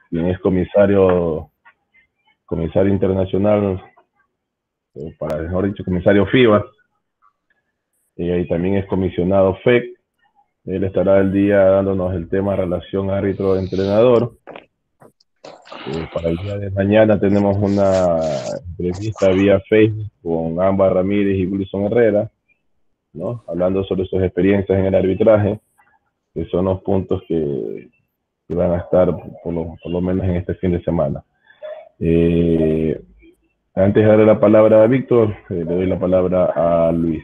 quien es comisario internacional, para mejor dicho, comisario FIBA, y también es comisionado FEC. Él estará el día dándonos el tema relación árbitro-entrenador. Para el día de mañana tenemos una entrevista vía Facebook con Ámbar Ramírez y Wilson Herrera, ¿no? Hablando sobre sus experiencias en el arbitraje, que son los puntos que van a estar por lo menos en este fin de semana. Antes de darle la palabra a Víctor, le doy la palabra a Luis.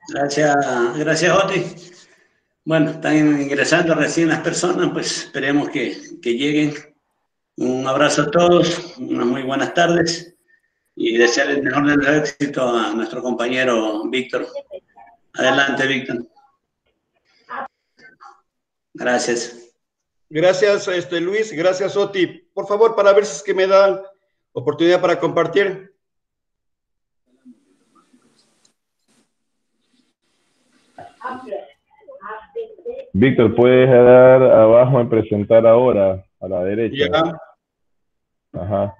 Gracias, Oti. Bueno, están ingresando recién las personas, pues esperemos que lleguen. Un abrazo a todos, unas muy buenas tardes y desear el mejor de los éxitos a nuestro compañero Víctor. Adelante, Víctor. Gracias. Gracias, Luis. Gracias, Oti. Por favor, para ver si es que me dan oportunidad para compartir. Víctor, puedes dar abajo en presentar ahora, a la derecha. Ya. Ajá.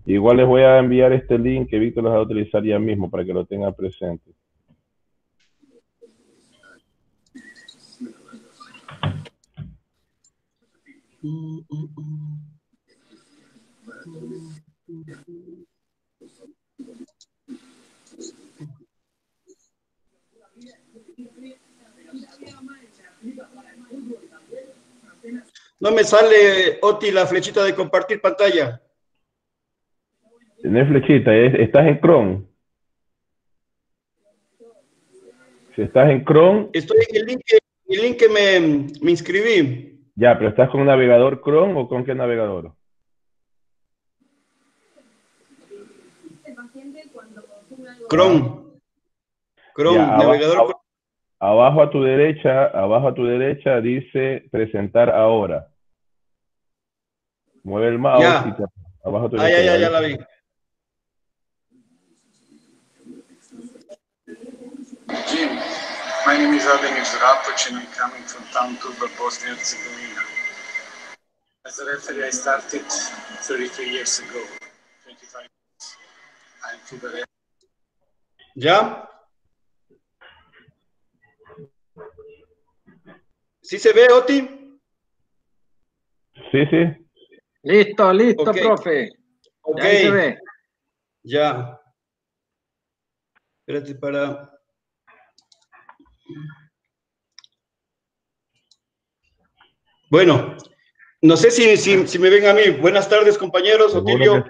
Igual les voy a enviar este link que Víctor los va a utilizar ya mismo para que lo tengan presente. No me sale, Oti, la flechita de compartir pantalla. No es flechita, estás en Chrome. Si estás en Chrome... Estoy en el link que me inscribí. Ya, pero ¿estás con un navegador Chrome o con qué navegador? Chrome. Chrome, Ya, navegador. Abajo a tu derecha dice presentar ahora. Mueve el mouse y abajo a tu derecha. Ya la vi. Jim, my name is Ademir Zrapovic and I'm coming from town Turbo, Bosnia and Herzegovina. As a referee, I started 33 years ago, 25 years. I'm FIBA referee. ¿Ya? ¿Sí se ve, Oti? Sí. Listo, okay. Profe. Ok. Ahí se ve. Ya. Espérate para... Bueno, no sé si me ven a mí. Buenas tardes, compañeros. Otilio,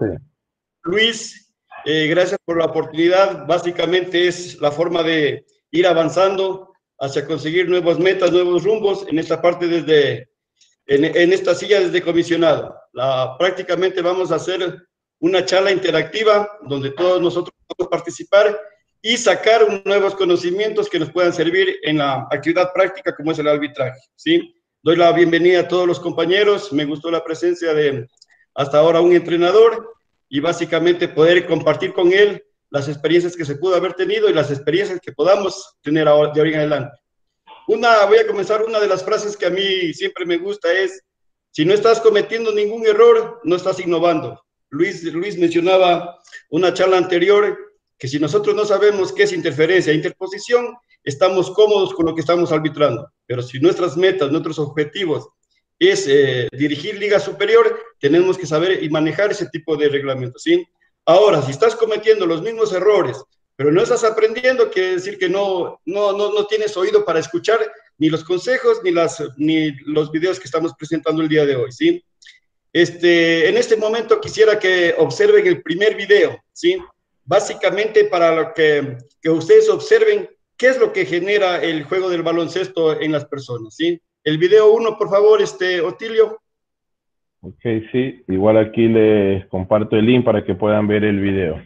Luis, gracias por la oportunidad. Básicamente es la forma de ir avanzando hacia conseguir nuevas metas, nuevos rumbos en esta parte en esta silla desde comisionado. Prácticamente vamos a hacer una charla interactiva donde todos nosotros podemos participar y sacar nuevos conocimientos que nos puedan servir en la actividad práctica como es el arbitraje, ¿sí? Doy la bienvenida a todos los compañeros. Me gustó la presencia de hasta ahora un entrenador y básicamente poder compartir con él las experiencias que se pudo haber tenido y las experiencias que podamos tener ahora, de hoy en adelante. Voy a comenzar, una de las frases que a mí siempre me gusta es: si no estás cometiendo ningún error, no estás innovando. Luis mencionaba una charla anterior que si nosotros no sabemos qué es interferencia e interposición, estamos cómodos con lo que estamos arbitrando. Pero si nuestras metas, nuestros objetivos es dirigir liga superior, tenemos que saber y manejar ese tipo de reglamentos, ¿sí? Ahora, si estás cometiendo los mismos errores, pero no estás aprendiendo, quiere decir que no tienes oído para escuchar ni los consejos ni los videos que estamos presentando el día de hoy, ¿sí? En este momento quisiera que observen el primer video, ¿sí? Básicamente para lo que ustedes observen qué es lo que genera el juego del baloncesto en las personas, ¿sí? El video 1, por favor, Otilio. Ok, sí. Igual aquí les comparto el link para que puedan ver el video.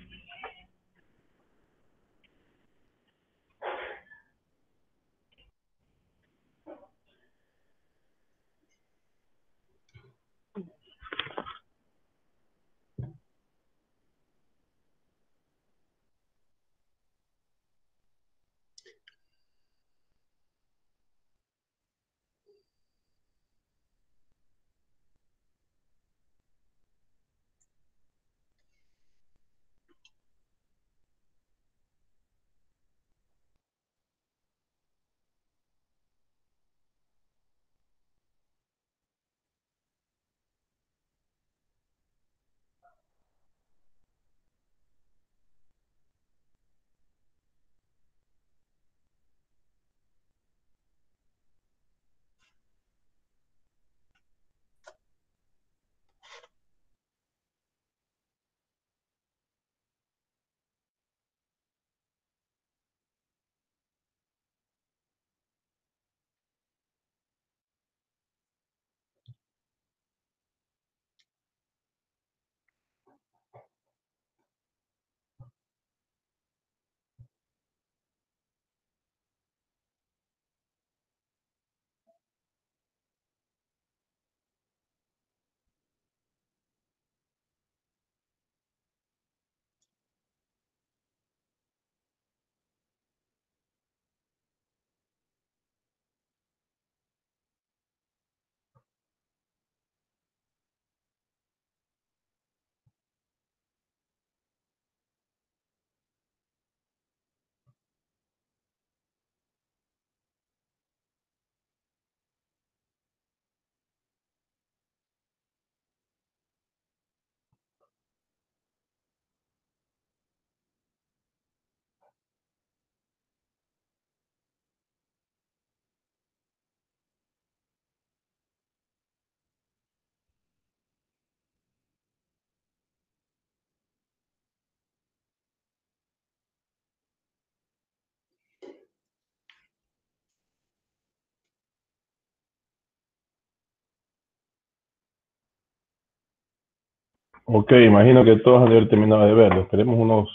Ok, imagino que todos han de haber terminado de verlo. Esperemos unos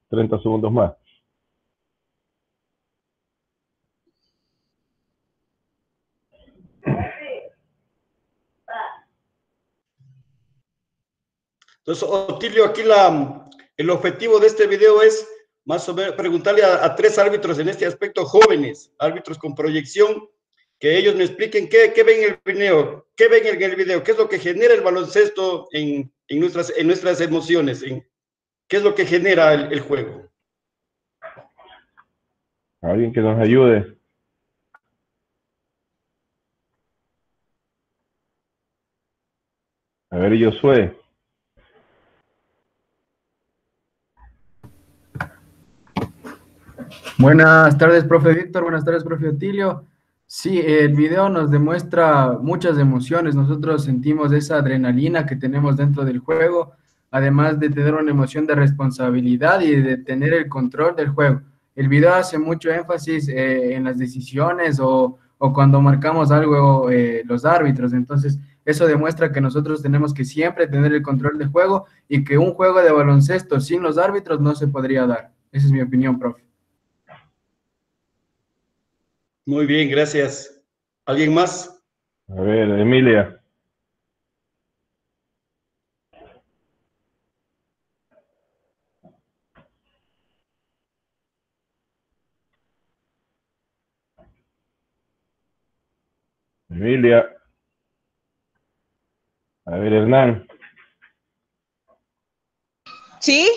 30 segundos más. Entonces, Otilio, aquí el objetivo de este video es más o menos preguntarle a 3 árbitros en este aspecto, jóvenes, árbitros con proyección, que ellos me expliquen qué ven en el video, qué ven en el video, qué es lo que genera el baloncesto en nuestras emociones, qué es lo que genera el juego. Alguien que nos ayude. A ver, Josué. Buenas tardes, profe Víctor. Buenas tardes, profe Otilio. Sí, el video nos demuestra muchas emociones. Nosotros sentimos esa adrenalina que tenemos dentro del juego, además de tener una emoción de responsabilidad y de tener el control del juego. El video hace mucho énfasis en las decisiones o cuando marcamos algo los árbitros. Entonces, eso demuestra que nosotros tenemos que siempre tener el control del juego y que un juego de baloncesto sin los árbitros no se podría dar. Esa es mi opinión, profe. Muy bien, gracias. ¿Alguien más? A ver, Emilia. Emilia. A ver, Hernán. ¿Sí?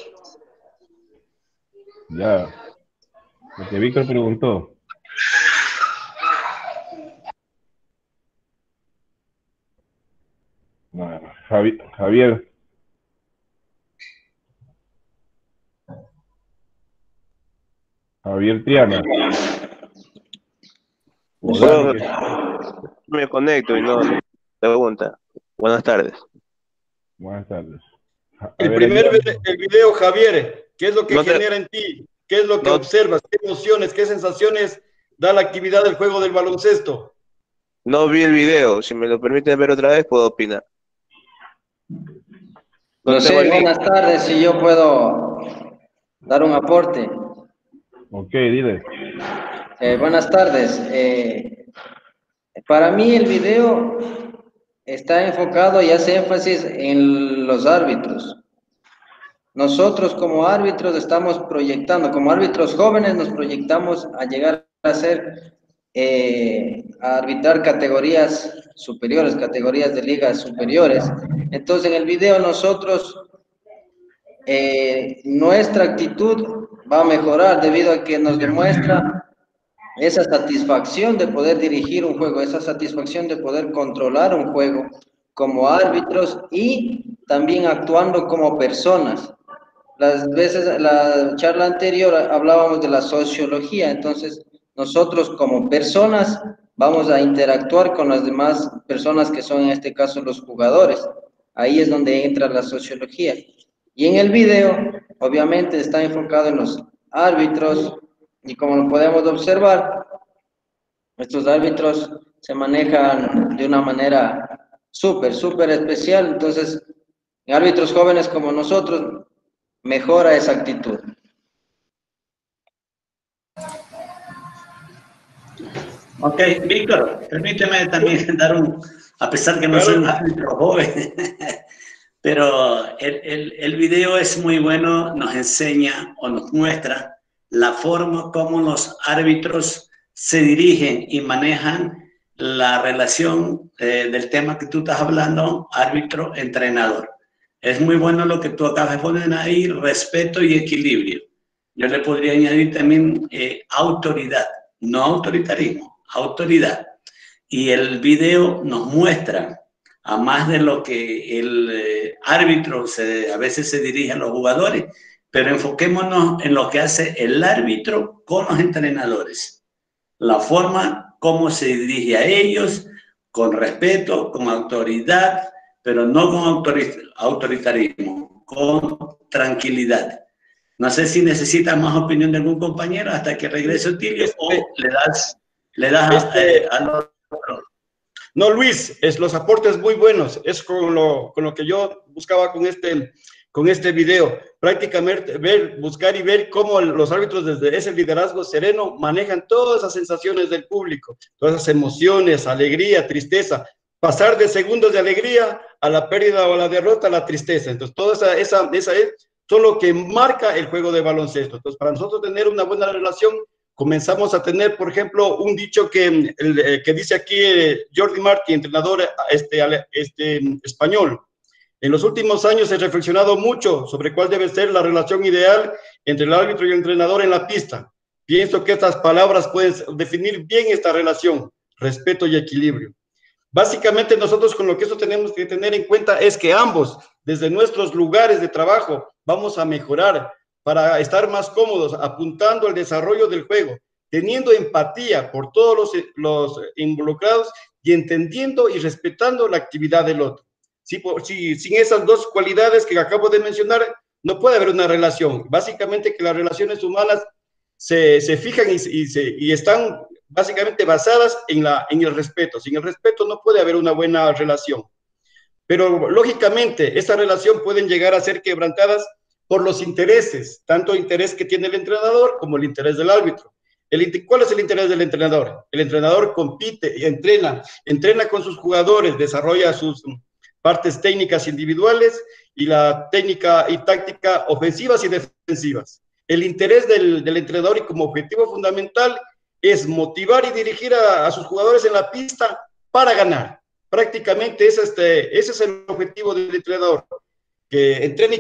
Ya. Porque Víctor preguntó. No, Javier. Javier Triana. Me conecto y no pregunta. Buenas tardes. Buenas tardes. El video, Javier, ¿qué es lo que genera en ti? ¿Qué es lo que observas? ¿Qué emociones, qué sensaciones da la actividad del juego del baloncesto? No vi el video. Si me lo permiten ver otra vez, puedo opinar. No sé, buenas tardes, si yo puedo dar un aporte. Ok, dile. Buenas tardes. Para mí el video está enfocado y hace énfasis en los árbitros. Nosotros como árbitros estamos proyectando, como árbitros jóvenes nos proyectamos a llegar a ser, a arbitrar categorías superiores, categorías de ligas superiores. Entonces en el video nosotros, nuestra actitud va a mejorar debido a que nos demuestra esa satisfacción de poder dirigir un juego, esa satisfacción de poder controlar un juego como árbitros y también actuando como personas. Las veces, la charla anterior hablábamos de la sociología, entonces nosotros como personas vamos a interactuar con las demás personas que son en este caso los jugadores. Ahí es donde entra la sociología. Y en el video, obviamente está enfocado en los árbitros y como lo podemos observar, estos árbitros se manejan de una manera súper especial. Entonces, en árbitros jóvenes como nosotros, mejora esa actitud. Ok, Víctor, permíteme también dar a pesar que no soy un árbitro joven, pero el video es muy bueno, nos enseña o nos muestra la forma como los árbitros se dirigen y manejan la relación del tema que tú estás hablando, árbitro-entrenador. Es muy bueno lo que tú acabas de poner ahí, respeto y equilibrio. Yo le podría añadir también autoridad, no autoritarismo, autoridad. Y el video nos muestra, a más de lo que el árbitro a veces se dirige a los jugadores, pero enfoquémonos en lo que hace el árbitro con los entrenadores. La forma como se dirige a ellos, con respeto, con autoridad, pero no con autoritarismo, con tranquilidad. No sé si necesitas más opinión de algún compañero hasta que regrese Otilio o le das al otro. No, Luis, los aportes muy buenos, es con lo que yo buscaba con este video, prácticamente buscar y ver cómo los árbitros desde ese liderazgo sereno manejan todas esas sensaciones del público, todas esas emociones, alegría, tristeza, pasar de segundos de alegría a la pérdida o a la derrota a la tristeza. Entonces, toda esa es todo lo que marca el juego de baloncesto. Entonces, para nosotros tener una buena relación, comenzamos a tener, por ejemplo, un dicho que dice aquí Jordi Martí, entrenador español. En los últimos años he reflexionado mucho sobre cuál debe ser la relación ideal entre el árbitro y el entrenador en la pista. Pienso que estas palabras pueden definir bien esta relación, respeto y equilibrio. Básicamente nosotros con lo que eso tenemos que tener en cuenta es que ambos, desde nuestros lugares de trabajo, vamos a mejorar para estar más cómodos, apuntando al desarrollo del juego, teniendo empatía por todos los involucrados y entendiendo y respetando la actividad del otro. Sin esas dos cualidades que acabo de mencionar, no puede haber una relación. Básicamente que las relaciones humanas se fijan y están básicamente basadas en el respeto. Sin el respeto no puede haber una buena relación. Pero lógicamente, esta relación pueden llegar a ser quebrantadas por los intereses, tanto el interés que tiene el entrenador como el interés del árbitro. ¿Cuál es el interés del entrenador? El entrenador compite y entrena con sus jugadores, desarrolla sus partes técnicas individuales y la técnica y táctica ofensivas y defensivas. El interés del entrenador y como objetivo fundamental es motivar y dirigir a sus jugadores en la pista para ganar. Prácticamente ese es el objetivo del entrenador, que entrena y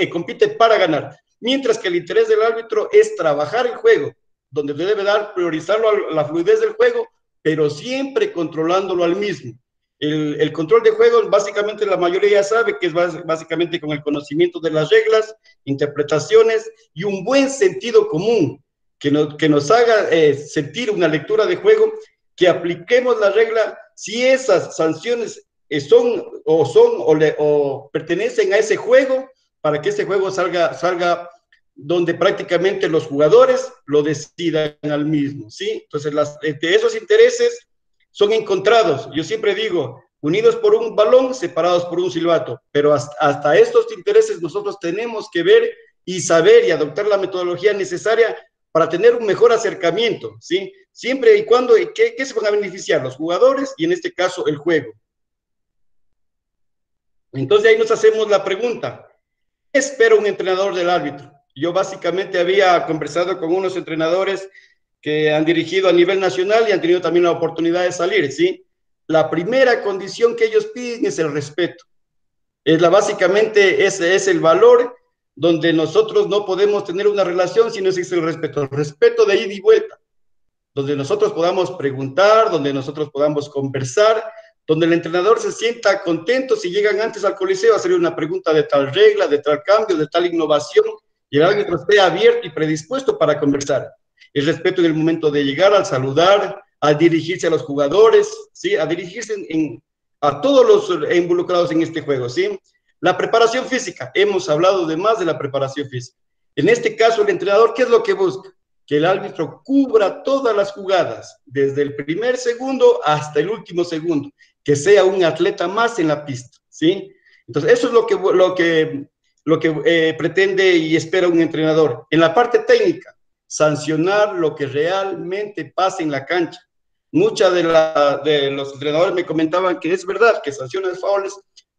compite para ganar. Mientras que el interés del árbitro es trabajar el juego, donde debe priorizarlo a la fluidez del juego, pero siempre controlándolo al mismo. El control de juego, básicamente la mayoría ya sabe que es básicamente con el conocimiento de las reglas, interpretaciones y un buen sentido común que nos haga sentir una lectura de juego, que apliquemos la regla si esas sanciones o pertenecen a ese juego, para que ese juego salga donde prácticamente los jugadores lo decidan al mismo, ¿sí? Entonces, esos intereses son encontrados. Yo siempre digo, unidos por un balón, separados por un silbato, pero hasta estos intereses nosotros tenemos que ver y saber y adoptar la metodología necesaria para tener un mejor acercamiento, ¿sí? Siempre y cuando, ¿qué se van a beneficiar? Los jugadores y en este caso el juego. Entonces ahí nos hacemos la pregunta, ¿qué espera un entrenador del árbitro? Yo básicamente había conversado con unos entrenadores que han dirigido a nivel nacional y han tenido también la oportunidad de salir, ¿sí? La primera condición que ellos piden es el respeto. Básicamente ese es el valor donde nosotros no podemos tener una relación si no existe el respeto de ida y vuelta, donde nosotros podamos preguntar, donde nosotros podamos conversar, donde el entrenador se sienta contento si llegan antes al coliseo a hacer una pregunta de tal regla, de tal cambio, de tal innovación, y el árbitro esté abierto y predispuesto para conversar. El respeto en el momento de llegar, al saludar, al dirigirse a los jugadores, ¿sí? A dirigirse a todos los involucrados en este juego, ¿sí? La preparación física, hemos hablado de más de la preparación física. En este caso, el entrenador, ¿qué es lo que busca? Que el árbitro cubra todas las jugadas, desde el primer segundo hasta el último segundo, que sea un atleta más en la pista, ¿sí? Entonces, eso es lo que pretende y espera un entrenador. En la parte técnica, sancionar lo que realmente pasa en la cancha. Muchos de los entrenadores me comentaban que es verdad que sancionan faules,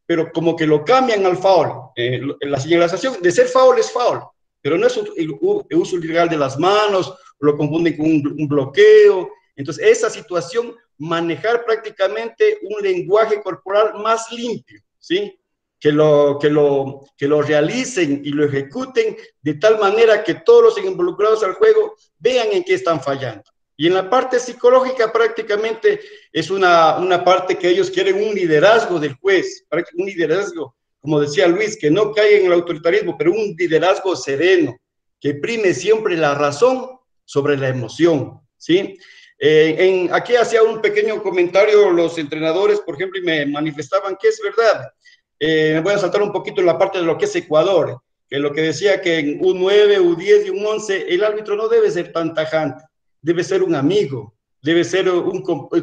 pero como que lo cambian al foul. La señalización de ser foul es foul, pero no es el uso ilegal de las manos, lo confunden con un bloqueo. Entonces, esa situación, manejar prácticamente un lenguaje corporal más limpio, ¿sí? Que lo realicen y lo ejecuten de tal manera que todos los involucrados al juego vean en qué están fallando. Y en la parte psicológica prácticamente es una parte que ellos quieren un liderazgo del juez, un liderazgo, como decía Luis, que no caiga en el autoritarismo, pero un liderazgo sereno, que prime siempre la razón sobre la emoción, ¿sí? Aquí hacía un pequeño comentario los entrenadores, por ejemplo, y me manifestaban que es verdad. Me voy a saltar un poquito en la parte de lo que es Ecuador, que lo que decía que en U9, U10 y U11, el árbitro no debe ser tan tajante, debe ser un amigo, debe ser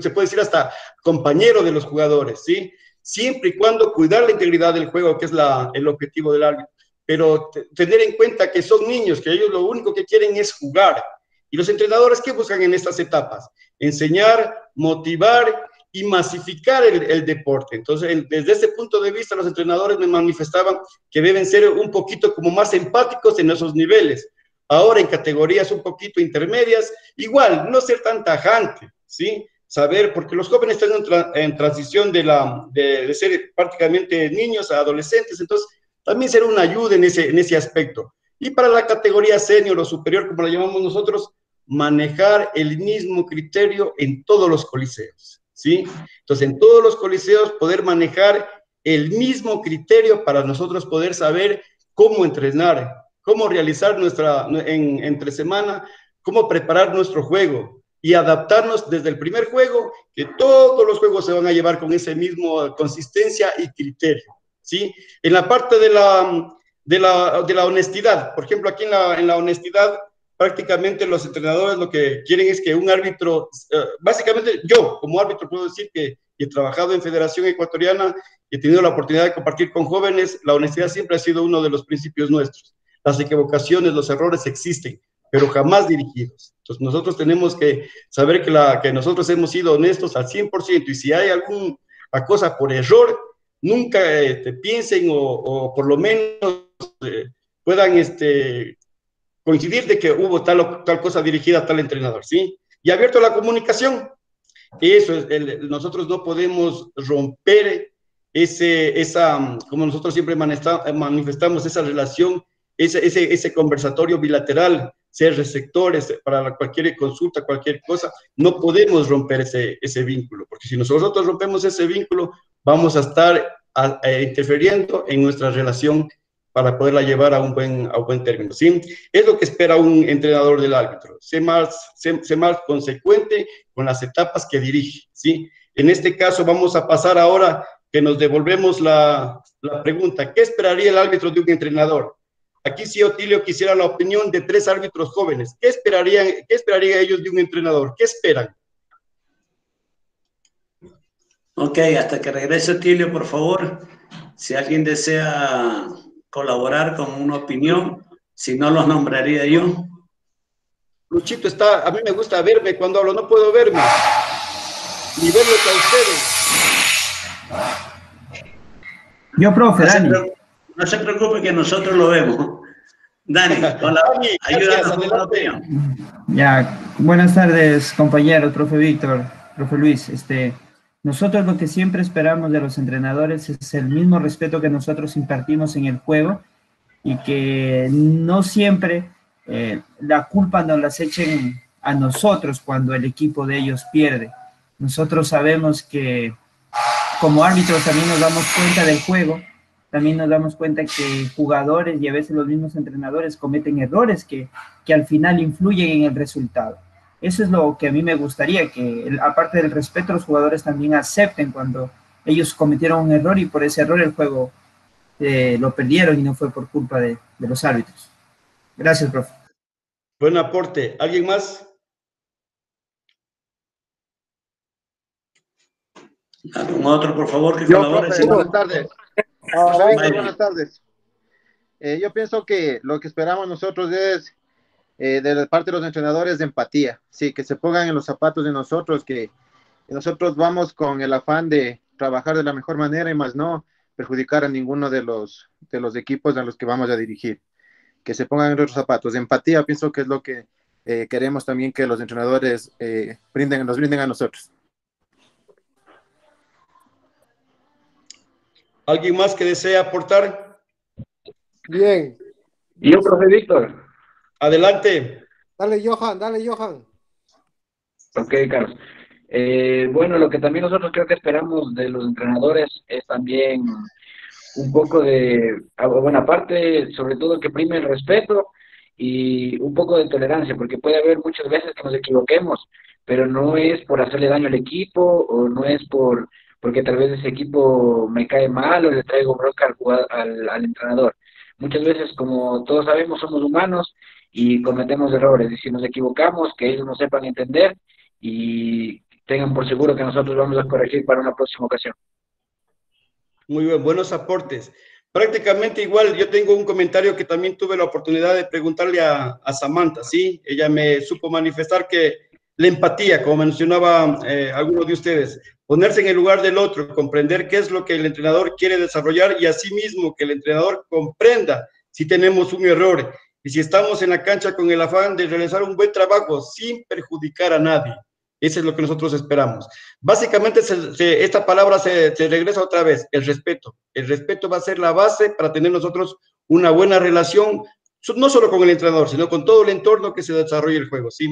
se puede decir hasta compañero de los jugadores, ¿sí? Siempre y cuando cuidar la integridad del juego, que es el objetivo del árbitro. Pero tener en cuenta que son niños, que ellos lo único que quieren es jugar. Y los entrenadores, ¿qué buscan en estas etapas? Enseñar, motivar y masificar el deporte. Entonces, desde ese punto de vista, los entrenadores me manifestaban que deben ser un poquito como más empáticos en esos niveles. Ahora en categorías un poquito intermedias, igual, no ser tan tajante, ¿sí? Saber, porque los jóvenes están en transición de ser prácticamente niños a adolescentes, entonces también será una ayuda en ese aspecto. Y para la categoría senior o superior, como la llamamos nosotros, manejar el mismo criterio en todos los coliseos, ¿sí? Entonces, en todos los coliseos poder manejar el mismo criterio para nosotros poder saber cómo entrenar, cómo realizar entre semana, cómo preparar nuestro juego y adaptarnos desde el primer juego, que todos los juegos se van a llevar con esa misma consistencia y criterio, ¿sí? En la parte de la honestidad, por ejemplo, aquí en la honestidad, prácticamente los entrenadores lo que quieren es que un árbitro, básicamente yo como árbitro puedo decir que he trabajado en Federación Ecuatoriana y he tenido la oportunidad de compartir con jóvenes, la honestidad siempre ha sido uno de los principios nuestros. Las equivocaciones, los errores existen, pero jamás dirigidos. Entonces nosotros tenemos que saber que nosotros hemos sido honestos al 100%, y si hay alguna cosa por error, nunca piensen o por lo menos puedan coincidir de que hubo tal cosa dirigida a tal entrenador, ¿sí? Y abierto a la comunicación, eso es, nosotros no podemos romper como nosotros siempre manifestamos esa relación, ese conversatorio bilateral, ser receptores para cualquier consulta, cualquier cosa, no podemos romper ese vínculo, porque si nosotros rompemos ese vínculo, vamos a estar interfiriendo en nuestra relación para poderla llevar a un buen término, ¿sí? Es lo que espera un entrenador del árbitro, ser más consecuente con las etapas que dirige, ¿sí? En este caso vamos a pasar ahora que nos devolvemos la pregunta, ¿qué esperaría el árbitro de un entrenador? Aquí sí, Otilio, quisiera la opinión de 3 árbitros jóvenes. ¿Qué esperarían ellos de un entrenador? ¿Qué esperan? Ok, hasta que regrese Otilio, por favor, si alguien desea colaborar con una opinión, si no los nombraría yo. Luchito a mí me gusta verme cuando hablo, no puedo verme, ni verlos a ustedes. Yo, profe, Dani. No se preocupe que nosotros lo vemos. Dani, ayúdanos con la opinión. Ya, buenas tardes, compañeros, profe Víctor, profe Luis. Nosotros lo que siempre esperamos de los entrenadores es el mismo respeto que nosotros impartimos en el juego, y que no siempre la culpa nos las echen a nosotros cuando el equipo de ellos pierde. Nosotros sabemos que como árbitros también nos damos cuenta del juego, también nos damos cuenta que jugadores y a veces los mismos entrenadores cometen errores que al final influyen en el resultado. Eso es lo que a mí me gustaría, que aparte del respeto, los jugadores también acepten cuando ellos cometieron un error y por ese error el juego lo perdieron y no fue por culpa de los árbitros. Gracias, profe. Buen aporte. ¿Alguien más? ¿Algún otro, por favor, que colabore? Profe, buenas tardes. Buenas tardes. Yo pienso que lo que esperamos nosotros es, de la parte de los entrenadores, de empatía. Sí, que se pongan en los zapatos de nosotros, que nosotros vamos con el afán de trabajar de la mejor manera y más no perjudicar a ninguno de los equipos a los que vamos a dirigir. Que se pongan en nuestros zapatos. De empatía pienso que es lo que queremos también que los entrenadores nos brinden a nosotros. ¿Alguien más que desea aportar? Bien. Yo, profe Víctor. Adelante. Dale, Johan. Ok, Carlos. Bueno, lo que también nosotros creo que esperamos de los entrenadores es también un poco aparte, sobre todo que prime el respeto y un poco de tolerancia, porque puede haber muchas veces que nos equivoquemos, pero no es por hacerle daño al equipo, o no es porque tal vez ese equipo me cae mal o le traigo bronca al entrenador. Muchas veces, como todos sabemos, somos humanos y cometemos errores, y si nos equivocamos, que ellos nos sepan entender y tengan por seguro que nosotros vamos a corregir para una próxima ocasión. Muy bien, buenos aportes. Prácticamente igual, yo tengo un comentario que también tuve la oportunidad de preguntarle a Samantha, ¿sí? Ella me supo manifestar que la empatía, como mencionaba alguno de ustedes, ponerse en el lugar del otro, comprender qué es lo que el entrenador quiere desarrollar y asimismo que el entrenador comprenda si tenemos un error y si estamos en la cancha con el afán de realizar un buen trabajo sin perjudicar a nadie. Eso es lo que nosotros esperamos. Básicamente, esta palabra se regresa otra vez, el respeto. El respeto va a ser la base para tener nosotros una buena relación, no solo con el entrenador, sino con todo el entorno que se desarrolla el juego, ¿sí?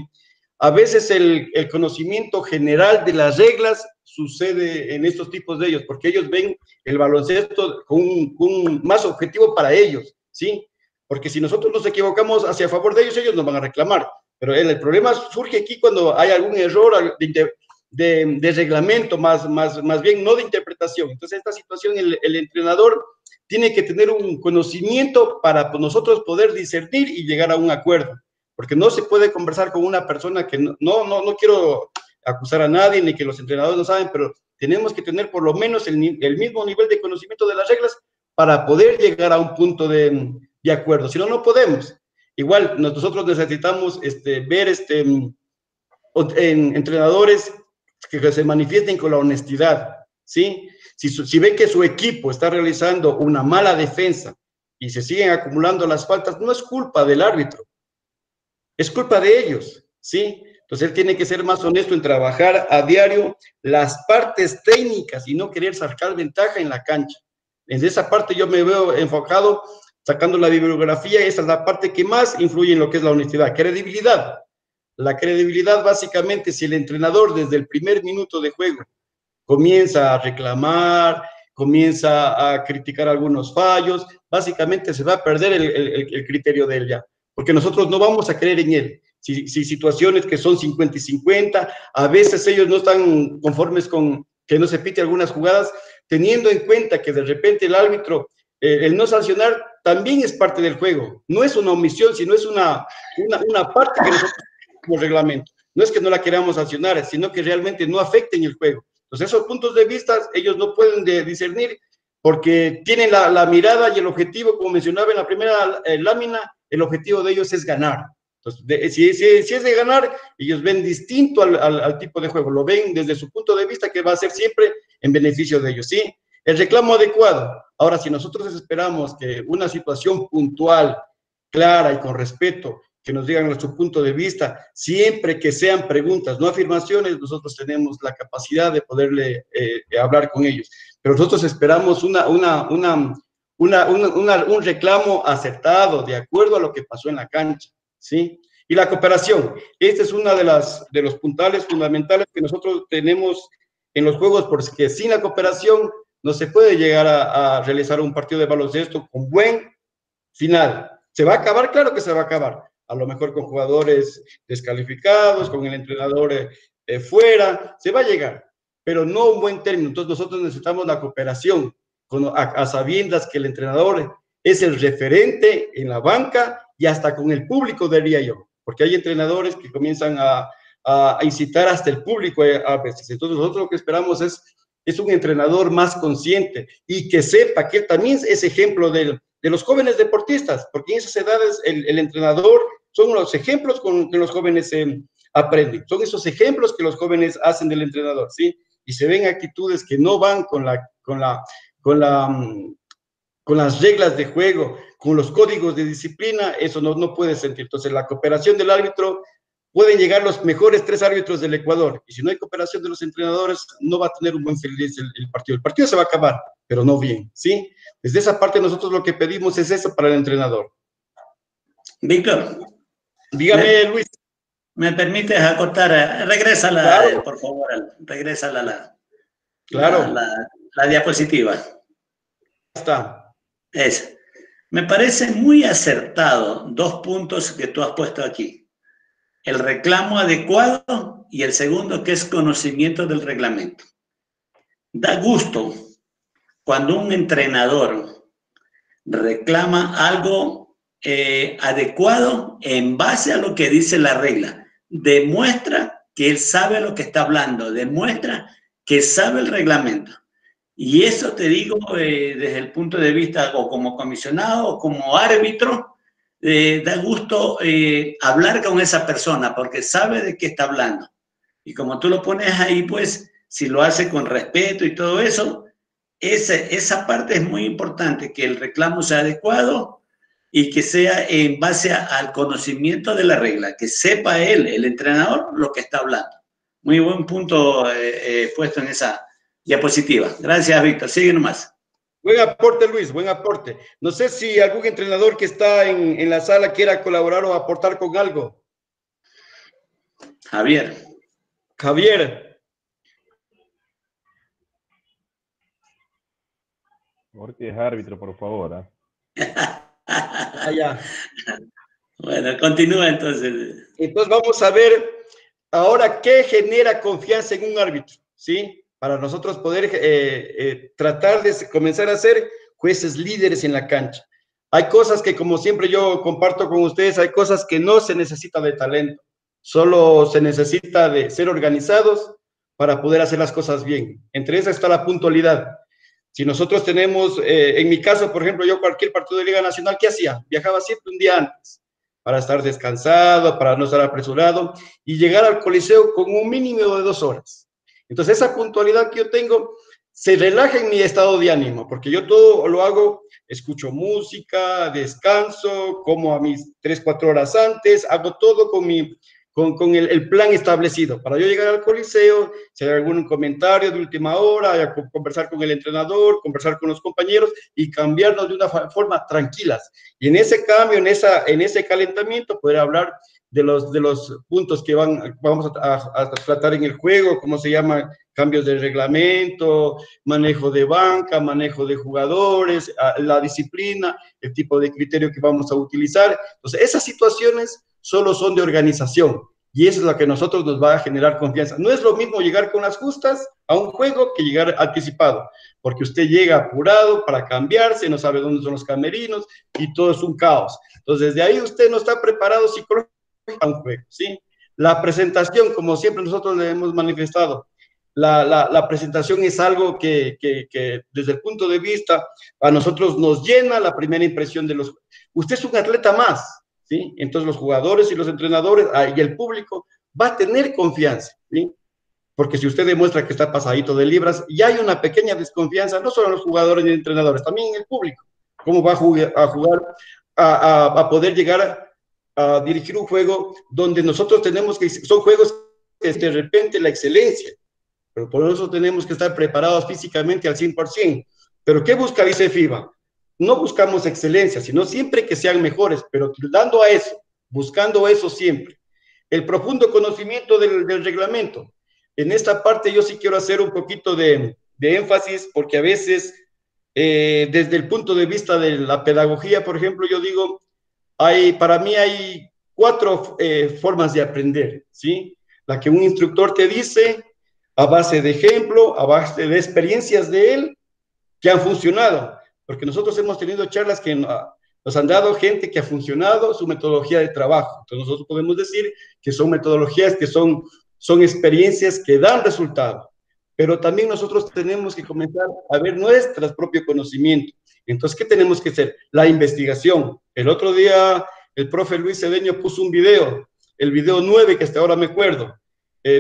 A veces el conocimiento general de las reglas sucede en estos tipos de ellos, porque ellos ven el baloncesto con un más objetivo para ellos, ¿sí? Porque si nosotros nos equivocamos hacia favor de ellos, ellos nos van a reclamar. Pero el problema surge aquí cuando hay algún error de reglamento, más bien no de interpretación. Entonces, esta situación, el entrenador tiene que tener un conocimiento para nosotros poder discernir y llegar a un acuerdo. Porque no se puede conversar con una persona que no quiero acusar a nadie, ni que los entrenadores no saben, pero tenemos que tener por lo menos el mismo nivel de conocimiento de las reglas para poder llegar a un punto de acuerdo. Si no, no podemos. Igual, nosotros necesitamos ver entrenadores que se manifiesten con la honestidad, ¿sí? Si ven que su equipo está realizando una mala defensa y se siguen acumulando las faltas, no es culpa del árbitro, es culpa de ellos, ¿sí? Entonces, él tiene que ser más honesto en trabajar a diario las partes técnicas y no querer sacar ventaja en la cancha. En esa parte yo me veo enfocado sacando la bibliografía, esa es la parte que más influye en lo que es la honestidad. Credibilidad. La credibilidad, básicamente, si el entrenador desde el primer minuto de juego comienza a reclamar, comienza a criticar algunos fallos, básicamente se va a perder el criterio de él ya, porque nosotros no vamos a creer en él. Si situaciones que son 50 y 50, a veces ellos no están conformes con que no se pite algunas jugadas, teniendo en cuenta que de repente el árbitro, el no sancionar, también es parte del juego. No es una omisión, sino es una parte que nosotros como reglamento. No es que no la queramos sancionar, sino que realmente no afecten el juego. Entonces, esos puntos de vista, ellos no pueden discernir porque tienen la mirada y el objetivo, como mencionaba en la primera lámina, el objetivo de ellos es ganar. Entonces, si es de ganar, ellos ven distinto al tipo de juego, lo ven desde su punto de vista que va a ser siempre en beneficio de ellos, ¿sí? El reclamo adecuado. Ahora, si nosotros esperamos que una situación puntual, clara y con respeto, que nos digan nuestro punto de vista, siempre que sean preguntas, no afirmaciones, nosotros tenemos la capacidad de poderle hablar con ellos. Pero nosotros esperamos un reclamo acertado, de acuerdo a lo que pasó en la cancha, ¿sí? Y la cooperación. Este es uno de los puntales fundamentales que nosotros tenemos en los juegos, porque sin la cooperación no se puede llegar a realizar un partido de baloncesto con buen final. ¿Se va a acabar? Claro que se va a acabar. A lo mejor con jugadores descalificados, con el entrenador fuera, se va a llegar, pero no un buen término. Entonces nosotros necesitamos la cooperación, a sabiendas que el entrenador es el referente en la banca y hasta con el público, diría yo, porque hay entrenadores que comienzan a incitar hasta el público a veces. Entonces nosotros lo que esperamos es un entrenador más consciente y que sepa que también es ejemplo de los jóvenes deportistas, porque en esas edades el entrenador son los ejemplos con que los jóvenes aprenden, son esos ejemplos que los jóvenes hacen del entrenador, ¿sí? Y se ven actitudes que no van con las reglas de juego, con los códigos de disciplina, eso no puede sentir. Entonces, la cooperación del árbitro, pueden llegar los mejores 3 árbitros del Ecuador, y si no hay cooperación de los entrenadores, no va a tener un buen feliz el partido. El partido se va a acabar, pero no bien, ¿sí? Desde esa parte nosotros lo que pedimos es eso para el entrenador. Víctor. Dígame, Luis. ¿Me permites acotar? Regrésala, claro. Por favor, regrésala la diapositiva. Está. Me parece muy acertado 2 puntos que tú has puesto aquí. El reclamo adecuado y el segundo, que es conocimiento del reglamento. Da gusto cuando un entrenador reclama algo adecuado en base a lo que dice la regla. Demuestra que él sabe lo que está hablando, demuestra que sabe el reglamento. Y eso te digo desde el punto de vista o como comisionado o como árbitro, da gusto hablar con esa persona porque sabe de qué está hablando. Y como tú lo pones ahí, pues, si lo hace con respeto y todo eso, esa parte es muy importante, que el reclamo sea adecuado y que sea en base al conocimiento de la regla, que sepa él, el entrenador, lo que está hablando. Muy buen punto puesto en esa diapositiva. Gracias, Víctor. Sigue nomás. Buen aporte, Luis, buen aporte. No sé si algún entrenador que está en la sala quiera colaborar o aportar con algo. Javier. Javier. Orti es árbitro, por favor. Ya. Bueno, continúa entonces. Entonces vamos a ver ahora qué genera confianza en un árbitro, ¿sí? Para nosotros poder tratar de comenzar a ser jueces líderes en la cancha. Hay cosas que, como siempre yo comparto con ustedes, hay cosas que no se necesita de talento, solo se necesita de ser organizados para poder hacer las cosas bien. Entre esas está la puntualidad. Si nosotros tenemos, en mi caso, por ejemplo, yo cualquier partido de Liga Nacional, ¿qué hacía? Viajaba siempre un día antes para estar descansado, para no estar apresurado y llegar al Coliseo con un mínimo de 2 horas. Entonces, esa puntualidad que yo tengo se relaja en mi estado de ánimo, porque yo todo lo hago, escucho música, descanso, como a mis 3, 4 horas antes, hago todo con el plan establecido. Para yo llegar al Coliseo, si hay algún comentario de última hora, conversar con el entrenador, conversar con los compañeros y cambiarnos de una forma tranquilas. Y en ese cambio, en ese calentamiento, poder hablar de los puntos que vamos a tratar en el juego, cómo se llama, cambios de reglamento, manejo de banca, manejo de jugadores, la disciplina, el tipo de criterio que vamos a utilizar. Entonces, esas situaciones solo son de organización y eso es lo que a nosotros nos va a generar confianza. No es lo mismo llegar con las justas a un juego que llegar anticipado, porque usted llega apurado para cambiarse, no sabe dónde son los camerinos y todo es un caos. Entonces, desde ahí usted no está preparado psicológicamente a un juego, ¿sí? La presentación, como siempre nosotros le hemos manifestado, la presentación es algo que desde el punto de vista a nosotros nos llena la primera impresión de los... Usted es un atleta más, ¿sí? Entonces los jugadores y los entrenadores y el público va a tener confianza, ¿sí? Porque si usted demuestra que está pasadito de libras, ya hay una pequeña desconfianza, no solo en los jugadores y entrenadores, también en el público. ¿Cómo va a jugar, a poder llegar a dirigir un juego donde nosotros tenemos que, son juegos que de repente la excelencia, pero por eso tenemos que estar preparados físicamente al 100%. ¿Pero qué busca, dice FIBA? No buscamos excelencia, sino siempre que sean mejores, pero dando a eso, buscando eso siempre. El profundo conocimiento del reglamento. En esta parte yo sí quiero hacer un poquito de énfasis, porque a veces, desde el punto de vista de la pedagogía, por ejemplo, yo digo, para mí hay 4 formas de aprender, ¿sí? La que un instructor te dice a base de ejemplo, a base de experiencias de él que han funcionado, porque nosotros hemos tenido charlas que nos han dado gente que ha funcionado su metodología de trabajo. Entonces nosotros podemos decir que son metodologías que son experiencias que dan resultado, pero también nosotros tenemos que comenzar a ver nuestro propio conocimiento. Entonces, ¿qué tenemos que hacer? La investigación. El otro día el profe Luis Cedeño puso un video, el video 9, que hasta ahora me acuerdo.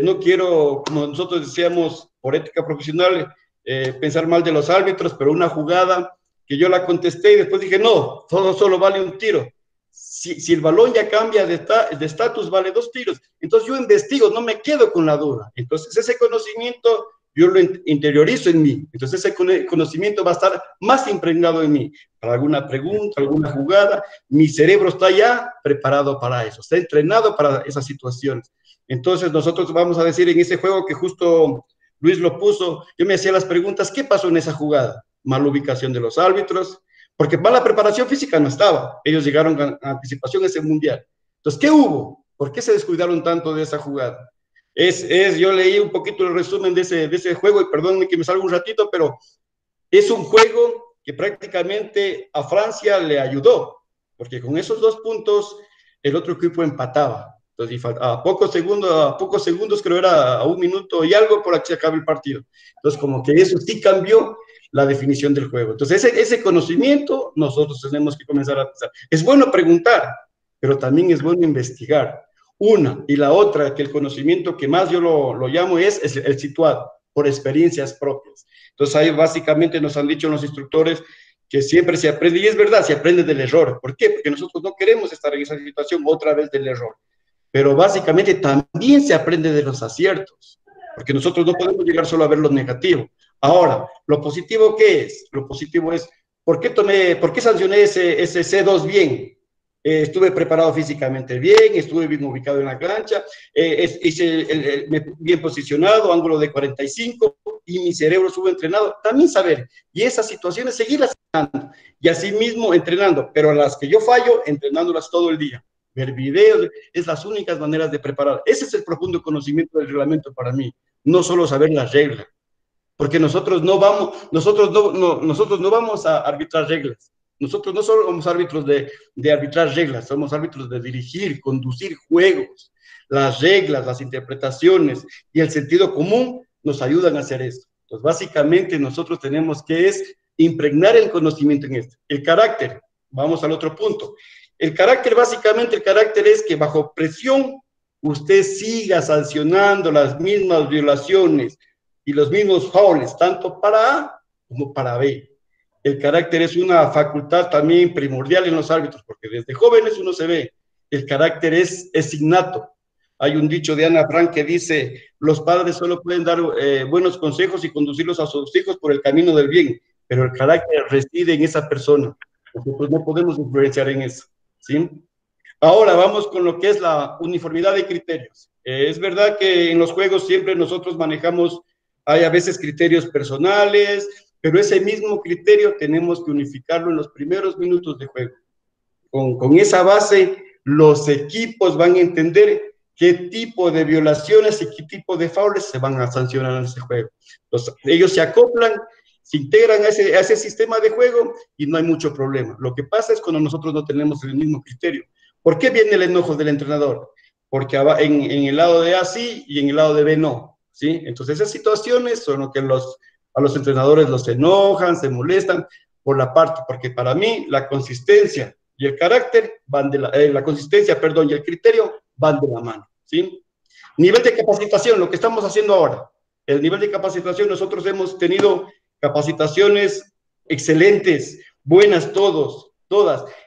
No quiero, como nosotros decíamos, por ética profesional, pensar mal de los árbitros, pero una jugada que yo la contesté y después dije, no, todo solo vale un tiro. Si el balón ya cambia de estatus, vale 2 tiros. Entonces yo investigo, no me quedo con la duda. Entonces ese conocimiento yo lo interiorizo en mí. Entonces ese conocimiento va a estar más impregnado en mí. Para alguna pregunta, alguna jugada, mi cerebro está ya preparado para eso, está entrenado para esas situaciones. Entonces nosotros vamos a decir en ese juego que justo Luis lo puso, yo me hacía las preguntas, ¿qué pasó en esa jugada? Mala ubicación de los árbitros, porque mala preparación física no estaba. Ellos llegaron a anticipación a ese mundial. Entonces, ¿qué hubo? ¿Por qué se descuidaron tanto de esa jugada? Yo leí un poquito el resumen de ese juego, y perdónenme que me salga un ratito, pero es un juego que prácticamente a Francia le ayudó, porque con esos 2 puntos el otro equipo empataba. Entonces, y a pocos segundos, creo era a 1 minuto y algo, por aquí se acaba el partido. Entonces, como que eso sí cambió la definición del juego. Entonces, ese conocimiento nosotros tenemos que comenzar a pensar. Es bueno preguntar, pero también es bueno investigar. Una, y la otra, que el conocimiento que más yo lo llamo es el situado, por experiencias propias. Entonces, ahí básicamente nos han dicho los instructores que siempre se aprende, y es verdad, se aprende del error. ¿Por qué? Porque nosotros no queremos estar en esa situación otra vez del error. Pero básicamente también se aprende de los aciertos, porque nosotros no podemos llegar solo a ver lo negativo. Ahora, ¿lo positivo qué es? Lo positivo es, ¿por qué sancioné ese C2 bien? Estuve preparado físicamente bien, estuve bien ubicado en la cancha, hice bien posicionado, ángulo de 45, y mi cerebro estuvo entrenado. También saber, y esas situaciones seguirlas entrenando, y así mismo entrenando, pero a las que yo fallo, entrenándolas todo el día. Ver videos, es las únicas maneras de preparar. Ese es el profundo conocimiento del reglamento para mí, no solo saber las reglas, porque nosotros no vamos a arbitrar reglas. Nosotros no solo somos árbitros de arbitrar reglas, somos árbitros de dirigir, conducir juegos. Las reglas, las interpretaciones y el sentido común nos ayudan a hacer esto. Entonces, básicamente, nosotros tenemos que impregnar el conocimiento en esto. El carácter, vamos al otro punto. El carácter, básicamente, el carácter es que bajo presión usted siga sancionando las mismas violaciones y los mismos faules, tanto para A como para B. El carácter es una facultad también primordial en los árbitros, porque desde jóvenes uno se ve, el carácter es innato. Hay un dicho de Ana Frank que dice, los padres solo pueden dar buenos consejos y conducirlos a sus hijos por el camino del bien, pero el carácter reside en esa persona. Nosotros no podemos influenciar en eso, ¿sí? Ahora vamos con lo que es la uniformidad de criterios. Es verdad que en los juegos siempre nosotros manejamos, hay a veces criterios personales, pero ese mismo criterio tenemos que unificarlo en los primeros minutos de juego. Con esa base, los equipos van a entender qué tipo de violaciones y qué tipo de faules se van a sancionar en ese juego. Entonces, ellos se acoplan, se integran a ese sistema de juego y no hay mucho problema. Lo que pasa es cuando nosotros no tenemos el mismo criterio. ¿Por qué viene el enojo del entrenador? Porque en el lado de A sí y en el lado de B no, ¿sí? Entonces, esas situaciones son lo que a los entrenadores los enojan, se molestan porque para mí la consistencia y el carácter van la consistencia, perdón, y el criterio van de la mano, ¿sí? Nivel de capacitación, lo que estamos haciendo ahora. El nivel de capacitación, nosotros hemos tenido capacitaciones excelentes, buenas todas.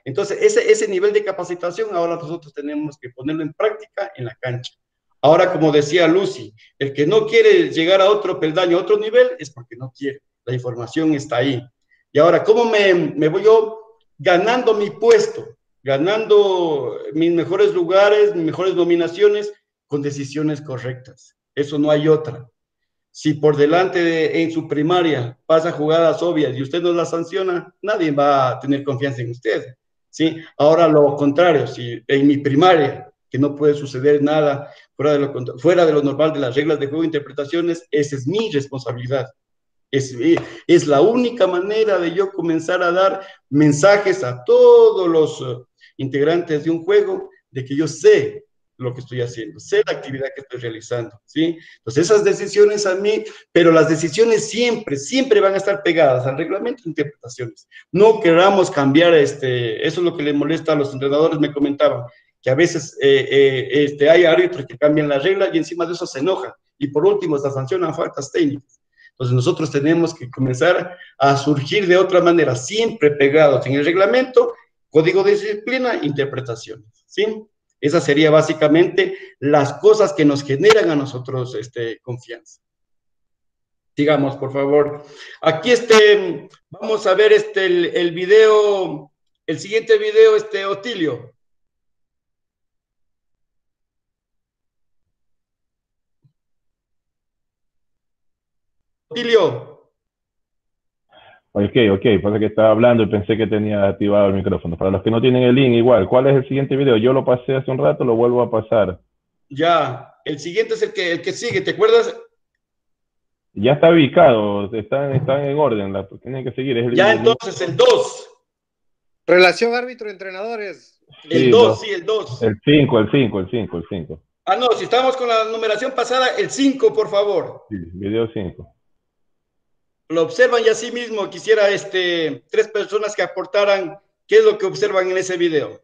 Entonces, ese nivel de capacitación ahora nosotros tenemos que ponerlo en práctica en la cancha. Ahora, como decía Lucy, el que no quiere llegar a otro peldaño, a otro nivel, es porque no quiere. La información está ahí. Y ahora, ¿cómo me voy yo ganando mi puesto, ganando mis mejores lugares, mis mejores nominaciones, con decisiones correctas? Eso no hay otra. Si por delante en su primaria pasa jugadas obvias y usted no las sanciona, nadie va a tener confianza en usted, ¿sí? Ahora lo contrario, si en mi primaria, que no puede suceder nada fuera de lo normal de las reglas de juego e interpretaciones, esa es mi responsabilidad. Es la única manera de yo comenzar a dar mensajes a todos los integrantes de un juego de que yo sé lo que estoy haciendo, sé la actividad que estoy realizando, ¿sí? Entonces esas decisiones a mí, pero las decisiones siempre van a estar pegadas al reglamento de interpretaciones. No queramos cambiar, eso es lo que le molesta a los entrenadores, me comentaban, que a veces hay árbitros que cambian la regla y encima de eso se enojan, y por último se sancionan faltas técnicas. Entonces nosotros tenemos que comenzar a surgir de otra manera, siempre pegados en el reglamento, código de disciplina, interpretaciones, ¿sí? Esas serían básicamente las cosas que nos generan a nosotros confianza. Sigamos, por favor. Aquí vamos a ver el video, el siguiente video, Otilio. Otilio. Ok, pasa que estaba hablando y pensé que tenía activado el micrófono. Para los que no tienen el link, igual, ¿cuál es el siguiente video? Yo lo pasé hace un rato, lo vuelvo a pasar. Ya, el siguiente es el que sigue, ¿te acuerdas? Ya está ubicado, están en orden, tienen que seguir. Ya entonces el 2. Relación árbitro-entrenadores. El 2, sí, el 2. El 5. Ah, no, si estamos con la numeración pasada, el 5, por favor. Sí, video 5. Lo observan y así mismo quisiera 3 personas que aportaran qué es lo que observan en ese video.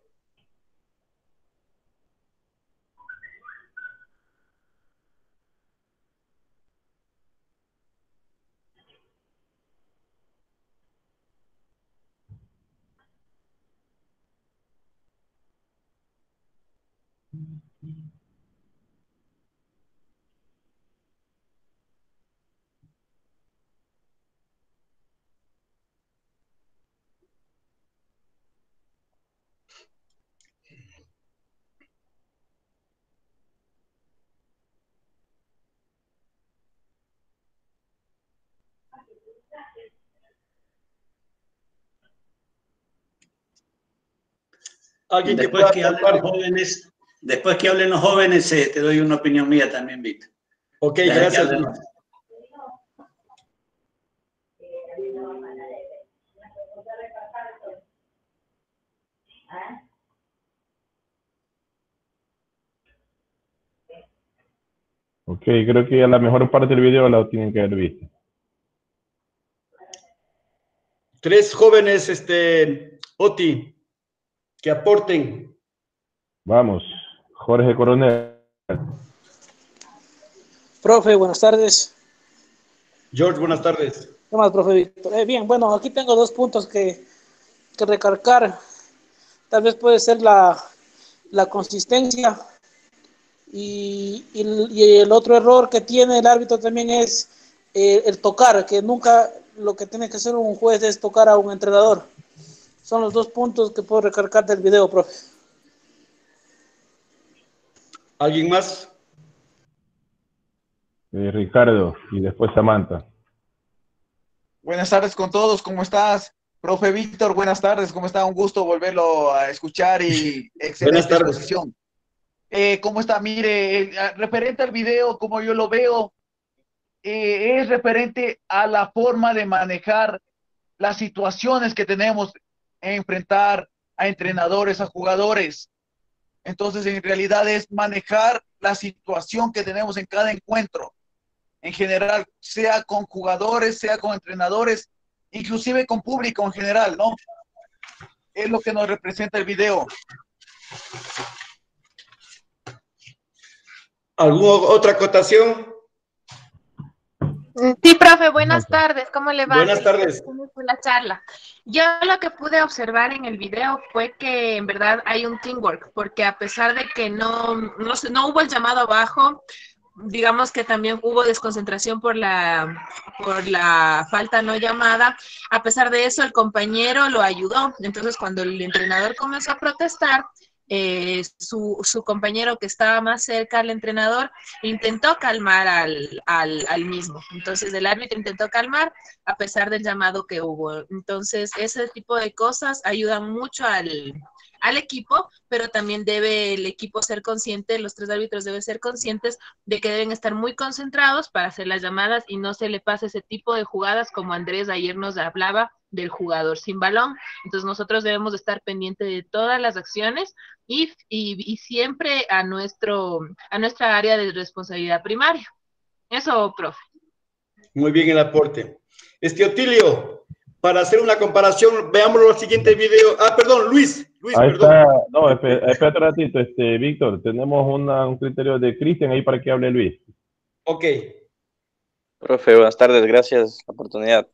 Alguien que pueda aportar. Después que hablen los jóvenes, te doy una opinión mía también, Víctor. Ok, gracias. Ok, creo que la mejor parte del video la tienen que haber visto. 3 jóvenes, Oti, que aporten. Vamos, Jorge Coronel. Profe, buenas tardes. George, buenas tardes. ¿Qué más, profe Víctor? Bien, bueno, aquí tengo 2 puntos que recargar. Tal vez puede ser la consistencia y el otro error que tiene el árbitro también es el tocar, que nunca lo que tiene que hacer un juez es tocar a un entrenador. Son los 2 puntos que puedo recargar del video, profe. ¿Alguien más? Ricardo y después Samantha. Buenas tardes con todos, ¿cómo estás? Profe Víctor, buenas tardes, ¿cómo está? Un gusto volverlo a escuchar y excelente exposición. ¿Cómo está? Mire, referente al video, como yo lo veo, es referente a la forma de manejar las situaciones que tenemos en enfrentar a entrenadores, a jugadores. Entonces, en realidad es manejar la situación que tenemos en cada encuentro. En general, sea con jugadores, sea con entrenadores, inclusive con público en general, ¿no? Es lo que nos representa el video. ¿Alguna otra acotación? Sí, profe, buenas tardes, ¿cómo le va? Buenas tardes. ¿Cómo fue la charla? Yo lo que pude observar en el video fue que en verdad hay un teamwork, porque a pesar de que no hubo el llamado abajo, digamos que también hubo desconcentración por la falta no llamada, a pesar de eso el compañero lo ayudó. Entonces cuando el entrenador comenzó a protestar, su compañero que estaba más cerca al entrenador intentó calmar al mismo. Entonces el árbitro intentó calmar a pesar del llamado que hubo. Entonces ese tipo de cosas ayudan mucho al equipo, pero también debe el equipo ser consciente, los 3 árbitros deben ser conscientes de que deben estar muy concentrados para hacer las llamadas y no se le pase ese tipo de jugadas como Andrés ayer nos hablaba del jugador sin balón. Entonces nosotros debemos estar pendientes de todas las acciones y siempre a nuestra área de responsabilidad primaria. Eso, profe. Muy bien el aporte. Otilio, para hacer una comparación, veamos el siguiente video. Ah, perdón, Luis, ahí perdón. está. No, espérate un ratito, Víctor. Tenemos un criterio de Cristian ahí para que hable Luis. Ok. Profe, buenas tardes, gracias por la oportunidad.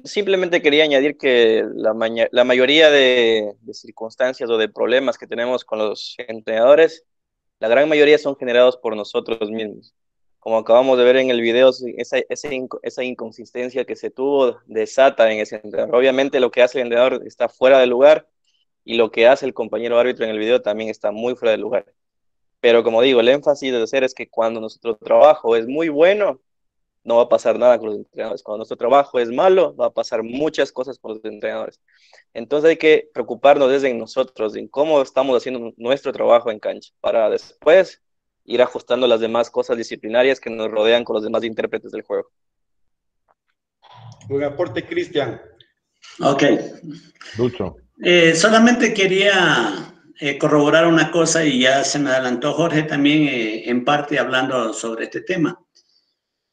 Simplemente quería añadir que la mayoría de circunstancias o de problemas que tenemos con los entrenadores, la gran mayoría son generados por nosotros mismos. Como acabamos de ver en el video, esa inconsistencia que se tuvo desata en ese entrenador. Obviamente lo que hace el entrenador está fuera de lugar y lo que hace el compañero árbitro en el video también está muy fuera de lugar. Pero como digo, el énfasis de hacer es que cuando nuestro trabajo es muy bueno, no va a pasar nada con los entrenadores. Cuando nuestro trabajo es malo, va a pasar muchas cosas con los entrenadores. Entonces hay que preocuparnos desde nosotros, en cómo estamos haciendo nuestro trabajo en cancha, para después ir ajustando las demás cosas disciplinarias que nos rodean con los demás intérpretes del juego. Buen aporte, Cristian. Ok. Lucho. Solamente quería corroborar una cosa y ya se me adelantó Jorge también en parte hablando sobre este tema.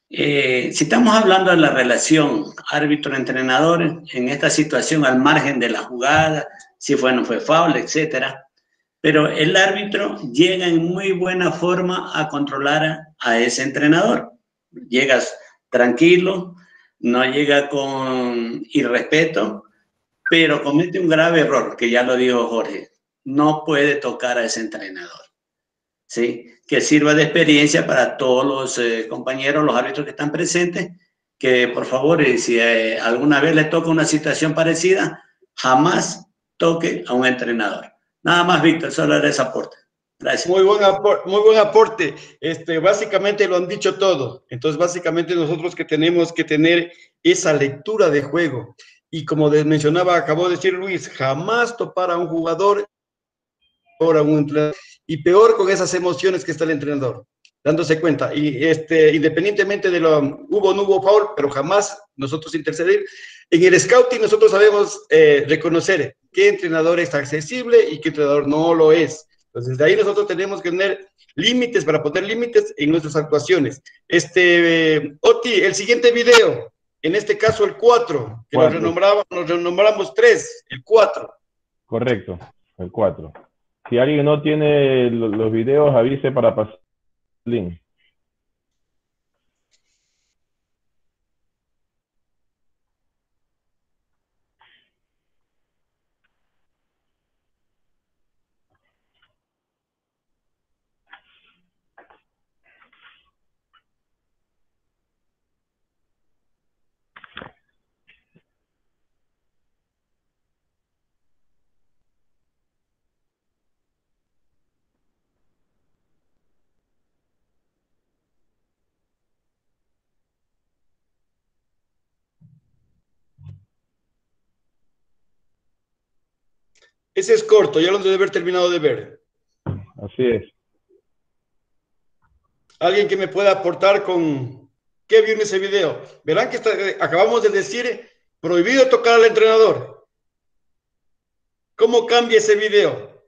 Si estamos hablando de la relación árbitro-entrenador en esta situación al margen de la jugada, si fue o no fue foul, etcétera, pero el árbitro llega en muy buena forma a controlar a ese entrenador. Llegas tranquilo, no llega con irrespeto, pero comete un grave error, que ya lo dijo Jorge. No puede tocar a ese entrenador, ¿sí? Que sirva de experiencia para todos los compañeros, los árbitros que están presentes, que por favor, si alguna vez le toca una situación parecida, jamás toque a un entrenador. Nada más, Víctor, solo era ese aporte. Gracias. Muy buen aporte. Básicamente lo han dicho todo. Entonces, básicamente nosotros que tenemos que tener esa lectura de juego. Y como mencionaba, acabó de decir Luis, jamás topar a un jugador o a un entrenador. Y peor con esas emociones que está el entrenador, dándose cuenta. Y independientemente de lo hubo o no hubo foul, pero jamás nosotros interceder. En el scouting nosotros sabemos reconocer qué entrenador es accesible y qué entrenador no lo es. Entonces, de ahí nosotros tenemos que tener límites para poner límites en nuestras actuaciones. Oti, el siguiente video, en este caso el 4, que nos renombramos 3, el 4. Correcto, el 4. Si alguien no tiene los videos, avise para pasar el link. Ese es corto, ya lo debe haber terminado de ver. Así es. Alguien que me pueda aportar con qué vio en ese video. Verán que acabamos de decir prohibido tocar al entrenador. ¿Cómo cambia ese video?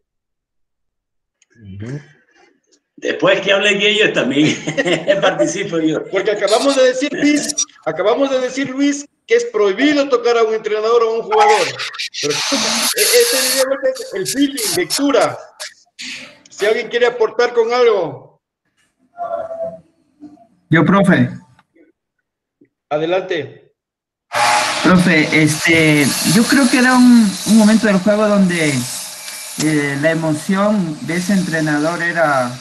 Después que hable ellos también participo yo. Porque acabamos de decir, Luis, que es prohibido tocar a un entrenador o a un jugador. Pero este video es el feeling, lectura. Si alguien quiere aportar con algo. Yo, profe. Adelante. Profe, yo creo que era un momento del juego donde la emoción de ese entrenador era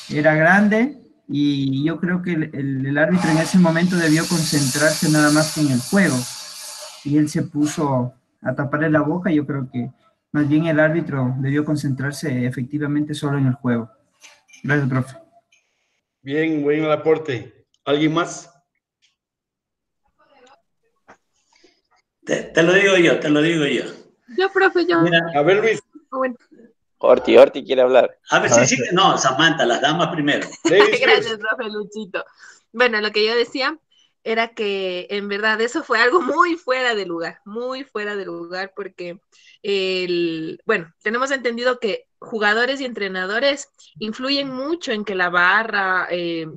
grande y yo creo que el árbitro en ese momento debió concentrarse nada más que en el juego y él se puso a taparle la boca. Yo creo que más bien el árbitro debió concentrarse efectivamente solo en el juego. Gracias, profe. Bien, buen aporte. ¿Alguien más? Te lo digo yo. Yo, profe, yo. Mira, a ver, Luis. Bueno. Horti quiere hablar. A ver, sí. No, Samantha, las damas primero. Gracias, profe Luchito. Bueno, lo que yo decía era que en verdad eso fue algo muy fuera de lugar, porque bueno, tenemos entendido que jugadores y entrenadores influyen mucho en que la barra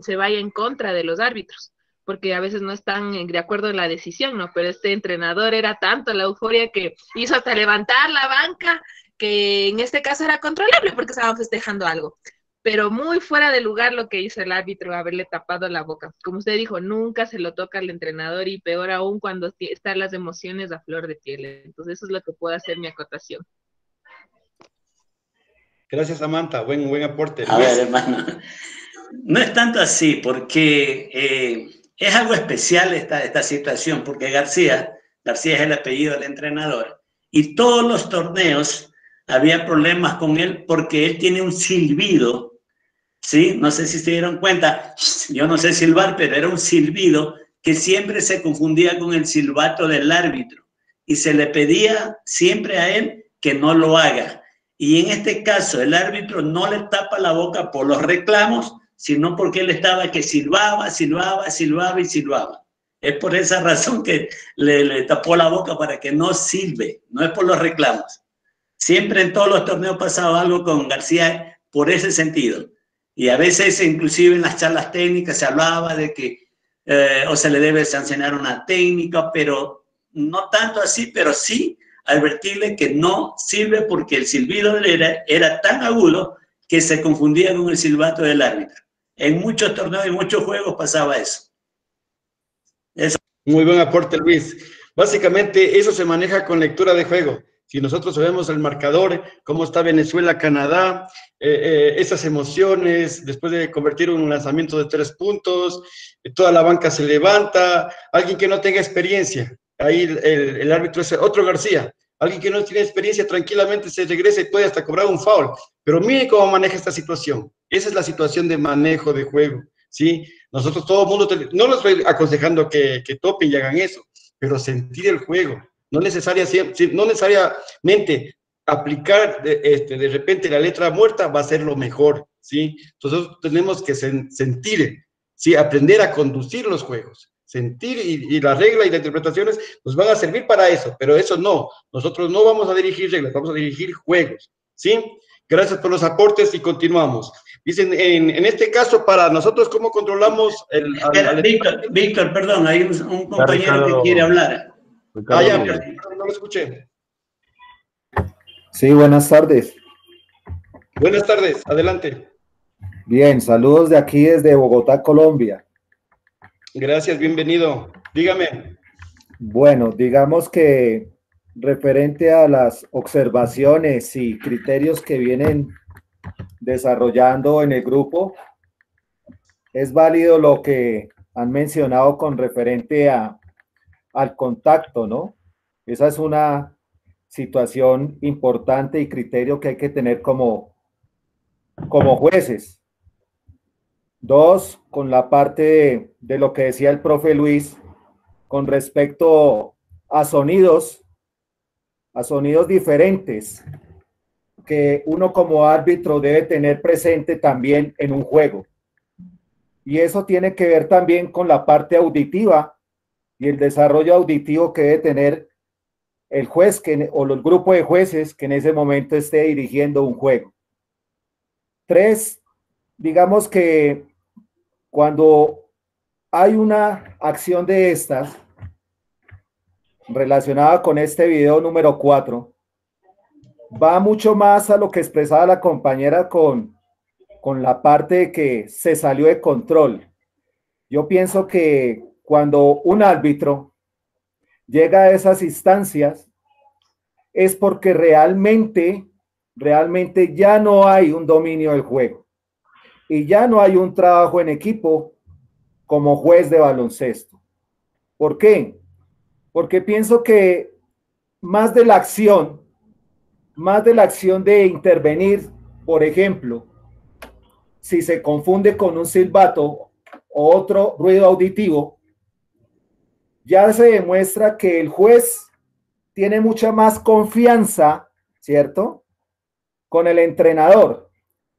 se vaya en contra de los árbitros, porque a veces no están de acuerdo en la decisión, ¿no? Pero este entrenador era tanto la euforia que hizo hasta levantar la banca, que en este caso era controlable porque estaban festejando algo. Pero muy fuera de lugar lo que hizo el árbitro, haberle tapado la boca. Como usted dijo, nunca se lo toca al entrenador y peor aún cuando están las emociones a flor de piel. Entonces eso es lo que puedo hacer mi acotación. Gracias, Samantha. Buen aporte. A ver, hermano, no es tanto así porque es algo especial esta situación, porque García es el apellido del entrenador y todos los torneos había problemas con él porque él tiene un silbido. ¿Sí? No sé si se dieron cuenta, yo no sé silbar, pero era un silbido que siempre se confundía con el silbato del árbitro y se le pedía siempre a él que no lo haga. Y en este caso el árbitro no le tapa la boca por los reclamos, sino porque él estaba que silbaba. Es por esa razón que le tapó la boca para que no silbe, no es por los reclamos. Siempre en todos los torneos pasaba algo con García por ese sentido. Y a veces, inclusive en las charlas técnicas, se hablaba de que o se le debe sancionar una técnica, pero no tanto así, pero sí advertirle que no sirve porque el silbido era tan agudo que se confundía con el silbato del árbitro. En muchos torneos y muchos juegos pasaba eso. Muy buen aporte, Luis. Básicamente, eso se maneja con lectura de juego. Si nosotros sabemos el marcador, cómo está Venezuela, Canadá, esas emociones, después de convertir un lanzamiento de 3 puntos, toda la banca se levanta, alguien que no tenga experiencia, ahí el árbitro es otro García, alguien que no tiene experiencia tranquilamente se regresa y puede hasta cobrar un foul, pero mire cómo maneja esta situación. Esa es la situación de manejo de juego, ¿sí? Nosotros todo el mundo, no les estoy aconsejando que topen y hagan eso, pero sentir el juego. No necesariamente aplicar de repente la letra muerta va a ser lo mejor, ¿sí? Entonces tenemos que sentir, ¿sí? Aprender a conducir los juegos. Sentir y la regla y las interpretaciones nos van a servir para eso, pero eso no. Nosotros no vamos a dirigir reglas, vamos a dirigir juegos, ¿sí? Gracias por los aportes y continuamos. Dicen, en este caso, para nosotros, ¿cómo controlamos Víctor, perdón, hay un compañero que quiere hablar. No lo escuché. Sí, buenas tardes. Buenas tardes, adelante. Bien, saludos de aquí desde Bogotá, Colombia. Gracias, bienvenido. Dígame. Bueno, digamos que referente a las observaciones y criterios que vienen desarrollando en el grupo, es válido lo que han mencionado con referente al contacto, ¿no? Esa es una situación importante y criterio que hay que tener como jueces. Dos, con la parte de lo que decía el profe Luis, con respecto a sonidos diferentes que uno como árbitro debe tener presente también en un juego. Y eso tiene que ver también con la parte auditiva y el desarrollo auditivo que debe tener el juez o el grupo de jueces que en ese momento esté dirigiendo un juego. Tres, digamos que cuando hay una acción de estas relacionada con este video número 4, va mucho más a lo que expresaba la compañera con la parte de que se salió de control. Yo pienso que cuando un árbitro llega a esas instancias es porque realmente ya no hay un dominio del juego y ya no hay un trabajo en equipo como juez de baloncesto. ¿Por qué? Porque pienso que más de la acción de intervenir, por ejemplo, si se confunde con un silbato o otro ruido auditivo, ya se demuestra que el juez tiene mucha más confianza, ¿cierto?, con el entrenador.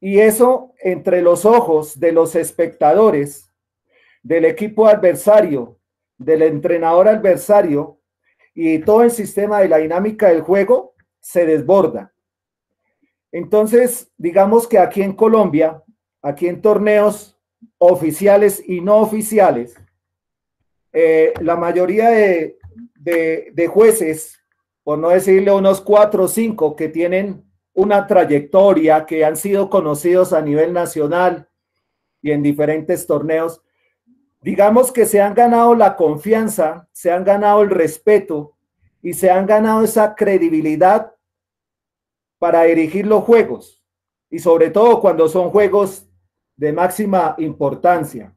Y eso entre los ojos de los espectadores, del equipo adversario, del entrenador adversario y todo el sistema de la dinámica del juego se desborda. Entonces, digamos que aquí en Colombia, aquí en torneos oficiales y no oficiales, la mayoría de jueces, por no decirle unos 4 o 5 que tienen una trayectoria, que han sido conocidos a nivel nacional y en diferentes torneos, digamos que se han ganado la confianza, se han ganado el respeto y se han ganado esa credibilidad para dirigir los juegos, y sobre todo cuando son juegos de máxima importancia.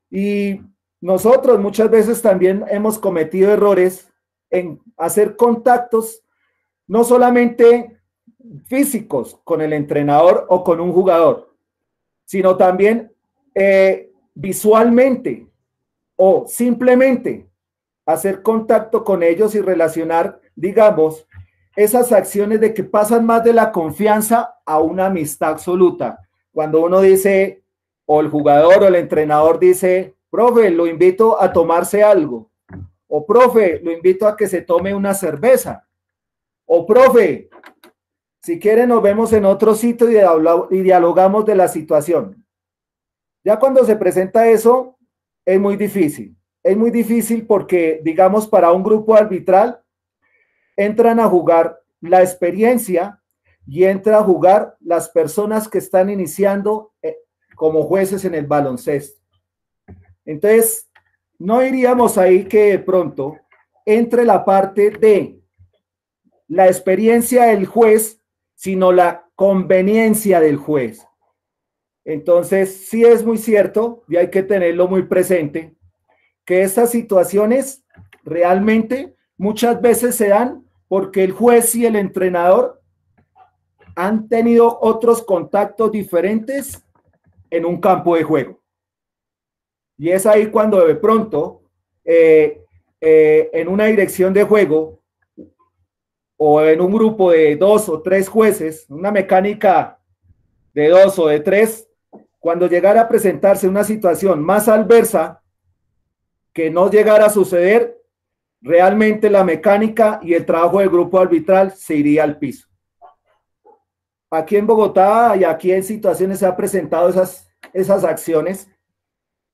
Y nosotros muchas veces también hemos cometido errores en hacer contactos, no solamente físicos con el entrenador o con un jugador, sino también visualmente o simplemente hacer contacto con ellos y relacionar, digamos, esas acciones de que pasan más de la confianza a una amistad absoluta. Cuando uno dice, o el jugador o el entrenador dice, profe, lo invito a tomarse algo, o profe, lo invito a que se tome una cerveza, o profe, Si quieren, nos vemos en otro sitio y dialogamos de la situación. Ya cuando se presenta eso, es muy difícil. Es muy difícil porque, digamos, para un grupo arbitral, entran a jugar la experiencia y entra a jugar las personas que están iniciando como jueces en el baloncesto. Entonces, no iríamos ahí que de pronto entre la parte de la experiencia del juez, sino la conveniencia del juez. Entonces, sí es muy cierto, y hay que tenerlo muy presente, que estas situaciones realmente muchas veces se dan porque el juez y el entrenador han tenido otros contactos diferentes en un campo de juego. Y es ahí cuando de pronto, en una dirección de juego o en un grupo de 2 o 3 jueces, una mecánica de 2 o de 3, cuando llegara a presentarse una situación más adversa que no llegara a suceder, realmente la mecánica y el trabajo del grupo arbitral se iría al piso. Aquí en Bogotá y aquí en situaciones se han presentado esas acciones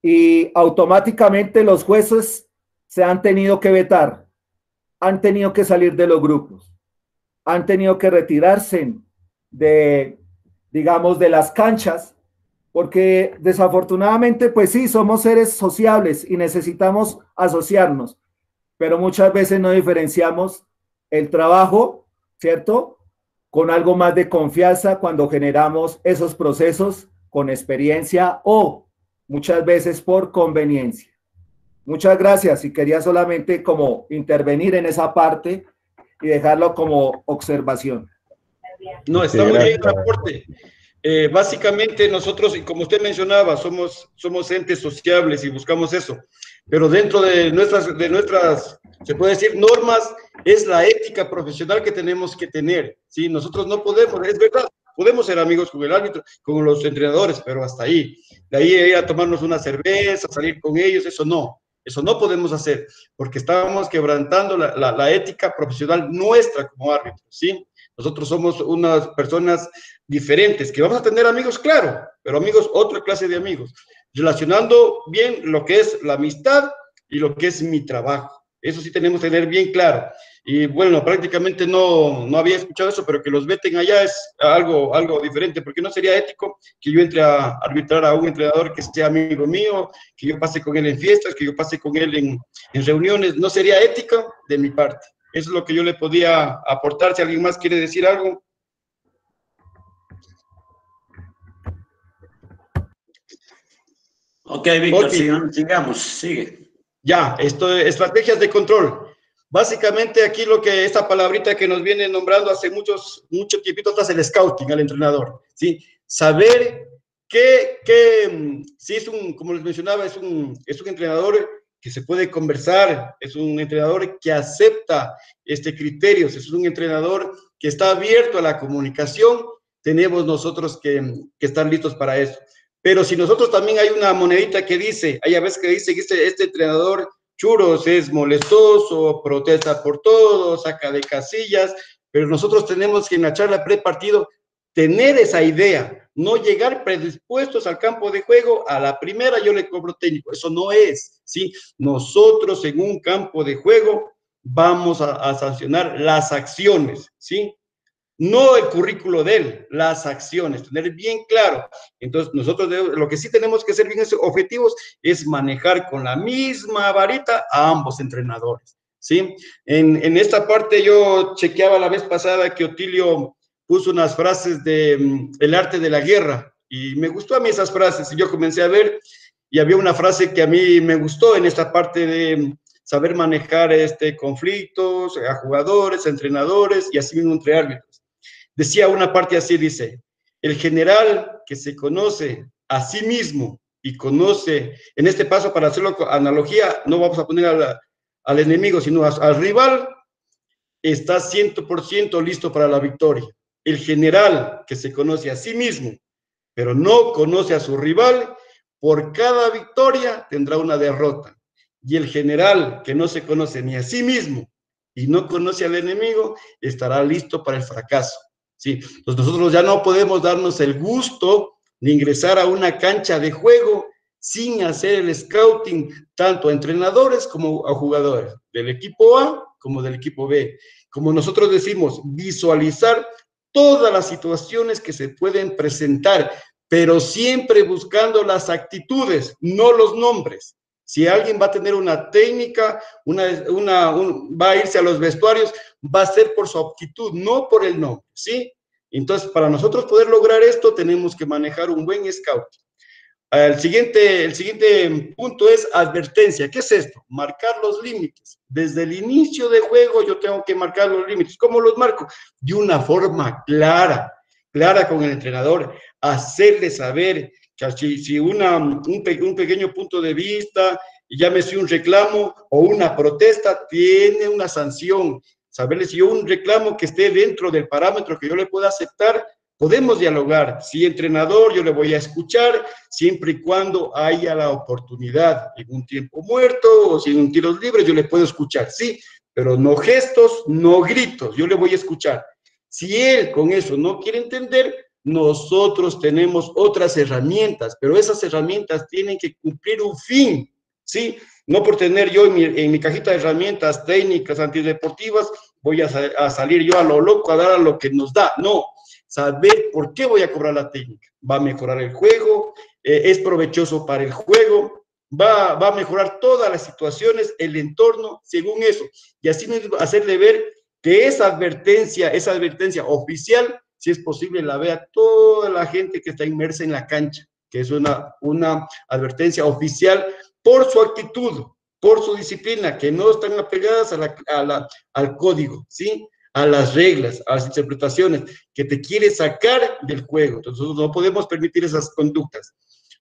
y automáticamente los jueces se han tenido que vetar, han tenido que salir de los grupos, han tenido que retirarse de, digamos, de las canchas, porque desafortunadamente, pues sí, somos seres sociables y necesitamos asociarnos, pero muchas veces no diferenciamos el trabajo, ¿cierto?, con algo más de confianza cuando generamos esos procesos con experiencia o muchas veces por conveniencia. Muchas gracias y quería solamente como intervenir en esa parte y dejarlo como observación. No, está muy bien el aporte. Básicamente nosotros, y como usted mencionaba, somos entes sociables y buscamos eso, pero dentro de nuestras, se puede decir, normas, es la ética profesional que tenemos que tener, ¿sí? Nosotros no podemos, es verdad, podemos ser amigos con el árbitro, con los entrenadores, pero hasta ahí. De ahí ir a tomarnos una cerveza, salir con ellos, eso no podemos hacer, porque estamos quebrantando la ética profesional nuestra como árbitros, ¿sí? Nosotros somos unas personas diferentes, que vamos a tener amigos, claro, pero amigos, otra clase de amigos, relacionando bien lo que es la amistad y lo que es mi trabajo. Eso sí tenemos que tener bien claro. Y bueno, prácticamente no había escuchado eso, pero que los veten allá es algo diferente, porque no sería ético que yo entre a arbitrar a un entrenador que sea amigo mío, que yo pase con él en fiestas, que yo pase con él en reuniones, no sería ético de mi parte. Eso es lo que yo le podía aportar. Si alguien más quiere decir algo. Ok, Víctor, sigamos, sigue. Ya, estrategias de control. Básicamente aquí esta palabrita que nos viene nombrando hace mucho tiempito atrás, el scouting al entrenador, ¿sí? Saber si es como les mencionaba, es un entrenador que se puede conversar, es un entrenador que acepta criterios, es un entrenador que está abierto a la comunicación, tenemos nosotros que estar listos para eso. Pero si nosotros también hay una monedita que dice, hay a veces que dice que este entrenador Churos es molestoso, protesta por todo, saca de casillas, pero nosotros tenemos que en la charla pre-partido tener esa idea, no llegar predispuestos al campo de juego, a la primera yo le cobro técnico, eso no es, ¿sí? Nosotros en un campo de juego vamos a sancionar las acciones, ¿sí? No el currículo de él, las acciones, tener bien claro. Entonces, nosotros lo que sí tenemos que ser bien objetivos es manejar con la misma varita a ambos entrenadores, ¿sí? En esta parte yo chequeaba la vez pasada que Otilio puso unas frases de El arte de la guerra, y me gustó a mí esas frases, y yo comencé a ver, y había una frase que a mí me gustó en esta parte de saber manejar conflictos a jugadores, a entrenadores, y así mismo entre árbitros. Decía una parte así, dice, el general que se conoce a sí mismo y conoce, en este paso para hacerlo analogía, no vamos a poner al enemigo, sino al rival, está 100% listo para la victoria. El general que se conoce a sí mismo, pero no conoce a su rival, por cada victoria tendrá una derrota. Y el general que no se conoce ni a sí mismo y no conoce al enemigo, estará listo para el fracaso. ¿sí? Entonces nosotros ya no podemos darnos el gusto de ingresar a una cancha de juego sin hacer el scouting tanto a entrenadores como a jugadores, del equipo A como del equipo B. Como nosotros decimos, visualizar todas las situaciones que se pueden presentar, pero siempre buscando las actitudes, no los nombres. Si alguien va a tener una técnica, va a irse a los vestuarios, va a ser por su actitud, no por el nombre, ¿sí? Entonces, para nosotros poder lograr esto, tenemos que manejar un buen scout. El siguiente punto es advertencia. ¿Qué es esto? Marcar los límites. Desde el inicio de juego yo tengo que marcar los límites. ¿Cómo los marco? De una forma clara con el entrenador, hacerle saber que si un pequeño punto de vista, llámese un reclamo o una protesta, tiene una sanción. Saberle si un reclamo que esté dentro del parámetro que yo le pueda aceptar, podemos dialogar. Si entrenador, yo le voy a escuchar, siempre y cuando haya la oportunidad. En un tiempo muerto o si en un tiros libres, yo le puedo escuchar, sí, pero no gestos, no gritos, yo le voy a escuchar. Si él con eso no quiere entender, nosotros tenemos otras herramientas, pero esas herramientas tienen que cumplir un fin, ¿sí? No por tener yo en mi cajita de herramientas técnicas antideportivas, voy a salir yo a lo loco a dar a lo que nos da, no. Saber por qué voy a cobrar la técnica. Va a mejorar el juego, es provechoso para el juego, va a mejorar todas las situaciones, el entorno, según eso. Y así hacerle ver que esa advertencia oficial, si es posible, la vea toda la gente que está inmersa en la cancha, que es una advertencia oficial por su actitud, por su disciplina, que no están apegadas al código, ¿sí? A las reglas, a las interpretaciones, que te quiere sacar del juego. Entonces nosotros no podemos permitir esas conductas.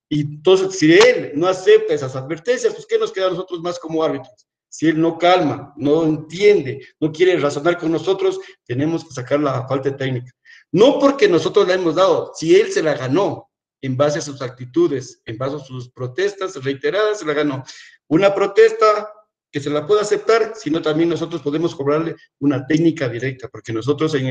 Y entonces, si él no acepta esas advertencias, pues ¿qué nos queda a nosotros más como árbitros? Si él no calma, no entiende, no quiere razonar con nosotros, tenemos que sacar la falta técnica. No porque nosotros la hemos dado, si él se la ganó en base a sus actitudes, en base a sus protestas reiteradas, se la ganó. Una protesta que se la pueda aceptar, sino también nosotros podemos cobrarle una técnica directa, porque nosotros en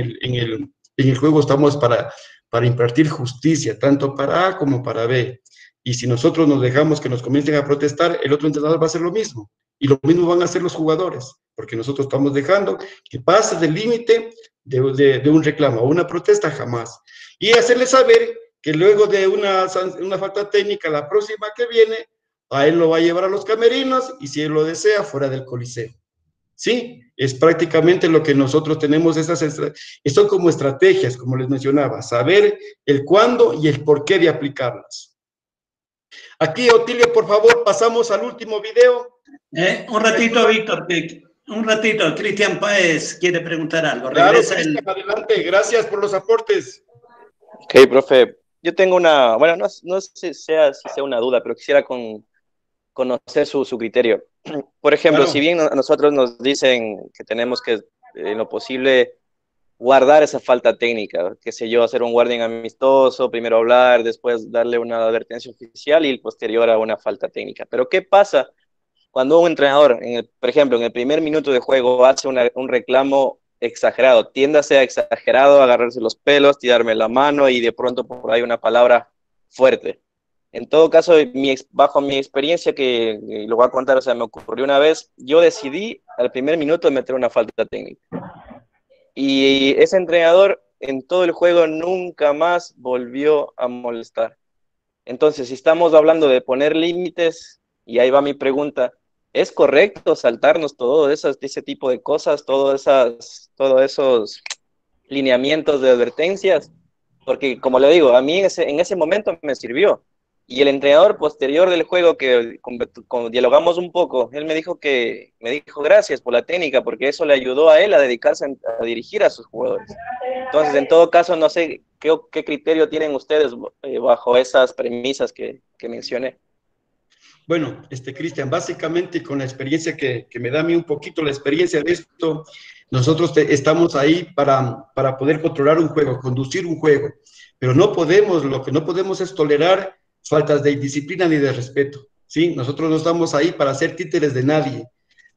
el juego estamos para impartir justicia, tanto para A como para B. Y si nosotros nos dejamos que nos comiencen a protestar, el otro entrenador va a hacer lo mismo. Y lo mismo van a hacer los jugadores, porque nosotros estamos dejando que pase del límite de un reclamo o una protesta jamás. Y hacerle saber que luego de una falta técnica, la próxima que viene, a él lo va a llevar a los camerinos y si él lo desea, fuera del coliseo. Sí, es prácticamente lo que nosotros tenemos, son como estrategias, como les mencionaba, saber el cuándo y el por qué de aplicarlas. Aquí, Otilio, por favor, pasamos al último video. Un ratito, Víctor, un ratito, Cristian Páez quiere preguntar algo. Claro, Cristian, adelante, gracias por los aportes. Ok, profe, yo tengo bueno, no sé si sea una duda, pero quisiera conocer su criterio. Por ejemplo, claro, si bien a nosotros nos dicen que tenemos que, en lo posible, guardar esa falta técnica, qué sé yo, hacer un guardián amistoso, primero hablar, después darle una advertencia oficial y posterior a una falta técnica. Pero ¿qué pasa cuando un entrenador, por ejemplo, en el primer minuto de juego hace un reclamo exagerado, tiende a ser exagerado, agarrarse los pelos, tirarme la mano y de pronto por ahí una palabra fuerte? En todo caso, bajo mi experiencia, que lo voy a contar, o sea, me ocurrió una vez, yo decidí al primer minuto meter una falta técnica. Y ese entrenador en todo el juego nunca más volvió a molestar. Entonces, si estamos hablando de poner límites, y ahí va mi pregunta, ¿es correcto saltarnos todo ese tipo de cosas, todos esos lineamientos de advertencias? Porque, como le digo, a mí en ese momento me sirvió. Y el entrenador posterior del juego, que dialogamos un poco, él me dijo gracias por la técnica, porque eso le ayudó a él a dedicarse a dirigir a sus jugadores. Entonces, en todo caso, no sé qué criterio tienen ustedes bajo esas premisas que mencioné. Bueno, Cristian, básicamente con la experiencia que me da a mí un poquito la experiencia de esto, nosotros estamos ahí para poder controlar un juego, conducir un juego, pero lo que no podemos es tolerar faltas de disciplina ni de respeto, ¿sí? Nosotros no estamos ahí para ser títeres de nadie.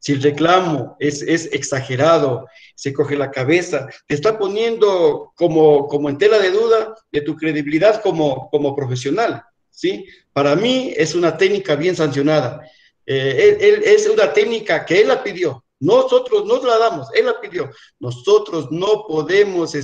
Si el reclamo es exagerado, se coge la cabeza, te está poniendo como en tela de duda de tu credibilidad como profesional, ¿sí? Para mí es una técnica bien sancionada. Es una técnica que él la pidió. Nosotros no la damos, él la pidió. Nosotros no podemos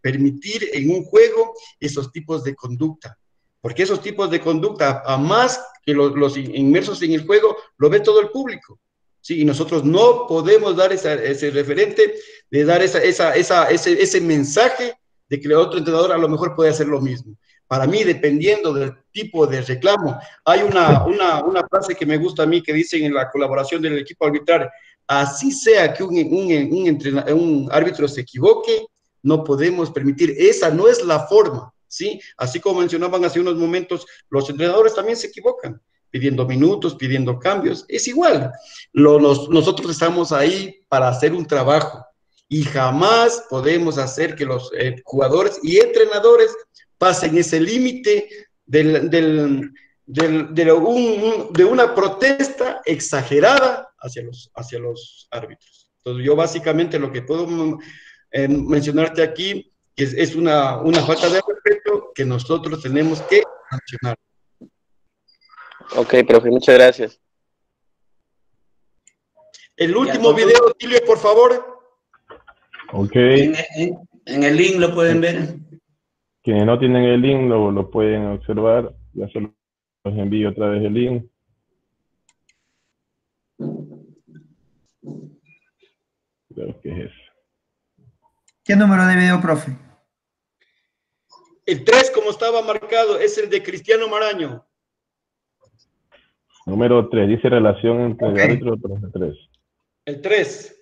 permitir en un juego esos tipos de conducta, porque esos tipos de conducta, a más que los inmersos en el juego, lo ve todo el público. Sí, y nosotros no podemos dar ese referente, de dar ese mensaje de que el otro entrenador a lo mejor puede hacer lo mismo. Para mí, dependiendo del tipo de reclamo, hay una frase que me gusta a mí que dicen en la colaboración del equipo arbitral: así sea que un árbitro se equivoque, no podemos permitir, esa no es la forma, ¿sí? Así como mencionaban hace unos momentos, los entrenadores también se equivocan, pidiendo minutos, pidiendo cambios, es igual. Nosotros estamos ahí para hacer un trabajo y jamás podemos hacer que los jugadores y entrenadores pasen ese límite de una protesta exagerada hacia los árbitros. Entonces, yo básicamente lo que puedo mencionarte aquí es una falta de respeto que nosotros tenemos que sancionar. Ok, profe, muchas gracias. El último video, Tilio, por favor. Ok. En el link lo pueden ver. Quienes no tienen el link lo pueden observar. Ya se los envío otra vez el link. Creo que es eso. ¿Qué número de video, profe? El 3, como estaba marcado, es el de Cristiano Maraño. Número 3, dice relación entre el árbitro y los 3. El 3.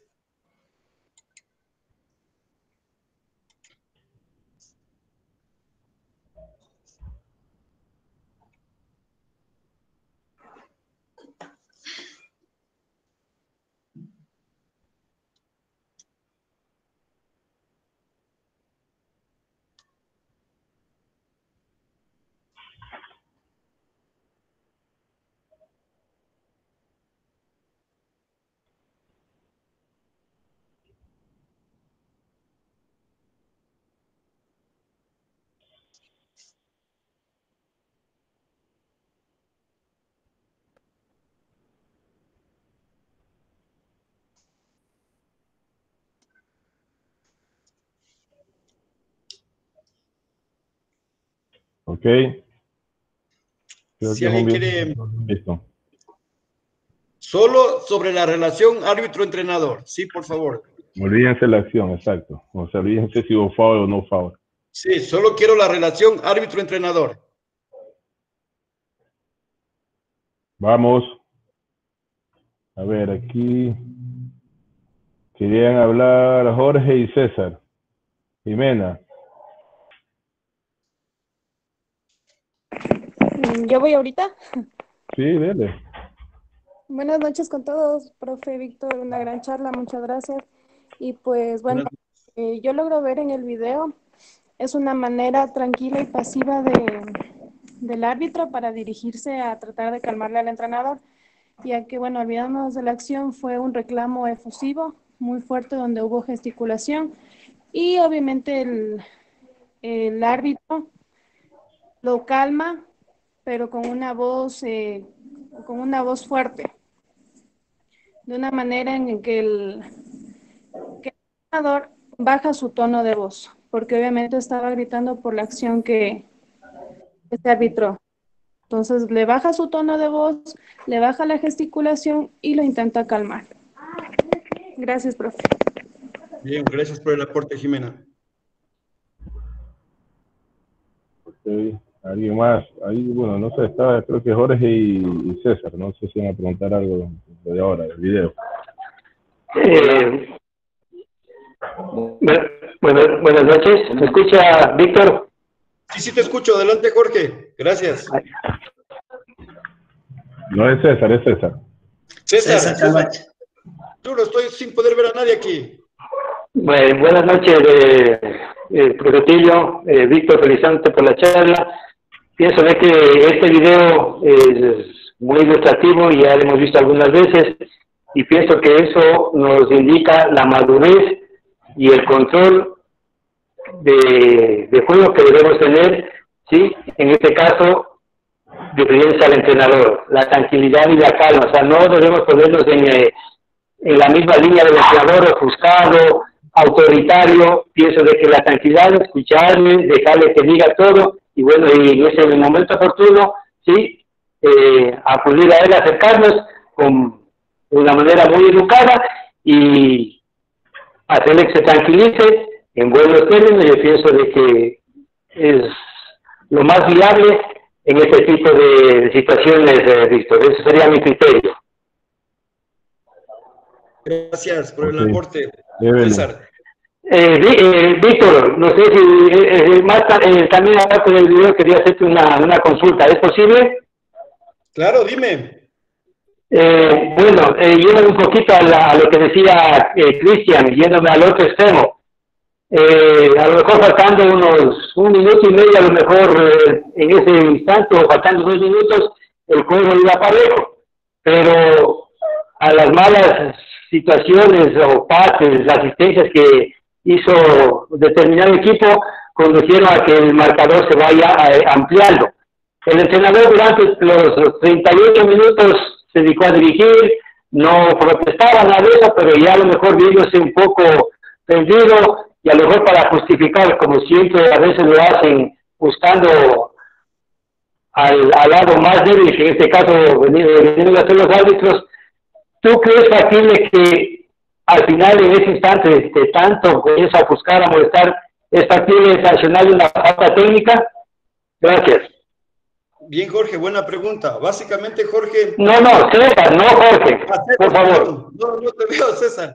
Ok. Si alguien quiere... Solo sobre la relación árbitro-entrenador. Sí, por favor. Olvídense la acción, exacto. O sea, olvídense si hubo foul o no foul. Sí, solo quiero la relación árbitro-entrenador. Vamos. A ver, aquí. Querían hablar Jorge y César. Jimena. ¿Yo voy ahorita? Sí, dele. Buenas noches con todos, profe Víctor, una gran charla, muchas gracias. Y pues bueno, yo logro ver en el video, es una manera tranquila y pasiva del árbitro para dirigirse a tratar de calmarle al entrenador, ya que bueno, olvidándonos de la acción, fue un reclamo efusivo, muy fuerte, donde hubo gesticulación, y obviamente el árbitro lo calma, pero con una voz fuerte, de una manera en que el entrenador baja su tono de voz, porque obviamente estaba gritando por la acción que este arbitró. Entonces le baja su tono de voz, le baja la gesticulación y lo intenta calmar. Gracias, profe. Bien, gracias por el aporte, Jimena. Ok. ¿Alguien más? Ahí, bueno, no sé, estaba creo que Jorge y César. No sé si van a preguntar algo de ahora, del video. Buenas noches. ¿Me escucha, Víctor? Sí, te escucho. Adelante, Jorge. Gracias. No es César, es César. César. Yo no estoy sin poder ver a nadie aquí. Bueno, buenas noches, profe Tilio. Víctor, felicitante por la charla. Pienso que este video es muy ilustrativo y ya lo hemos visto algunas veces. y pienso que eso nos indica la madurez y el control de juego que debemos tener, ¿sí? En este caso, refiriéndose al entrenador, la tranquilidad y la calma, o sea, no debemos ponernos en la misma línea del entrenador ofuscado, autoritario. Pienso de que la tranquilidad, escucharle, dejarle que diga todo, y bueno, y en ese momento oportuno, sí, acudir a él, acercarnos con una manera muy educada y hacerle que se tranquilice en buenos términos. Yo pienso de que es lo más viable en este tipo de situaciones, Víctor. Ese sería mi criterio. Gracias por el aporte, César. Víctor, no sé si también aparte del video quería hacerte una consulta. ¿Es posible? Claro, dime. Bueno, yéndome un poquito a lo que decía Cristian, yéndome al otro extremo. A lo mejor faltando un minuto y medio, a lo mejor en ese instante, o faltando 2 minutos, el juego iba parejo. Pero a las malas situaciones o pases, asistencias que hizo determinado equipo, conducieron a que el marcador se vaya ampliando. El entrenador durante los 38 minutos se dedicó a dirigir, no protestaba nada de eso, pero ya a lo mejor viéndose un poco perdido, y a lo mejor para justificar, como siempre a veces lo hacen, buscando al lado más débil, que en este caso vienen a ser los árbitros. ¿Tú crees factible que al final, en ese instante, tanto comienza a buscar, a molestar, es factible sancionar una falta técnica? Gracias. Bien, Jorge, buena pregunta. Básicamente, Jorge... No, César, no Jorge, por favor. No te veo, César.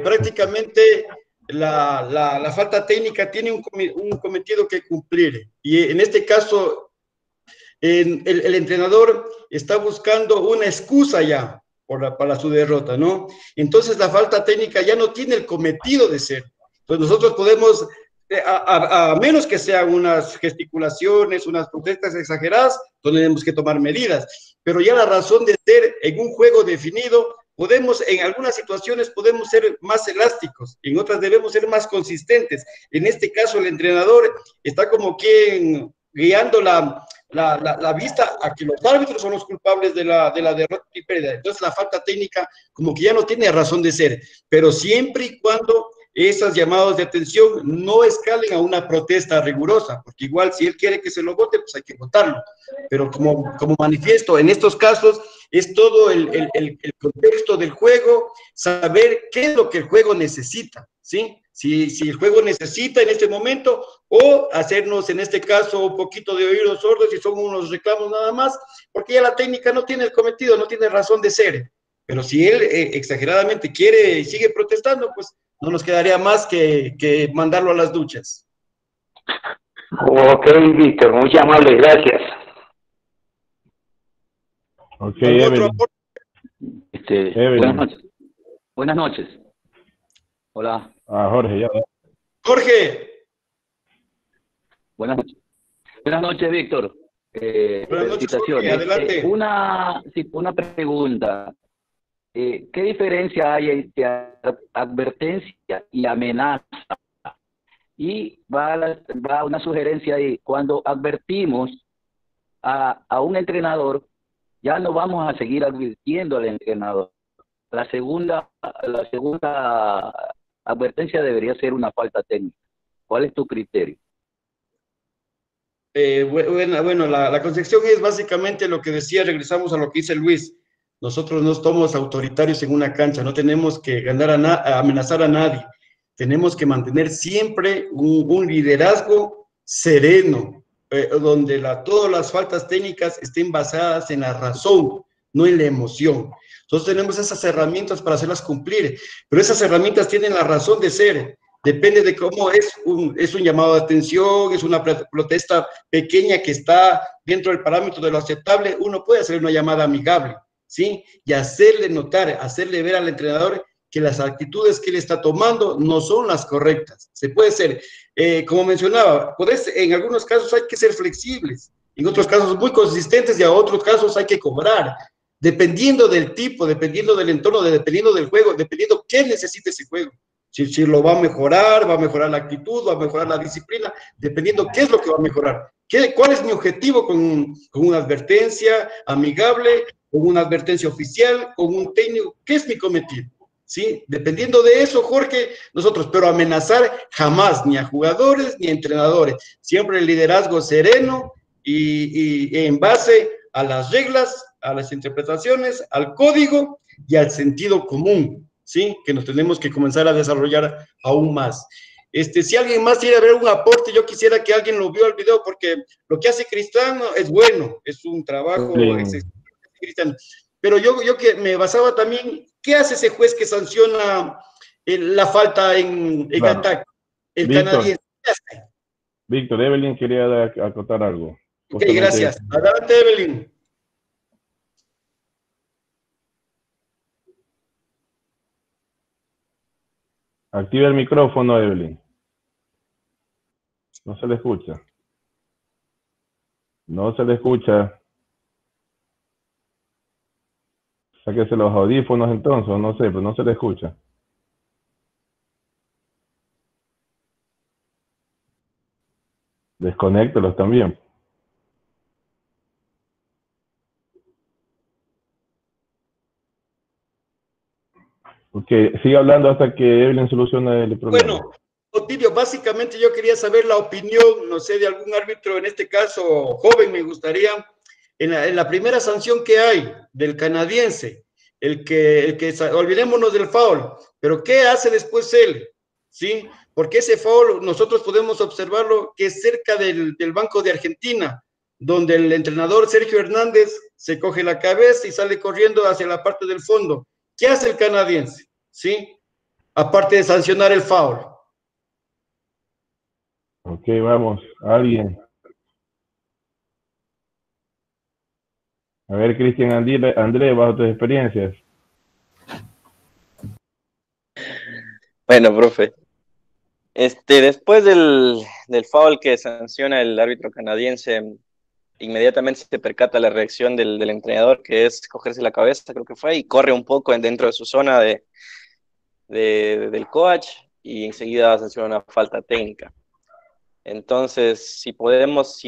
Prácticamente la falta técnica tiene un cometido que cumplir. Y en este caso, el entrenador está buscando una excusa ya para su derrota, ¿no? Entonces la falta técnica ya no tiene el cometido de ser. Entonces nosotros podemos, a menos que sean unas gesticulaciones, unas protestas exageradas, tenemos que tomar medidas. Pero ya la razón de ser en un juego definido, en algunas situaciones podemos ser más elásticos, en otras debemos ser más consistentes. En este caso el entrenador está como quien guiando la vista a que los árbitros son los culpables de la derrota y pérdida. Entonces la falta técnica como que ya no tiene razón de ser, pero siempre y cuando esas llamadas de atención no escalen a una protesta rigurosa, porque igual si él quiere que se lo vote, pues hay que votarlo. Pero como manifiesto, en estos casos es todo el contexto del juego, saber qué es lo que el juego necesita, ¿sí? Si el juego necesita en este momento, o hacernos en este caso un poquito de oídos sordos si son unos reclamos nada más, porque ya la técnica no tiene el cometido, no tiene razón de ser. Pero si él exageradamente quiere y sigue protestando, pues no nos quedaría más que mandarlo a las duchas. Ok, Víctor, muy amable, gracias. Ok, Evelyn. Buenas noches. Buenas noches. Hola. Jorge, ya. Jorge. Buenas noches. Buenas noches, Víctor. Buenas noches, felicitaciones. Adelante. Una pregunta. ¿Qué diferencia hay entre advertencia y amenaza? Y va una sugerencia ahí. Cuando advertimos a un entrenador, ya no vamos a seguir advirtiendo al entrenador. La segunda advertencia debería ser una falta técnica. ¿Cuál es tu criterio? Bueno, la concepción es básicamente lo que decía, regresamos a lo que dice Luis. Nosotros no somos autoritarios en una cancha, no tenemos que amenazar a nadie. Tenemos que mantener siempre un liderazgo sereno, donde todas las faltas técnicas estén basadas en la razón, no en la emoción. Entonces tenemos esas herramientas para hacerlas cumplir, pero esas herramientas tienen la razón de ser. Depende de cómo es un llamado de atención, es una protesta pequeña que está dentro del parámetro de lo aceptable, uno puede hacer una llamada amigable, ¿sí? Y hacerle notar, hacerle ver al entrenador que las actitudes que él está tomando no son las correctas. Se puede ser, como mencionaba, en algunos casos hay que ser flexibles, en otros casos muy consistentes y a otros casos hay que cobrar. dependiendo del tipo, dependiendo del entorno, dependiendo del juego, dependiendo qué necesita ese juego. Si lo va a mejorar la actitud, va a mejorar la disciplina, dependiendo qué es lo que va a mejorar. ¿Cuál es mi objetivo con una advertencia amigable, con una advertencia oficial, con un técnico? ¿Qué es mi cometido? ¿Sí? Dependiendo de eso, Jorge, nosotros, pero amenazar jamás, ni a jugadores ni a entrenadores. Siempre el liderazgo sereno y en base a las reglas, a las interpretaciones, al código y al sentido común, ¿sí? Que nos tenemos que comenzar a desarrollar aún más. Si alguien más quiere ver un aporte, yo quisiera que alguien lo vio el video, porque lo que hace Cristiano es bueno, es un trabajo Cristiano. Pero yo que me basaba también, ¿qué hace ese juez que sanciona la falta en ataque? El canadiense. ¿Qué hace? Víctor, Evelyn quería acotar algo. Ok, gracias. Adelante, Evelyn. Activa el micrófono, Evelyn. No se le escucha. No se le escucha. Sáquese los audífonos entonces, no sé, pero no se le escucha. Desconéctelos también. Ok, sigue hablando hasta que Evelyn solucione el problema. Bueno, Otilio, básicamente yo quería saber la opinión, no sé, de algún árbitro, en este caso joven, me gustaría, en la primera sanción que hay del canadiense, olvidémonos del foul, pero ¿qué hace después él? ¿Sí? Porque ese foul nosotros podemos observarlo que es cerca del banco de Argentina, donde el entrenador Sergio Hernández se coge la cabeza y sale corriendo hacia la parte del fondo. ¿Qué hace el canadiense? ¿Sí? Aparte de sancionar el foul. Ok, vamos, alguien. A ver, Cristian Andrés, bajo tus experiencias. Bueno, profe. Después del foul que sanciona el árbitro canadiense, inmediatamente se percata la reacción del entrenador, que es cogerse la cabeza, creo que fue, y corre un poco dentro de su zona del coach, y enseguida sanciona una falta técnica. Entonces, si podemos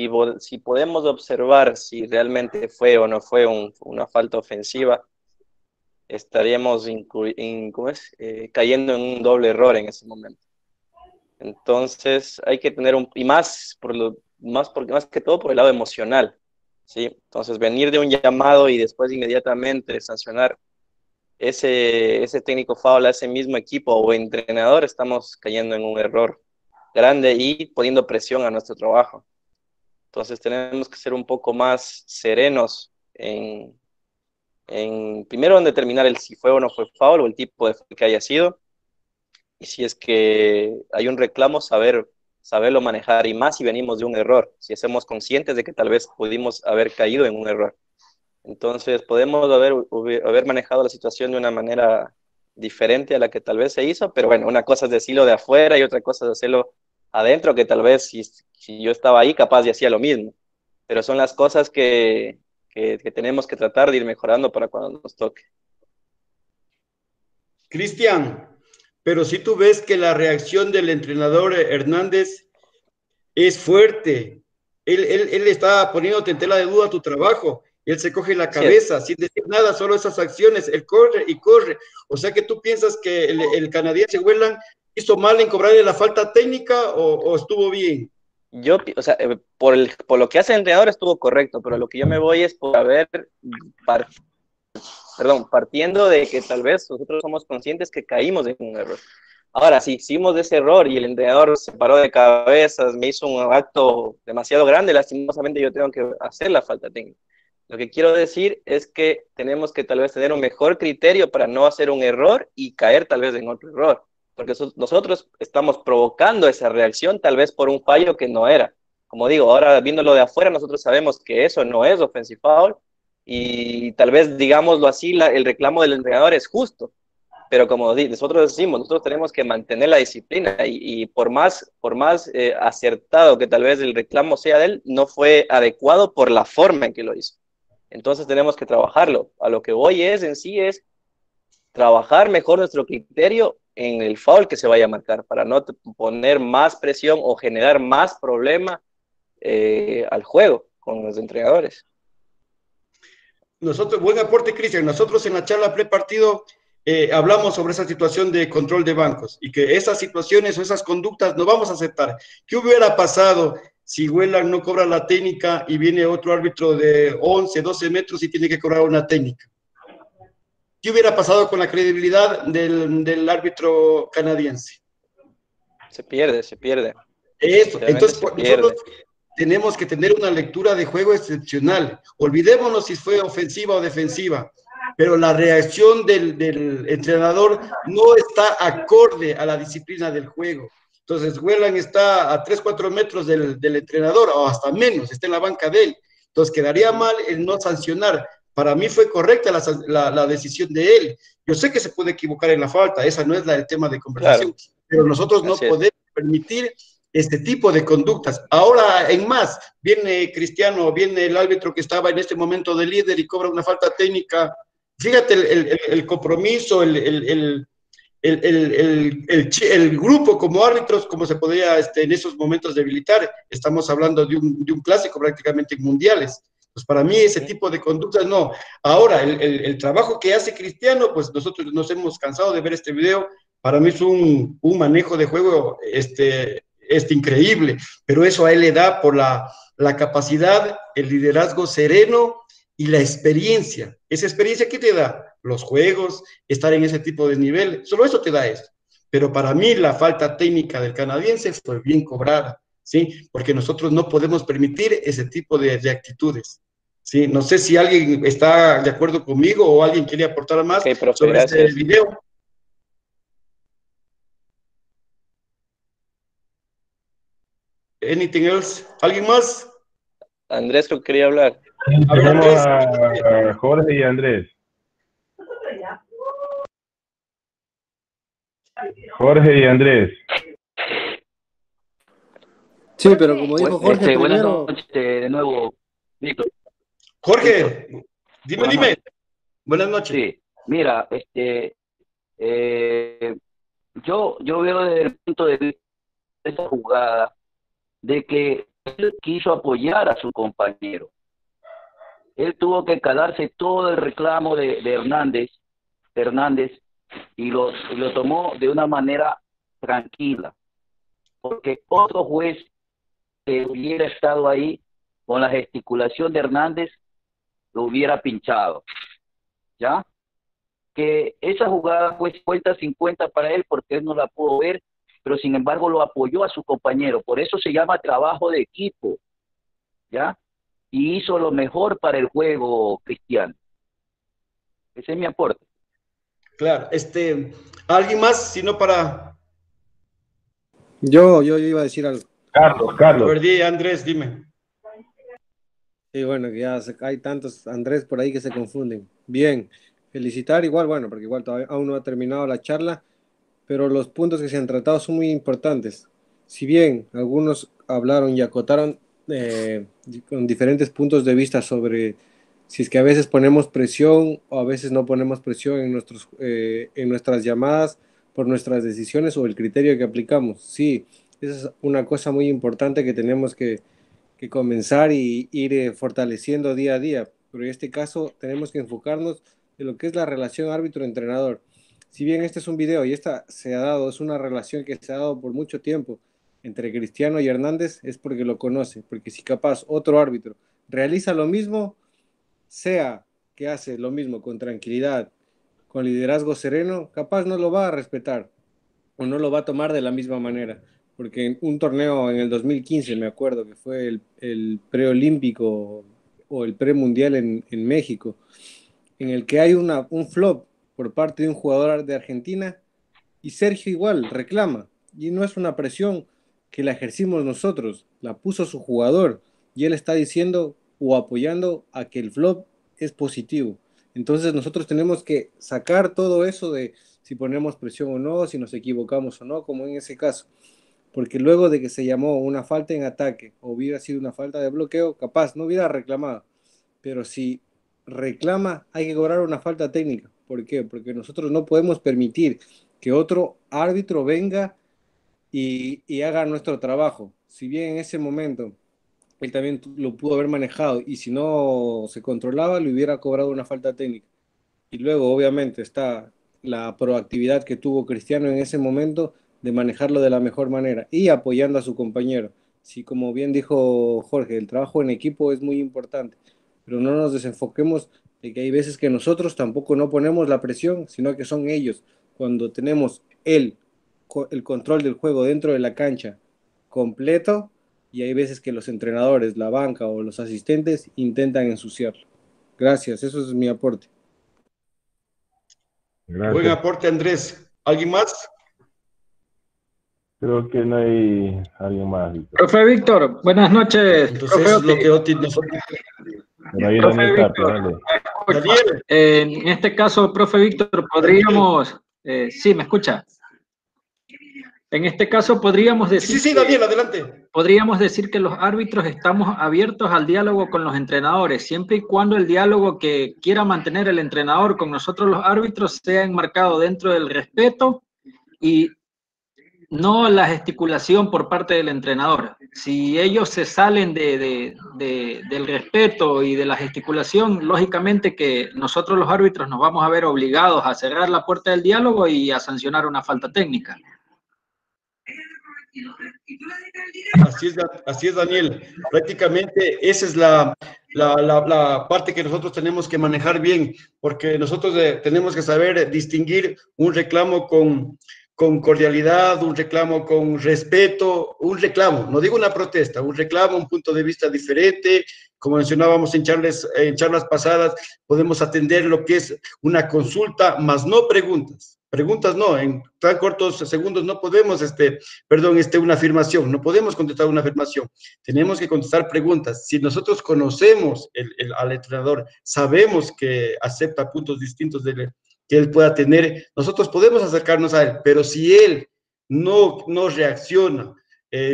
observar si realmente fue o no fue una falta ofensiva, estaríamos cayendo en un doble error en ese momento. Entonces, hay que tener más que todo por el lado emocional, ¿sí? Entonces, venir de un llamado y después inmediatamente sancionar ese técnico foul a ese mismo equipo o entrenador, estamos cayendo en un error grande y poniendo presión a nuestro trabajo. Entonces tenemos que ser un poco más serenos primero en determinar si fue o no fue foul o el tipo de foul que haya sido, y si es que hay un reclamo, saberlo manejar, y más si venimos de un error, si somos conscientes de que tal vez pudimos haber caído en un error. Entonces podemos haber manejado la situación de una manera diferente a la que tal vez se hizo, pero bueno, una cosa es decirlo de afuera y otra cosa es hacerlo adentro, que tal vez si yo estaba ahí, capaz de hacía lo mismo. Pero son las cosas que tenemos que tratar de ir mejorando para cuando nos toque. Cristian, pero si tú ves que la reacción del entrenador Hernández es fuerte, él está poniéndote en tela de duda tu trabajo, él se coge la cabeza sin decir nada, solo esas acciones, él corre y corre. O sea que tú piensas que el canadiense Whelan hizo mal en cobrarle la falta técnica o estuvo bien. O sea, por lo que hace el entrenador estuvo correcto, pero lo que yo me voy es por partiendo de que tal vez nosotros somos conscientes que caímos en un error. Ahora, si hicimos ese error y el entrenador se paró de cabezas, me hizo un acto demasiado grande, lastimosamente yo tengo que hacer la falta técnica. Lo que quiero decir es que tenemos que tal vez tener un mejor criterio para no hacer un error y caer tal vez en otro error, porque nosotros estamos provocando esa reacción tal vez por un fallo que no era. Como digo, ahora viéndolo de afuera, nosotros sabemos que eso no es offensive foul, y tal vez, digámoslo así, el reclamo del entrenador es justo, pero como nosotros decimos, nosotros tenemos que mantener la disciplina, y por más acertado que tal vez el reclamo sea de él, no fue adecuado por la forma en que lo hizo. Entonces tenemos que trabajarlo. A lo que voy en sí es trabajar mejor nuestro criterio en el foul que se vaya a marcar para no poner más presión o generar más problema al juego con los entrenadores. Nosotros, buen aporte, Cristian. Nosotros en la charla prepartido hablamos sobre esa situación de control de bancos y que esas situaciones o esas conductas no vamos a aceptar. ¿Qué hubiera pasado si Whelan no cobra la técnica y viene otro árbitro de 11, 12 metros y tiene que cobrar una técnica? ¿Qué hubiera pasado con la credibilidad del árbitro canadiense? Se pierde. Eso, entonces nosotros tenemos que tener una lectura de juego excepcional. Olvidémonos si fue ofensiva o defensiva, pero la reacción del entrenador no está acorde a la disciplina del juego. Entonces, Whelan está a 3, 4 metros del entrenador, o hasta menos, está en la banca de él. Entonces, quedaría mal el no sancionar. Para mí fue correcta la decisión de él. Yo sé que se puede equivocar en la falta, esa no es el tema de conversación, claro, pero nosotros no podemos permitir este tipo de conductas. Ahora, en más, viene Cristiano, viene el árbitro que estaba en este momento de líder y cobra una falta técnica. Fíjate el compromiso, el grupo como árbitros, como se podría en esos momentos debilitar. Estamos hablando de un clásico prácticamente en mundiales. Pues para mí ese tipo de conductas no. Ahora, el trabajo que hace Cristiano, pues nosotros nos hemos cansado de ver este video. Para mí es un manejo de juego increíble, pero eso a él le da por la capacidad, el liderazgo sereno y la experiencia. Esa experiencia, ¿qué te da? Los juegos, estar en ese tipo de nivel, solo eso te da eso. Pero para mí la falta técnica del canadiense fue bien cobrada, ¿sí? Porque nosotros no podemos permitir ese tipo de actitudes, ¿sí? No sé si alguien está de acuerdo conmigo o alguien quiere aportar más sobre este video. Anything else? ¿Alguien más? Andrés, que quería hablar. Tenemos a Jorge y Andrés. Jorge y Andrés. Sí, pero como dijo Jorge buenas primero... noches de nuevo, Víctor. Jorge, dime. Buenas noches. Sí, mira, yo veo desde el punto de vista de esa jugada de que él quiso apoyar a su compañero. Él tuvo que calarse todo el reclamo de Hernández y lo tomó de una manera tranquila, porque otro juez que hubiera estado ahí con la gesticulación de Hernández lo hubiera pinchado, ¿ya? Que esa jugada fue 50-50 para él porque él no la pudo ver, pero sin embargo lo apoyó a su compañero, por eso se llama trabajo de equipo, ¿ya? Y hizo lo mejor para el juego, Cristiano. Ese es mi aporte. Claro, ¿alguien más? Si no para... Yo iba a decir algo. Carlos. Perdí, Andrés, dime. Sí, bueno, que ya hay tantos Andrés por ahí que se confunden. Bien, felicitar igual, bueno, porque igual todavía aún no ha terminado la charla, pero los puntos que se han tratado son muy importantes. Si bien algunos hablaron y acotaron con diferentes puntos de vista sobre si es que a veces ponemos presión o a veces no ponemos presión en nuestras llamadas por nuestras decisiones o el criterio que aplicamos. Sí, esa es una cosa muy importante que tenemos que comenzar y ir fortaleciendo día a día. Pero en este caso tenemos que enfocarnos en lo que es la relación árbitro-entrenador. Si bien este es un video y esta es una relación que se ha dado por mucho tiempo entre Cristiano y Hernández, es porque lo conoce, porque si capaz otro árbitro realiza lo mismo, sea que hace lo mismo con tranquilidad, con liderazgo sereno, capaz no lo va a respetar o no lo va a tomar de la misma manera. Porque en un torneo en el 2015, me acuerdo que fue el preolímpico o el premundial en México, en el que hay un flop por parte de un jugador de Argentina y Sergio igual reclama. Y no es una presión que la ejercimos nosotros, la puso su jugador y él está diciendo o apoyando a que el flop es positivo. Entonces nosotros tenemos que sacar todo eso de si ponemos presión o no, si nos equivocamos o no, como en ese caso. Porque luego de que se llamó una falta en ataque o hubiera sido una falta de bloqueo, capaz no hubiera reclamado. Pero si reclama, hay que cobrar una falta técnica. ¿Por qué? Porque nosotros no podemos permitir que otro árbitro venga y haga nuestro trabajo. Si bien en ese momento él también lo pudo haber manejado y si no se controlaba, le hubiera cobrado una falta técnica. Y luego, obviamente, está la proactividad que tuvo Cristiano en ese momento de manejarlo de la mejor manera y apoyando a su compañero. Sí, como bien dijo Jorge, el trabajo en equipo es muy importante, pero no nos desenfoquemos de que hay veces que nosotros tampoco no ponemos la presión, sino que son ellos. Cuando tenemos el control del juego dentro de la cancha completo, y hay veces que los entrenadores, la banca o los asistentes intentan ensuciarlo. Gracias, eso es mi aporte. Gracias. Buen aporte, Andrés. ¿Alguien más? Creo que no hay alguien más. Profe Víctor, buenas noches. Entonces, profe lo que Oti nosotros... Pero ahí profe Daniel Víctor, Tapia, dale. Daniel. en este caso, profe Víctor, podríamos... sí, ¿me escucha? En este caso podríamos decir... Sí, Daniel, adelante. Podríamos decir que los árbitros estamos abiertos al diálogo con los entrenadores, siempre y cuando el diálogo que quiera mantener el entrenador con nosotros los árbitros sea enmarcado dentro del respeto y no la gesticulación por parte del entrenador. Si ellos se salen del respeto y de la gesticulación, lógicamente que nosotros los árbitros nos vamos a ver obligados a cerrar la puerta del diálogo y a sancionar una falta técnica. Así es, Daniel. Prácticamente esa es la parte que nosotros tenemos que manejar bien, porque nosotros tenemos que saber distinguir un reclamo con cordialidad, un reclamo con respeto, un reclamo, no digo una protesta, un reclamo, un punto de vista diferente. Como mencionábamos en charlas pasadas, podemos atender lo que es una consulta, más no preguntas. Preguntas no, en tan cortos segundos no podemos, una afirmación, no podemos contestar una afirmación, tenemos que contestar preguntas. Si nosotros conocemos al entrenador, sabemos que acepta puntos distintos que él pueda tener, nosotros podemos acercarnos a él, pero si él no reacciona,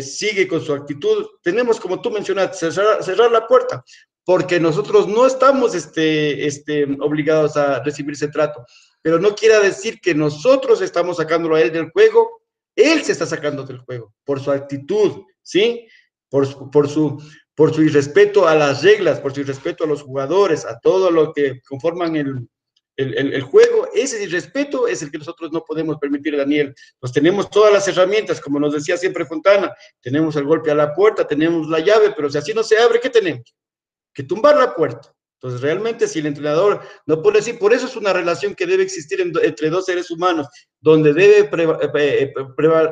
sigue con su actitud, tenemos, como tú mencionaste, cerrar la puerta, porque nosotros no estamos obligados a recibir ese trato. Pero no quiere decir que nosotros estamos sacándolo a él del juego, él se está sacando del juego, por su actitud, ¿sí? Por su irrespeto a las reglas, por su irrespeto a los jugadores, a todo lo que conforman el juego. Ese irrespeto es el que nosotros no podemos permitir, Daniel. Pues tenemos todas las herramientas, como nos decía siempre Fontana, tenemos el golpe a la puerta, tenemos la llave, pero si así no se abre, ¿qué tenemos? Que tumbar la puerta. Entonces, realmente, si el entrenador no puede decir, por eso es una relación que debe existir entre dos seres humanos, donde debe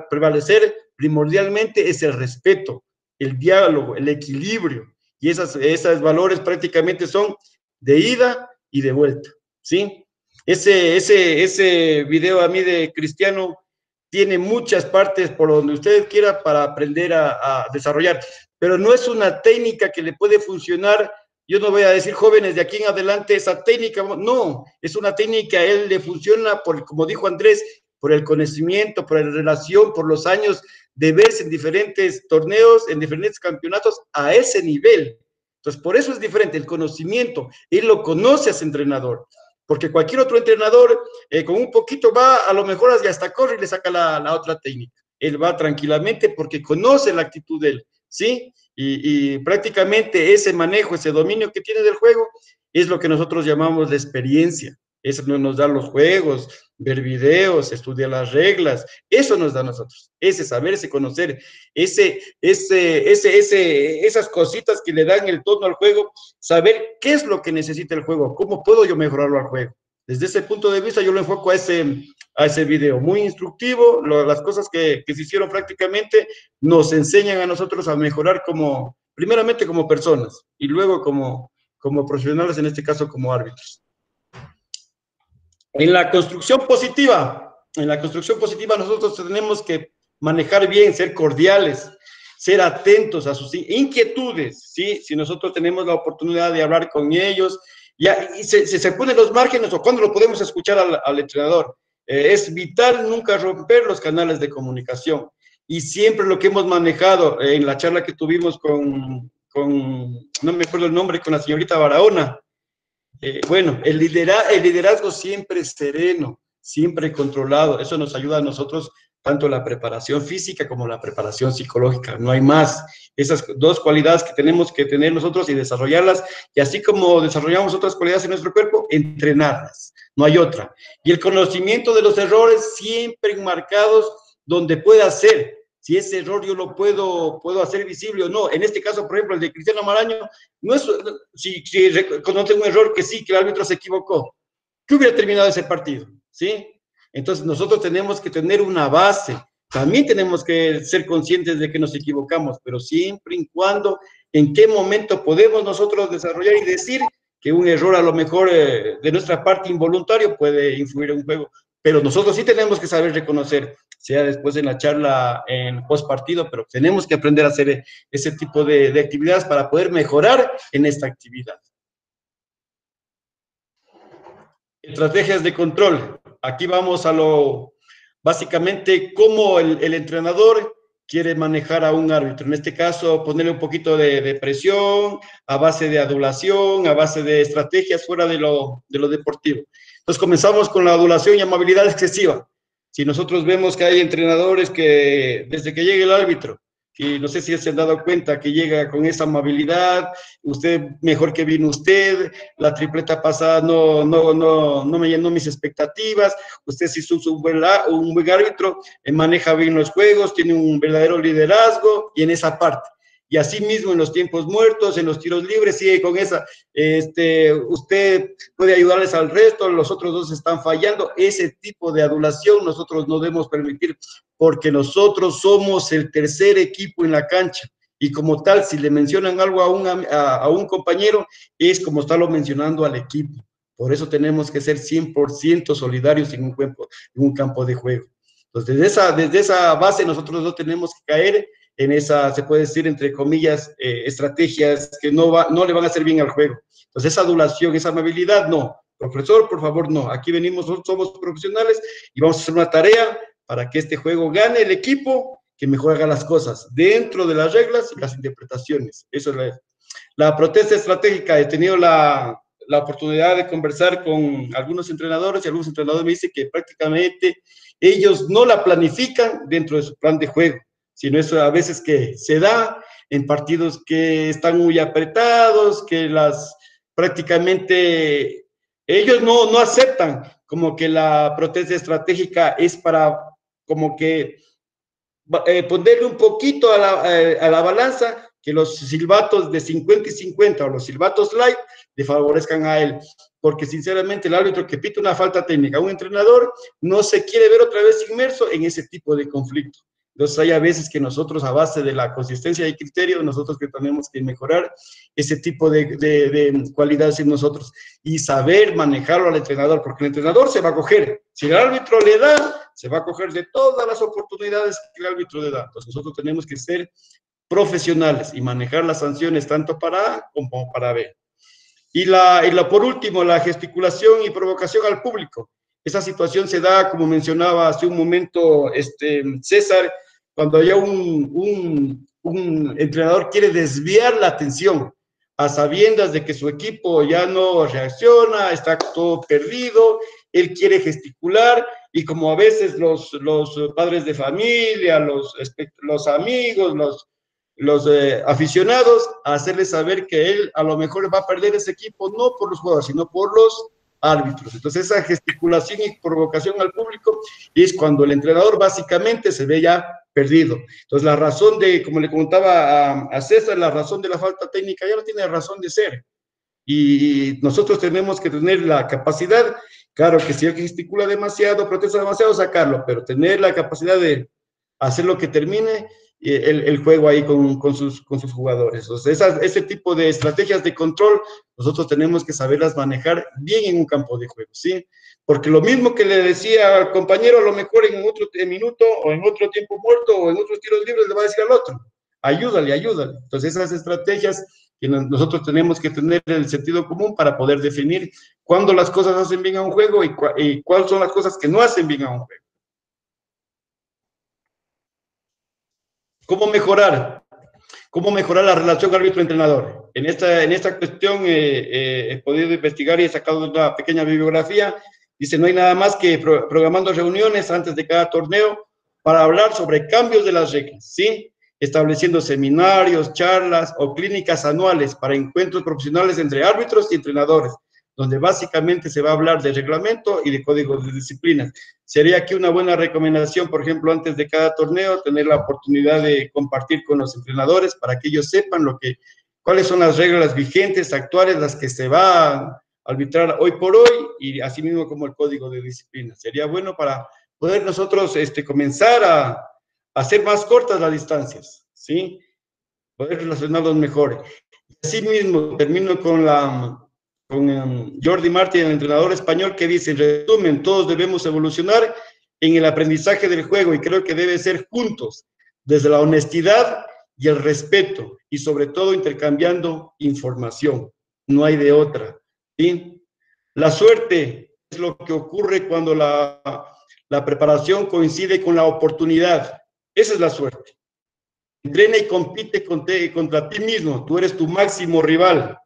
prevalecer primordialmente es el respeto, el diálogo, el equilibrio, y esos valores prácticamente son de ida y de vuelta, ¿sí? Ese video a mí de Cristiano tiene muchas partes por donde usted quiera para aprender a desarrollar, pero no es una técnica que le puede funcionar. Yo no voy a decir, jóvenes, de aquí en adelante esa técnica, no, es una técnica, a él le funciona, como dijo Andrés, por el conocimiento, por la relación, por los años de verse en diferentes torneos, en diferentes campeonatos, a ese nivel. Entonces, por eso es diferente, el conocimiento, él lo conoce a ese entrenador, porque cualquier otro entrenador, con un poquito va, a lo mejor hasta corre y le saca la otra técnica. Él va tranquilamente porque conoce la actitud de él, ¿sí? Y prácticamente ese manejo, ese dominio que tiene del juego es lo que nosotros llamamos de experiencia. Eso nos da los juegos, ver videos, estudiar las reglas, eso nos da a nosotros, ese saberse conocer, esas cositas que le dan el tono al juego, saber qué es lo que necesita el juego, cómo puedo yo mejorarlo al juego. Desde ese punto de vista yo lo enfoco a ese video, muy instructivo. Las cosas que se hicieron prácticamente nos enseñan a nosotros a mejorar primeramente como personas y luego como profesionales, en este caso como árbitros. En la construcción positiva nosotros tenemos que manejar bien, ser cordiales, ser atentos a sus inquietudes, ¿sí? Si nosotros tenemos la oportunidad de hablar con ellos, y se ponen los márgenes o cuando lo podemos escuchar al entrenador. Es vital nunca romper los canales de comunicación. Y siempre lo que hemos manejado en la charla que tuvimos con no me acuerdo el nombre, con la señorita Barahona, Bueno, el liderazgo siempre sereno, siempre controlado. Eso nos ayuda a nosotros, tanto la preparación física como la preparación psicológica. No hay más. Esas dos cualidades que tenemos que tener nosotros y desarrollarlas, y así como desarrollamos otras cualidades en nuestro cuerpo, entrenarlas. No hay otra. Y el conocimiento de los errores siempre enmarcados donde pueda ser. Si ese error yo lo puedo hacer visible o no. En este caso, por ejemplo, el de Cristiano Maraño, no es, si reconoce un error que sí, que el árbitro se equivocó, ¿qué hubiera terminado ese partido? ¿Sí? Entonces, nosotros tenemos que tener una base. También tenemos que ser conscientes de que nos equivocamos, pero siempre y cuando, en qué momento podemos nosotros desarrollar y decir que un error a lo mejor de nuestra parte involuntario puede influir en un juego. Pero nosotros sí tenemos que saber reconocer, sea después en la charla en post partido, pero tenemos que aprender a hacer ese tipo de actividades para poder mejorar en esta actividad. Estrategias de control. Aquí vamos a básicamente, cómo el entrenador quiere manejar a un árbitro. En este caso, ponerle un poquito de presión, a base de adulación, a base de estrategias fuera de lo deportivo. Entonces, comenzamos con la adulación y amabilidad excesiva. Si nosotros vemos que hay entrenadores que, desde que llega el árbitro, y no sé si se han dado cuenta que llega con esa amabilidad, usted mejor que vino usted, la tripleta pasada no me llenó mis expectativas, usted sí es un buen árbitro, maneja bien los juegos, tiene un verdadero liderazgo, y en esa parte. Y así mismo en los tiempos muertos, en los tiros libres, sigue con esa, usted puede ayudarles al resto, los otros dos están fallando. Ese tipo de adulación nosotros no debemos permitir, porque nosotros somos el tercer equipo en la cancha, y como tal, si le mencionan algo a un compañero, es como estarlo mencionando al equipo. Por eso tenemos que ser 100% solidarios en un campo de juego. Entonces, desde esa base nosotros no tenemos que caer en esa, se puede decir, entre comillas, estrategias que no le van a hacer bien al juego. Entonces, esa adulación, esa amabilidad, no. Profesor, por favor, no. Aquí venimos, somos profesionales y vamos a hacer una tarea para que este juego gane el equipo que mejor haga las cosas dentro de las reglas y las interpretaciones. Eso es la protesta estratégica. He tenido la oportunidad de conversar con algunos entrenadores, y algunos entrenadores me dicen que prácticamente ellos no la planifican dentro de su plan de juego, sino eso a veces que se da en partidos que están muy apretados, que prácticamente ellos no aceptan como que la protesta estratégica es para como que ponerle un poquito a la balanza, que los silbatos de 50 y 50 o los silbatos light le favorezcan a él, porque sinceramente el árbitro que pita una falta técnica a un entrenador no se quiere ver otra vez inmerso en ese tipo de conflicto. Entonces hay a veces que nosotros, a base de la consistencia y criterio, nosotros que tenemos que mejorar ese tipo de cualidades en nosotros y saber manejarlo al entrenador, porque el entrenador se va a coger, si el árbitro le da, se va a coger de todas las oportunidades que el árbitro le da. Entonces nosotros tenemos que ser profesionales y manejar las sanciones tanto para A como para B. Y por último, la gesticulación y provocación al público. Esa situación se da, como mencionaba hace un momento César, cuando ya un entrenador quiere desviar la atención a sabiendas de que su equipo ya no reacciona, está todo perdido, él quiere gesticular, y como a veces los padres de familia, los amigos, los aficionados, a hacerles saber que él a lo mejor va a perder ese equipo, no por los jugadores, sino por los árbitros. Entonces, esa gesticulación y provocación al público es cuando el entrenador básicamente se ve ya perdido. Entonces, la razón como le comentaba a César, la razón de la falta técnica ya no tiene razón de ser. Y nosotros tenemos que tener la capacidad, claro que si él gesticula demasiado, protesta demasiado, sacarlo, pero tener la capacidad de hacer lo que termine el juego ahí con sus jugadores. Entonces, ese tipo de estrategias de control, nosotros tenemos que saberlas manejar bien en un campo de juego, ¿sí? Porque lo mismo que le decía al compañero, a lo mejor en otro minuto, o en otro tiempo muerto, o en otros tiros libres, le va a decir al otro, ayúdale. Entonces, esas estrategias que nosotros tenemos que tener el sentido común para poder definir cuándo las cosas hacen bien a un juego y cuáles son las cosas que no hacen bien a un juego. ¿Cómo mejorar la relación árbitro-entrenador? en esta cuestión he podido investigar y he sacado una pequeña bibliografía. Dice, no hay nada más que programando reuniones antes de cada torneo para hablar sobre cambios de las reglas, ¿sí? Estableciendo seminarios, charlas o clínicas anuales para encuentros profesionales entre árbitros y entrenadores, donde básicamente se va a hablar de reglamento y de códigos de disciplina. Sería aquí una buena recomendación, por ejemplo, antes de cada torneo, tener la oportunidad de compartir con los entrenadores para que ellos sepan cuáles son las reglas vigentes, actuales, las que se van a arbitrar hoy por hoy, y así mismo como el código de disciplina. Sería bueno para poder nosotros comenzar a hacer más cortas las distancias, ¿sí? Poder relacionarlos mejor. Así mismo, termino con Jordi Martin, el entrenador español, que dice, en resumen, todos debemos evolucionar en el aprendizaje del juego, y creo que debe ser juntos, desde la honestidad y el respeto, y sobre todo intercambiando información. No hay de otra, ¿sí? La suerte es lo que ocurre cuando la preparación coincide con la oportunidad. Esa es la suerte. Entrena y compite contra ti mismo. Tú eres tu máximo rival.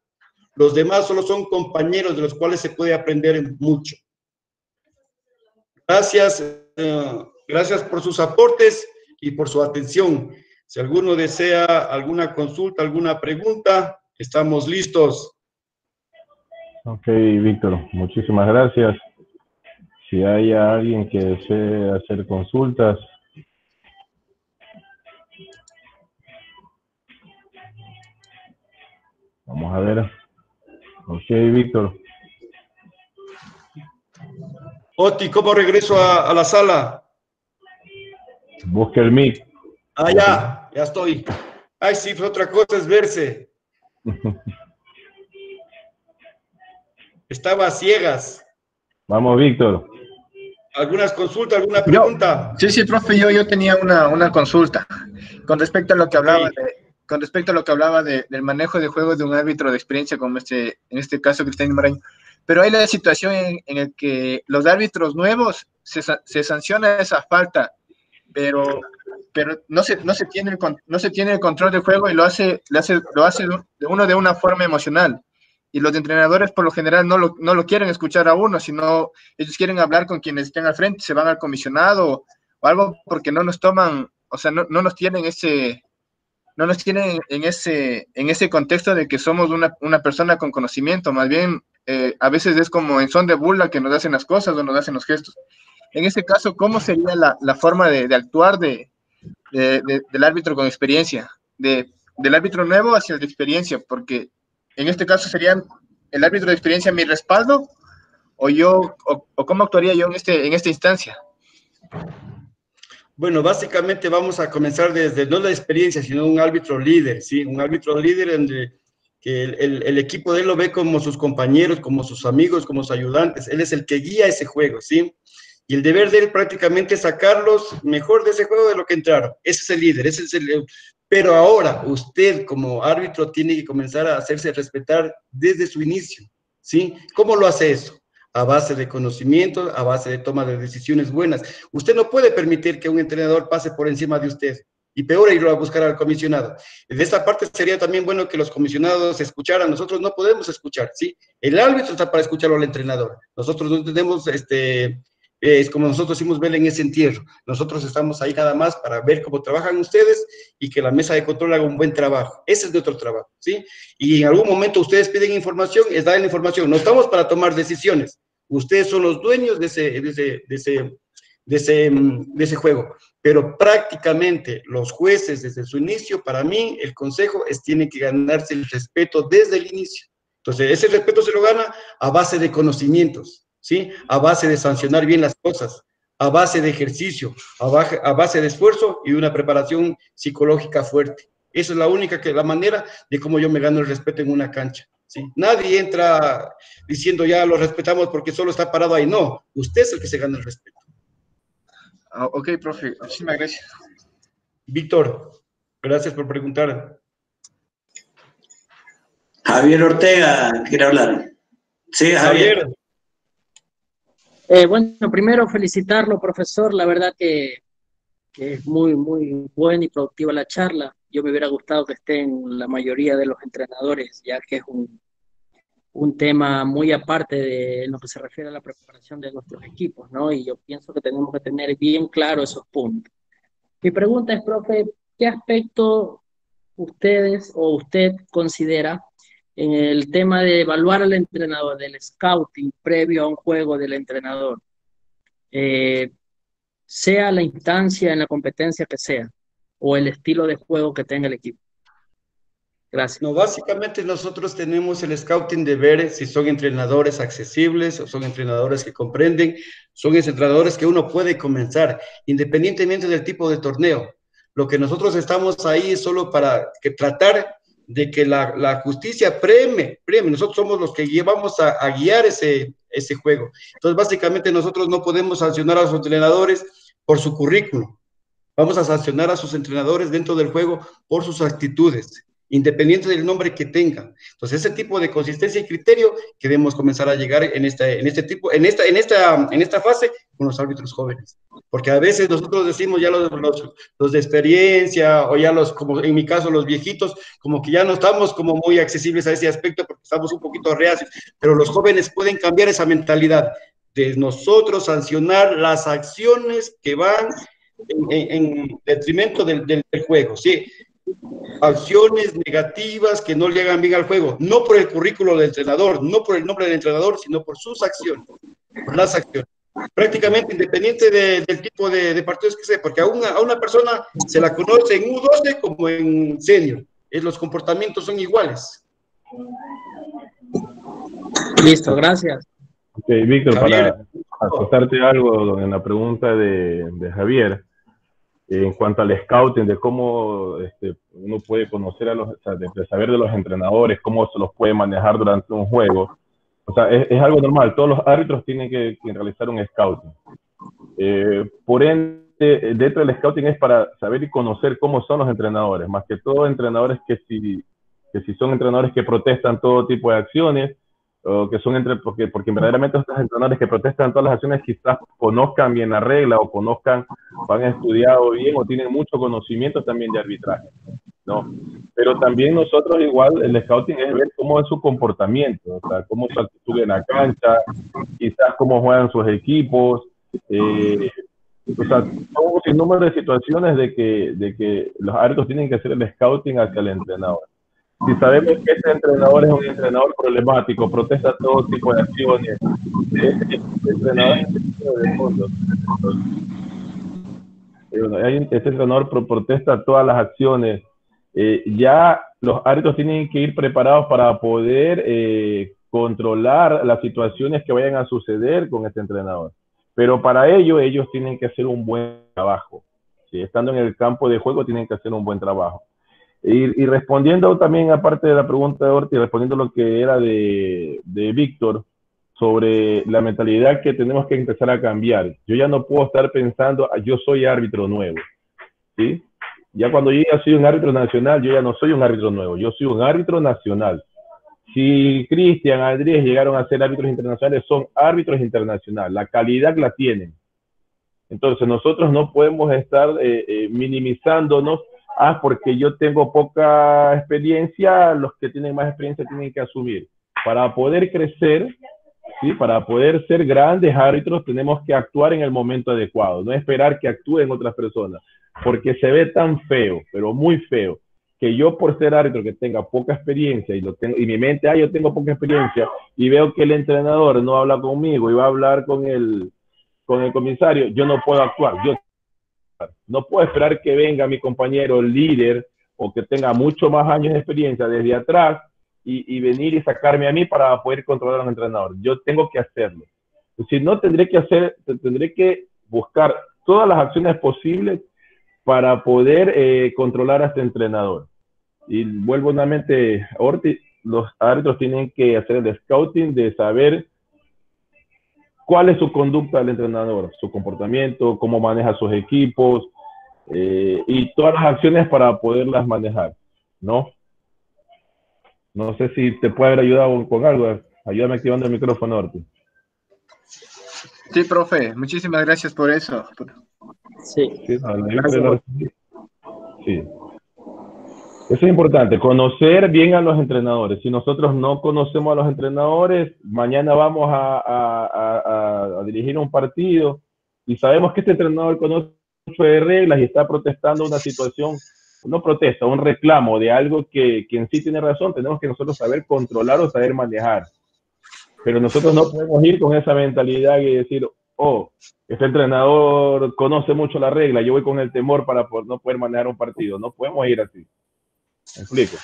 Los demás solo son compañeros de los cuales se puede aprender mucho. Gracias, gracias por sus aportes y por su atención. Si alguno desea alguna consulta, alguna pregunta, estamos listos. Ok, Víctor, muchísimas gracias. Si hay alguien que desee hacer consultas. Vamos a ver. Ok, Víctor. Oti, ¿cómo regreso a la sala? Busca el mic. Ah, ya estoy. Ay, sí, otra cosa es verse. Estaba a ciegas. Vamos, Víctor. ¿Algunas consultas, alguna pregunta? Sí, profe, yo tenía una consulta con respecto a lo que hablaba del manejo de juegos de un árbitro de experiencia como en este caso Cristian Maraño. Pero hay la situación en la que los árbitros nuevos se sanciona esa falta, pero no se tiene el control del juego y lo hace uno de una forma emocional. Y los entrenadores por lo general no lo quieren escuchar a uno, sino ellos quieren hablar con quienes estén al frente, se van al comisionado o algo, porque no nos toman, o sea, no nos tienen en ese contexto de que somos una persona con conocimiento. Más bien a veces es como en son de burla que nos hacen las cosas o nos hacen los gestos. En ese caso, ¿cómo sería la forma de actuar del árbitro con experiencia, del árbitro nuevo hacia el de experiencia? Porque en este caso sería el árbitro de experiencia mi respaldo, o cómo actuaría yo en esta instancia. Bueno, básicamente vamos a comenzar desde no la experiencia, sino un árbitro líder, ¿sí? Un árbitro líder en que el equipo de él lo ve como sus compañeros, como sus amigos, como sus ayudantes. Él es el que guía ese juego, ¿sí? Y el deber de él prácticamente es sacarlos mejor de ese juego de lo que entraron. Ese es el líder, pero ahora usted como árbitro tiene que comenzar a hacerse respetar desde su inicio, ¿sí? ¿Cómo lo hace eso? A base de conocimiento, a base de toma de decisiones buenas. Usted no puede permitir que un entrenador pase por encima de usted, y peor irlo a buscar al comisionado. De esta parte sería también bueno que los comisionados escucharan. Nosotros no podemos escuchar, ¿sí? El árbitro está para escucharlo al entrenador. Nosotros no tenemos, es como nosotros hicimos ver en ese entierro. Nosotros estamos ahí nada más para ver cómo trabajan ustedes y que la mesa de control haga un buen trabajo. Ese es nuestro trabajo, ¿sí? Y en algún momento ustedes piden información, les dan la información. No estamos para tomar decisiones. Ustedes son los dueños de ese juego. Pero prácticamente los jueces desde su inicio, para mí, el consejo tienen que ganarse el respeto desde el inicio. Entonces, ese respeto se lo gana a base de conocimientos, ¿sí? A base de sancionar bien las cosas, a base de ejercicio, a base de esfuerzo y una preparación psicológica fuerte. Esa es la manera de cómo yo me gano el respeto en una cancha, ¿sí? Nadie entra diciendo ya lo respetamos porque solo está parado ahí. No, usted es el que se gana el respeto. Ok, profe, muchísimas gracias. Víctor, gracias por preguntar. Javier Ortega quiere hablar. Sí, Javier. Bueno, primero felicitarlo, profesor. La verdad que es muy, muy buena y productiva la charla. yo me hubiera gustado que estén la mayoría de los entrenadores, ya que es un tema muy aparte de lo que se refiere a la preparación de nuestros equipos, ¿no? Y yo pienso que tenemos que tener bien claro esos puntos. Mi pregunta es, profe, ¿qué aspecto ustedes o usted considera en el tema de evaluar al entrenador, del scouting previo a un juego del entrenador? Sea la instancia en la competencia que sea, o el estilo de juego que tenga el equipo. Gracias. No, básicamente nosotros tenemos el scouting de ver si son entrenadores accesibles o son entrenadores que comprenden, son entrenadores que uno puede comenzar, independientemente del tipo de torneo. Lo que nosotros estamos ahí es solo para tratar de que la justicia premie. Nosotros somos los que llevamos a guiar ese juego. Entonces, básicamente nosotros no podemos sancionar a los entrenadores por su currículum. Vamos a sancionar a sus entrenadores dentro del juego por sus actitudes, independiente del nombre que tengan. Entonces, ese tipo de consistencia y criterio que debemos comenzar a llegar en esta fase con los árbitros jóvenes. Porque a veces nosotros decimos ya los de experiencia, o ya como en mi caso los viejitos, como que ya no estamos como muy accesibles a ese aspecto porque estamos un poquito reacios, pero los jóvenes pueden cambiar esa mentalidad de nosotros sancionar las acciones que van en detrimento del juego, ¿sí? Acciones negativas que no le hagan bien al juego, no por el currículo del entrenador, no por el nombre del entrenador, sino por sus acciones, por las acciones. Prácticamente independiente del tipo de partidos que sea, porque a una persona se la conoce en U12 como en senior, los comportamientos son iguales. Listo, gracias. Ok, Víctor, para acotarte algo en la pregunta de Javier, en cuanto al scouting, de cómo uno puede conocer de saber de los entrenadores, cómo se los puede manejar durante un juego. O sea, es algo normal. Todos los árbitros tienen que realizar un scouting. Por ende, dentro del scouting es para saber y conocer cómo son los entrenadores. Más que todo, entrenadores que si son entrenadores que protestan todo tipo de acciones, o que son porque verdaderamente estos entrenadores que protestan todas las acciones quizás conozcan bien la regla o han estudiado bien o tienen mucho conocimiento también de arbitraje, ¿no? Pero también nosotros igual el scouting es ver cómo es su comportamiento, o sea, cómo es su actitud en la cancha, quizás cómo juegan sus equipos, o sea, son un sinnúmero de situaciones de que los árbitros tienen que hacer el scouting hacia el entrenador. Si sabemos que este entrenador es un entrenador problemático, protesta todo tipo de acciones, este entrenador es de fondo. Este entrenador protesta todas las acciones. Ya los árbitros tienen que ir preparados para poder controlar las situaciones que vayan a suceder con este entrenador. Pero para ello, ellos tienen que hacer un buen trabajo. ¿Sí? Estando en el campo de juego, tienen que hacer un buen trabajo. Y respondiendo también, aparte de la pregunta de Ortiz, respondiendo lo que era de Víctor, sobre la mentalidad que tenemos que empezar a cambiar. Yo ya no puedo estar pensando, yo soy árbitro nuevo, ¿sí? Ya cuando yo ya soy un árbitro nacional, yo ya no soy un árbitro nuevo, yo soy un árbitro nacional. Si Cristian, Andrés llegaron a ser árbitros internacionales, son árbitros internacionales, la calidad la tienen. Entonces nosotros no podemos estar minimizándonos, porque yo tengo poca experiencia, los que tienen más experiencia tienen que asumir. Para poder crecer, ¿sí? Para poder ser grandes árbitros, tenemos que actuar en el momento adecuado, no esperar que actúen otras personas, porque se ve tan feo, pero muy feo, que yo por ser árbitro que tenga poca experiencia y mi mente, yo tengo poca experiencia, y veo que el entrenador no habla conmigo y va a hablar con el comisario, yo no puedo actuar. Yo no puedo esperar que venga mi compañero líder o que tenga mucho más años de experiencia desde atrás y venir y sacarme a mí para poder controlar a un entrenador. Yo tengo que hacerlo. Si no, tendré que buscar todas las acciones posibles para poder controlar a este entrenador. Y vuelvo nuevamente, Ortiz, los árbitros tienen que hacer el scouting de saber cuál es su conducta del entrenador, su comportamiento, cómo maneja sus equipos y todas las acciones para poderlas manejar, ¿no? No sé si te puede haber ayudado con algo. Ayúdame activando el micrófono, Ortiz. Sí, profe, muchísimas gracias por eso. Sí. Sí. Eso es importante, conocer bien a los entrenadores. Si nosotros no conocemos a los entrenadores, mañana vamos a dirigir un partido y sabemos que este entrenador conoce mucho de reglas y está protestando una situación, no protesta, un reclamo de algo que en sí tiene razón. Tenemos que nosotros saber controlar o saber manejar. Pero nosotros no podemos ir con esa mentalidad y decir, oh, este entrenador conoce mucho la regla, yo voy con el temor para no poder manejar un partido. No podemos ir así. ¿Me explico?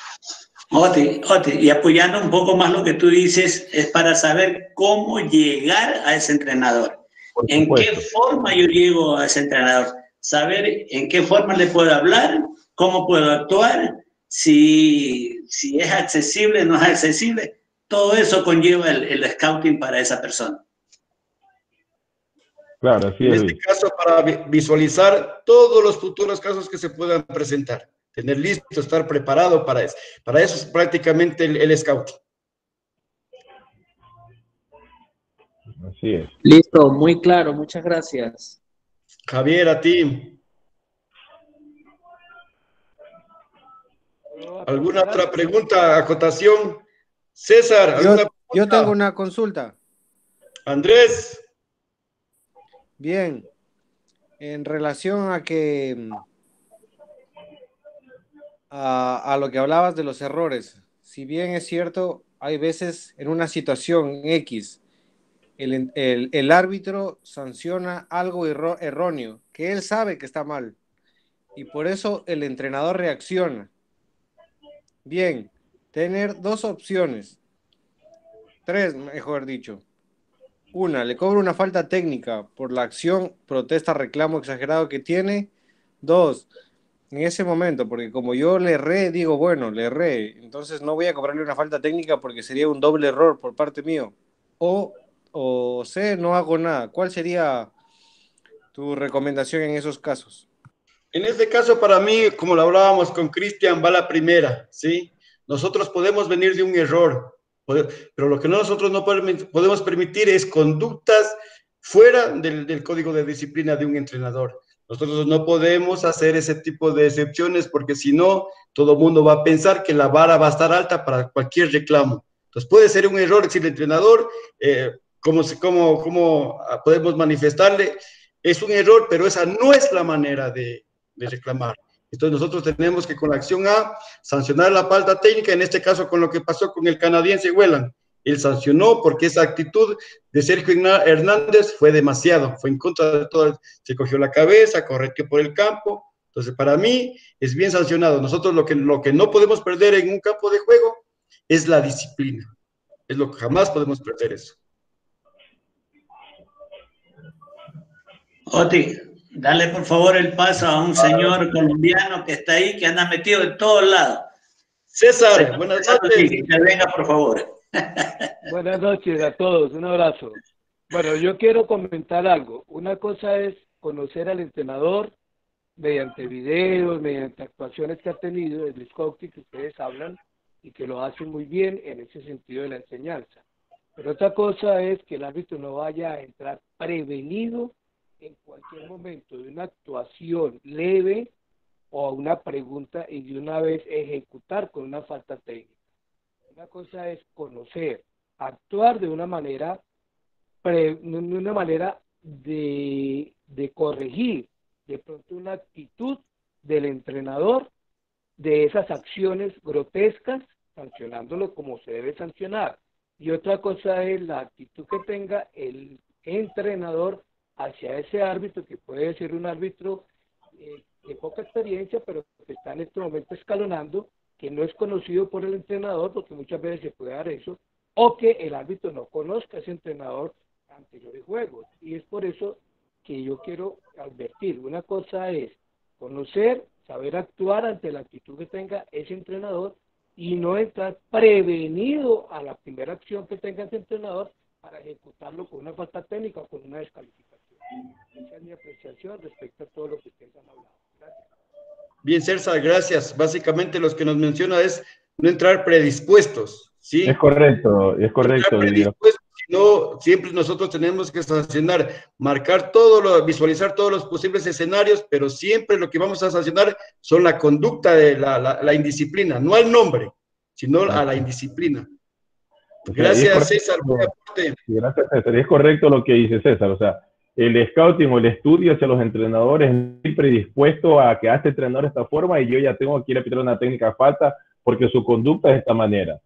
Oti, y apoyando un poco más lo que tú dices, es para saber cómo llegar a ese entrenador. ¿En qué forma yo llego a ese entrenador? Saber en qué forma le puedo hablar, cómo puedo actuar, si es accesible, no es accesible. Todo eso conlleva el scouting para esa persona. Claro, así es. En este caso, para visualizar todos los futuros casos que se puedan presentar. Tener listo, estar preparado para eso. Para eso es prácticamente el scouting. Así es. Listo, muy claro, muchas gracias. Javier, a ti. ¿Alguna otra pregunta, acotación? César, ¿alguna pregunta? Yo tengo una consulta. Andrés. Bien, en relación a que a lo que hablabas de los errores, si bien es cierto, hay veces en una situación X, el árbitro sanciona algo erróneo, que él sabe que está mal, y por eso el entrenador reacciona. Bien, tener dos opciones, tres, mejor dicho. Una, le cobro una falta técnica por la acción, protesta, reclamo exagerado que tiene. Dos, en ese momento, porque como yo le erré, digo, bueno, le erré, entonces no voy a cobrarle una falta técnica porque sería un doble error por parte mío. O C, no hago nada. ¿Cuál sería tu recomendación en esos casos? En este caso, para mí, como lo hablábamos con Cristian, va la primera, ¿sí? Nosotros podemos venir de un error, pero lo que nosotros no podemos permitir es conductas fuera del código de disciplina de un entrenador. Nosotros no podemos hacer ese tipo de excepciones porque si no, todo el mundo va a pensar que la vara va a estar alta para cualquier reclamo. Entonces puede ser un error si el entrenador, ¿cómo podemos manifestarle? Es un error, pero esa no es la manera de reclamar. Entonces nosotros tenemos que con la acción A sancionar la falta técnica, en este caso con lo que pasó con el canadiense Whelan. Él sancionó porque esa actitud de Sergio Hernández fue demasiado, fue en contra de todo, se cogió la cabeza, correteó por el campo. Entonces para mí es bien sancionado. Nosotros lo que no podemos perder en un campo de juego es la disciplina. Es lo que jamás podemos perder eso. Oti, dale por favor el paso a un señor colombiano que está ahí, que anda metido en todos lados. César, buenas noches. Que venga, por favor. Buenas noches a todos, un abrazo. Bueno, yo quiero comentar algo. Una cosa es conocer al entrenador mediante videos, mediante actuaciones que ha tenido, el scouting que ustedes hablan y que lo hacen muy bien en ese sentido de la enseñanza. Pero otra cosa es que el árbitro no vaya a entrar prevenido en cualquier momento de una actuación leve o a una pregunta y de una vez ejecutar con una falta técnica. Una cosa es conocer, actuar de una manera de corregir de pronto una actitud del entrenador de esas acciones grotescas, sancionándolo como se debe sancionar. Y otra cosa es la actitud que tenga el entrenador hacia ese árbitro, que puede ser un árbitro de poca experiencia, pero que está en este momento escalonando, que no es conocido por el entrenador, porque muchas veces se puede dar eso, o que el árbitro no conozca a ese entrenador anteriores juegos. Y es por eso que yo quiero advertir, una cosa es conocer, saber actuar ante la actitud que tenga ese entrenador y no entrar prevenido a la primera acción que tenga ese entrenador para ejecutarlo con una falta técnica o con una descalificación. Esa es mi apreciación respecto a todo lo que ustedes han hablado. Gracias. Bien, César, gracias. Básicamente los que nos menciona es no entrar predispuestos, ¿sí? Es correcto, es correcto. Predispuestos, no, siempre nosotros tenemos que sancionar, visualizar todos los posibles escenarios, pero siempre lo que vamos a sancionar son la conducta de la indisciplina, no al nombre, sino a la indisciplina. Gracias, César. Gracias, César. Es correcto lo que dice César. O sea, el scouting o el estudio hacia los entrenadores es predispuesto a que este entrenador de esta forma y yo ya tengo que ir a pitar una técnica de falta porque su conducta es de esta manera.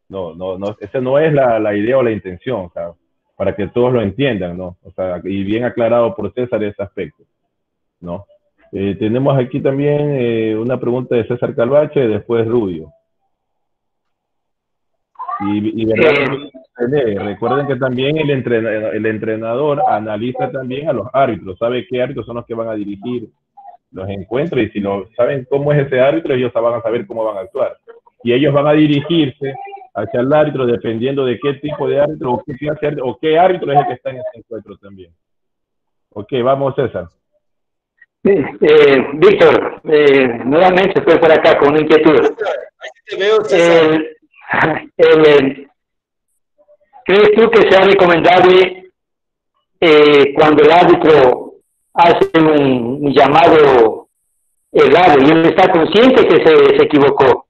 No, esa no es la idea o la intención, o sea, para que todos lo entiendan, ¿no? O sea, y bien aclarado por César ese aspecto, ¿no? Tenemos aquí también una pregunta de César Calvache, después Rubio. Y recuerden que también el entrenador analiza también a los árbitros, sabe qué árbitros son los que van a dirigir los encuentros y si saben cómo es ese árbitro, ellos van a saber cómo van a actuar. Y ellos van a dirigirse hacia el árbitro dependiendo de qué tipo de árbitro o qué árbitro es el que está en ese encuentro también. Ok, vamos, César. Sí, Víctor, nuevamente estoy por acá con una inquietud. Te veo, César. ¿Crees tú que sea recomendable cuando el árbitro hace un llamado errado y él está consciente que se equivocó?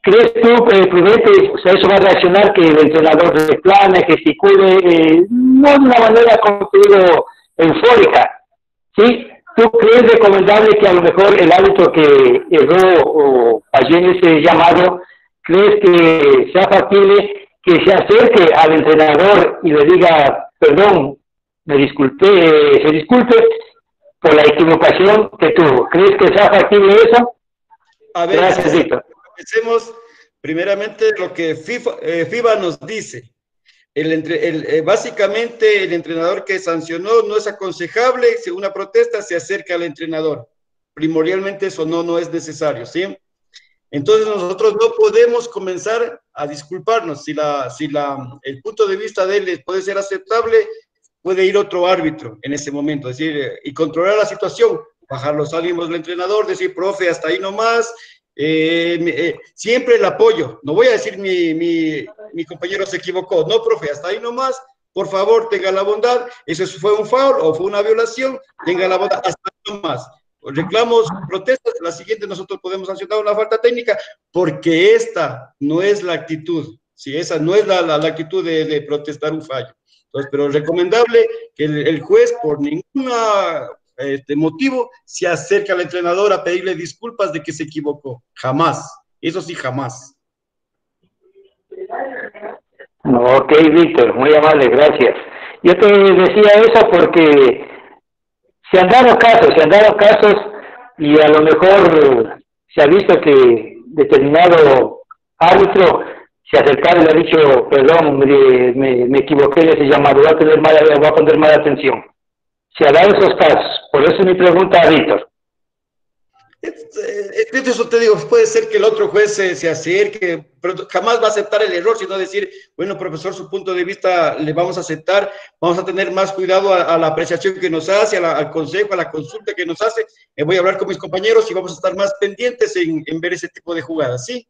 ¿Crees tú, prudente, o sea, eso va a reaccionar que el entrenador reclame, gesticule, no de una manera, como te digo, eufórica? ¿Sí? ¿Tú crees recomendable que a lo mejor el árbitro que erró o falló en ese llamado, crees que sea factible que se acerque al entrenador y le diga, perdón, se disculpe por la equivocación que tuvo? ¿Crees que sea factible eso? A ver, gracias, Víctor. Empecemos primeramente lo que FIBA nos dice. Básicamente el entrenador que sancionó no es aconsejable, si una protesta se acerca al entrenador. Primordialmente eso no es necesario, ¿sí? Entonces nosotros no podemos comenzar a disculparnos. Si el punto de vista de él puede ser aceptable, puede ir otro árbitro en ese momento, es decir, y controlar la situación, bajar los ánimos del entrenador, decir, profe, hasta ahí nomás. Siempre el apoyo, no voy a decir mi compañero se equivocó, no, profe, hasta ahí nomás, por favor, tenga la bondad, eso fue un foul o fue una violación, tenga la bondad, hasta ahí nomás. Reclamos, protestas, la siguiente nosotros podemos sancionar una falta técnica, porque esta no es la actitud, ¿sí? Esa no es la actitud de protestar un fallo. Entonces, pero es recomendable que el juez, por ninguna motivo, se acerca al entrenador a pedirle disculpas de que se equivocó. Jamás. Eso sí, jamás. Ok, Víctor, muy amable, gracias. Yo te decía eso porque se han dado casos y a lo mejor se ha visto que determinado árbitro se acercaba y le ha dicho, perdón, me equivoqué en ese llamado, voy a poner mala atención. Se ha dado esos casos. Por eso mi pregunta a Víctor. Eso te digo, puede ser que el otro juez se acerque, pero jamás va a aceptar el error, sino decir, bueno, profesor, su punto de vista le vamos a aceptar, vamos a tener más cuidado a la apreciación que nos hace, al consejo, a la consulta que nos hace, voy a hablar con mis compañeros y vamos a estar más pendientes en ver ese tipo de jugadas, ¿sí?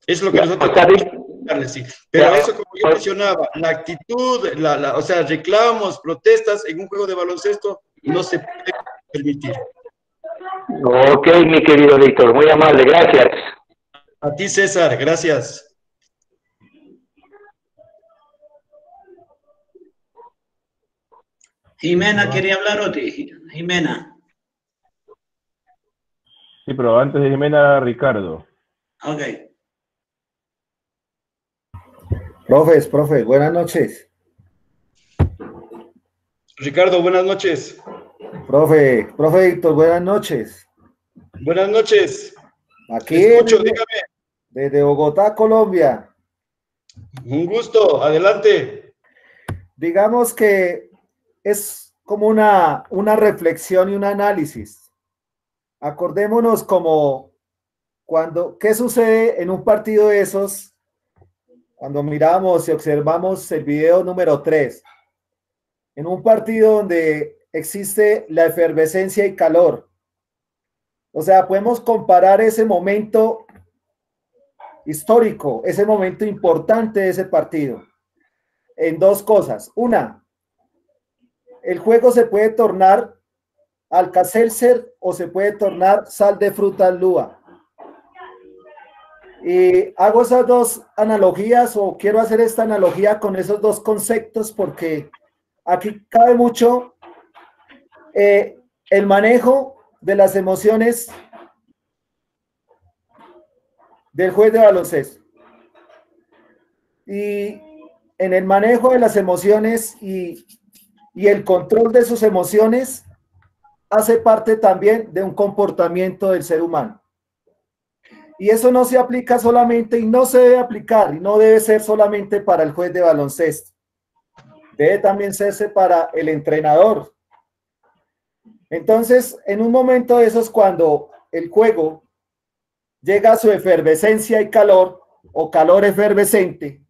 Eso es lo que nosotros darle, sí. Pero eso, como yo mencionaba, la actitud, o sea, reclamos, protestas en un juego de baloncesto no se puede permitir. Ok, mi querido Víctor, muy amable, gracias. A ti, César, gracias. Jimena quería hablar, Oti. Jimena. Sí, pero antes de Jimena, Ricardo. Ok. Profes, buenas noches. Ricardo, buenas noches. Profe Víctor, buenas noches. Buenas noches. Aquí escucho, dígame. Desde Bogotá, Colombia. Un gusto, adelante. Digamos que es como una reflexión y un análisis. Acordémonos como ¿qué sucede en un partido de esos? Cuando miramos y observamos el video número 3, en un partido donde existe la efervescencia y calor. O sea, podemos comparar ese momento histórico, ese momento importante de ese partido. en dos cosas. Una, el juego se puede tornar Alka-Seltzer o se puede tornar sal de fruta lúa. Y hago esas dos analogías, o quiero hacer esta analogía con esos dos conceptos, porque aquí cabe mucho el manejo de las emociones del juez de baloncesto. Y en el manejo de las emociones y el control de sus emociones hace parte también de un comportamiento del ser humano. Y eso no se aplica solamente, y no se debe aplicar, y no debe ser solamente para el juez de baloncesto. Debe también serse para el entrenador. Entonces, en un momento de esos, cuando el juego llega a su efervescencia y calor, o calor efervescente,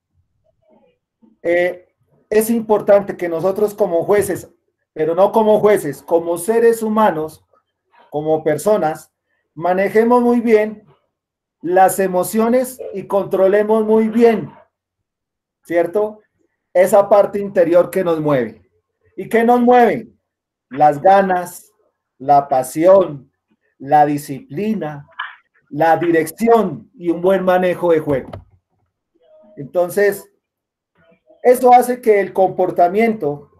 es importante que nosotros como jueces, pero no como jueces, como seres humanos, como personas, manejemos muy bien las emociones y controlemos muy bien, ¿cierto? Esa parte interior que nos mueve. ¿Y qué nos mueve? Las ganas, la pasión, la disciplina, la dirección y un buen manejo de juego. Entonces, eso hace que el comportamiento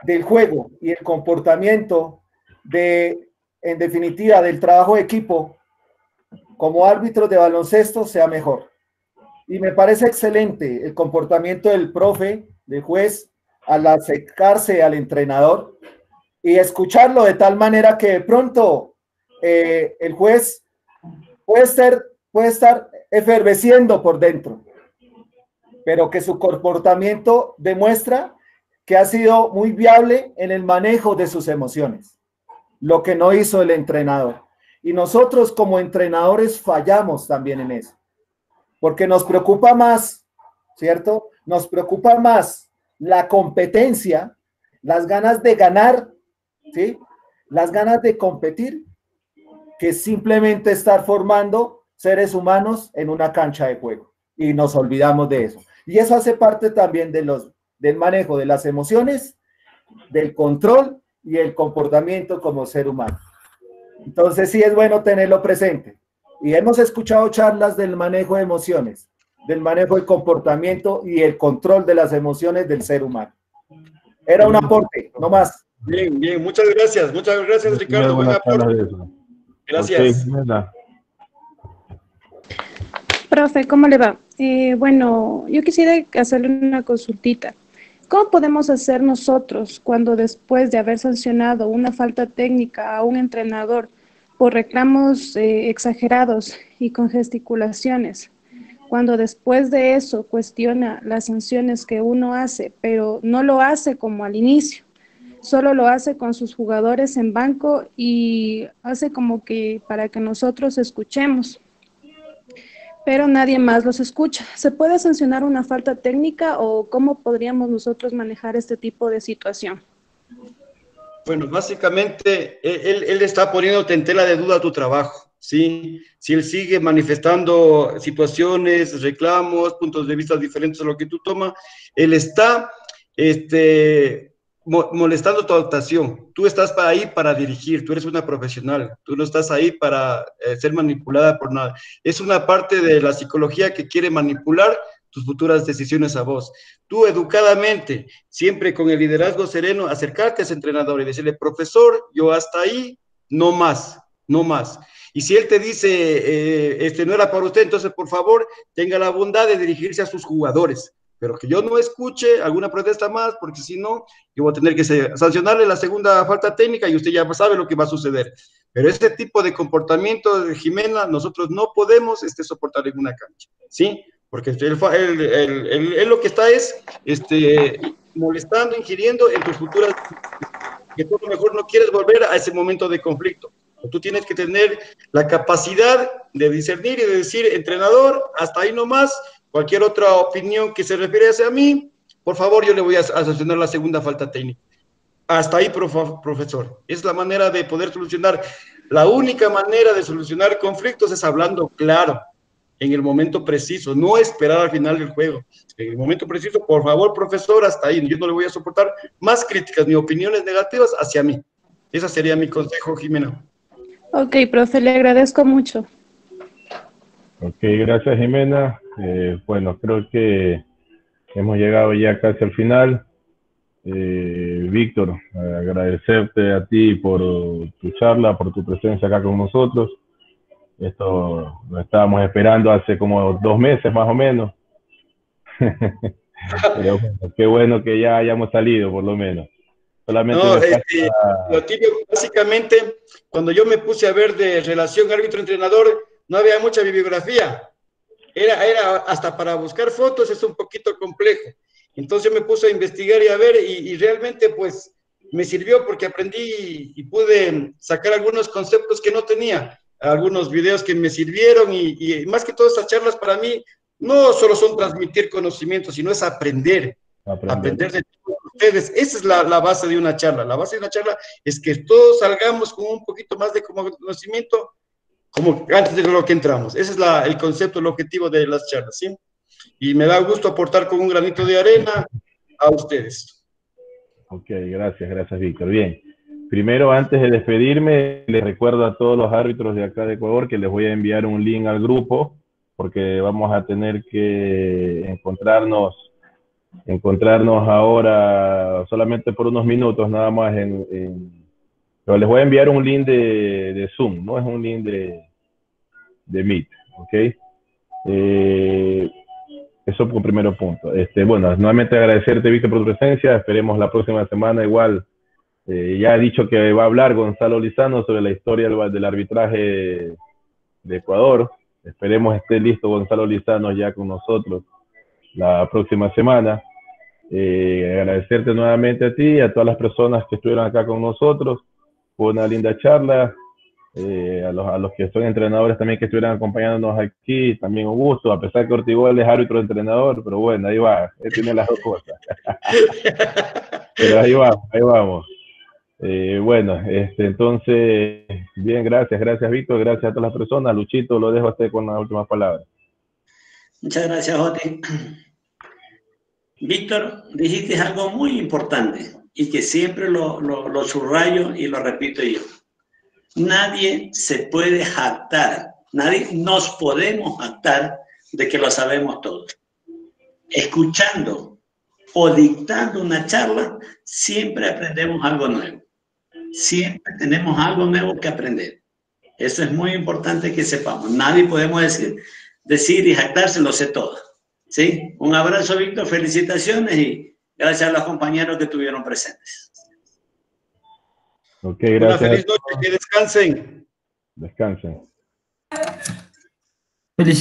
del juego y el comportamiento en definitiva, del trabajo de equipo como árbitros de baloncesto sea mejor. Y me parece excelente el comportamiento del profe, del juez, al acercarse al entrenador y escucharlo de tal manera que de pronto el juez puede estar efervesciendo por dentro, pero que su comportamiento demuestra que ha sido muy viable en el manejo de sus emociones, lo que no hizo el entrenador. Y nosotros como entrenadores fallamos también en eso, porque nos preocupa más, ¿cierto? Nos preocupa más la competencia, las ganas de ganar, ¿sí? Las ganas de competir, que simplemente estar formando seres humanos en una cancha de juego. Y nos olvidamos de eso. Y eso hace parte también del manejo de las emociones, del control y el comportamiento como ser humano. Entonces sí es bueno tenerlo presente. Y hemos escuchado charlas del manejo de emociones, del manejo del comportamiento y el control de las emociones del ser humano. Era un aporte, no más. Bien, bien, muchas gracias Ricardo. Buen aporte. Gracias. Profe, ¿cómo le va? Bueno, yo quisiera hacerle una consultita. ¿Cómo podemos hacer nosotros cuando después de haber sancionado una falta técnica a un entrenador por reclamos exagerados y con gesticulaciones, cuando después de eso cuestiona las sanciones que uno hace, pero no lo hace como al inicio, solo lo hace con sus jugadores en banco y hace como que para que nosotros escuchemos, pero nadie más los escucha? ¿Se puede sancionar una falta técnica o cómo podríamos nosotros manejar este tipo de situación? Bueno, básicamente él está poniéndote en tela de duda tu trabajo, ¿sí? Si él sigue manifestando situaciones, reclamos, puntos de vista diferentes a lo que tú tomas, él está molestando tu actuación. Tú estás ahí para dirigir, tú eres una profesional, tú no estás ahí para ser manipulada por nada. Es una parte de la psicología que quiere manipular tus futuras decisiones a vos. Tú educadamente, siempre con el liderazgo sereno, acercarte a ese entrenador y decirle, profesor, yo hasta ahí, no más, no más. Y si él te dice, no era para usted, entonces por favor, tenga la bondad de dirigirse a sus jugadores, pero que yo no escuche alguna protesta más, porque si no, yo voy a tener que sancionarle la segunda falta técnica y usted ya sabe lo que va a suceder. Pero este tipo de comportamiento de Jimena, nosotros no podemos soportar en una cancha, ¿sí? Porque él lo que está es molestando, ingiriendo en tus futuras, que tú a lo mejor no quieres volver a ese momento de conflicto. Tú tienes que tener la capacidad de discernir y de decir, entrenador, hasta ahí nomás, cualquier otra opinión que se refiere hacia mí, por favor, yo le voy a sancionar la segunda falta técnica. Hasta ahí, profesor. Es la manera de poder solucionar. La única manera de solucionar conflictos es hablando claro. en el momento preciso, no esperar al final del juego. En el momento preciso, por favor, profesor, hasta ahí. Yo no le voy a soportar más críticas ni opiniones negativas hacia mí. Ese sería mi consejo, Jimena. Ok, profe, le agradezco mucho. Ok, gracias, Jimena. Bueno, creo que hemos llegado ya casi al final. Víctor, agradecerte a ti por tu charla, por tu presencia acá con nosotros. Esto lo estábamos esperando hace como 2 meses más o menos. Pero bueno, qué bueno que ya hayamos salido por lo menos. Solamente No, falta... Tibio, básicamente, cuando yo me puse a ver de relación árbitro-entrenador, no había mucha bibliografía. Era hasta para buscar fotos es un poquito complejo. Entonces me puse a investigar y a ver, y realmente pues me sirvió porque aprendí y pude sacar algunos conceptos que no tenía, algunos videos que me sirvieron, y más que todas estas charlas para mí no solo son transmitir conocimiento, sino es aprender de todos ustedes. Esa es la base de una charla. La base de una charla es que todos salgamos con un poquito más de conocimiento como antes de lo que entramos. Ese es el concepto, el objetivo de las charlas, ¿sí? Y me da gusto aportar con un granito de arena a ustedes. Ok, gracias, Víctor. Bien, primero, antes de despedirme, les recuerdo a todos los árbitros de acá de Ecuador que les voy a enviar un link al grupo, porque vamos a tener que encontrarnos ahora solamente por unos minutos nada más pero les voy a enviar un link de Zoom, no es un link de Meet, ¿ok? Eso como primero punto. Bueno, nuevamente agradecerte, Víctor, por tu presencia. Esperemos la próxima semana igual. Ya he dicho que va a hablar Gonzalo Lizano sobre la historia del arbitraje de Ecuador. Esperemos esté listo Gonzalo Lizano ya con nosotros la próxima semana. Agradecerte nuevamente a ti y a todas las personas que estuvieron acá con nosotros. Fue una linda charla. A los que son entrenadores también que estuvieran acompañándonos aquí, también un gusto, a pesar que Ortigol es árbitro entrenador, pero bueno, ahí va, él tiene las dos cosas. Pero ahí vamos. Bueno, entonces, bien, gracias Víctor, gracias a todas las personas. Luchito, lo dejo a usted con las últimas palabras. Muchas gracias, Joti. Víctor, dijiste algo muy importante y que siempre lo subrayo y lo repito yo. Nadie se puede jactar, nadie nos podemos jactar de que lo sabemos todo. Escuchando o dictando una charla, siempre aprendemos algo nuevo. Siempre tenemos algo nuevo que aprender. Eso es muy importante que sepamos. Nadie podemos decir y jactarse, lo sé todo. ¿Sí? Un abrazo, Víctor, felicitaciones y gracias a los compañeros que estuvieron presentes. Ok, gracias. Una feliz noche, que descansen. Descansen. Felicidades.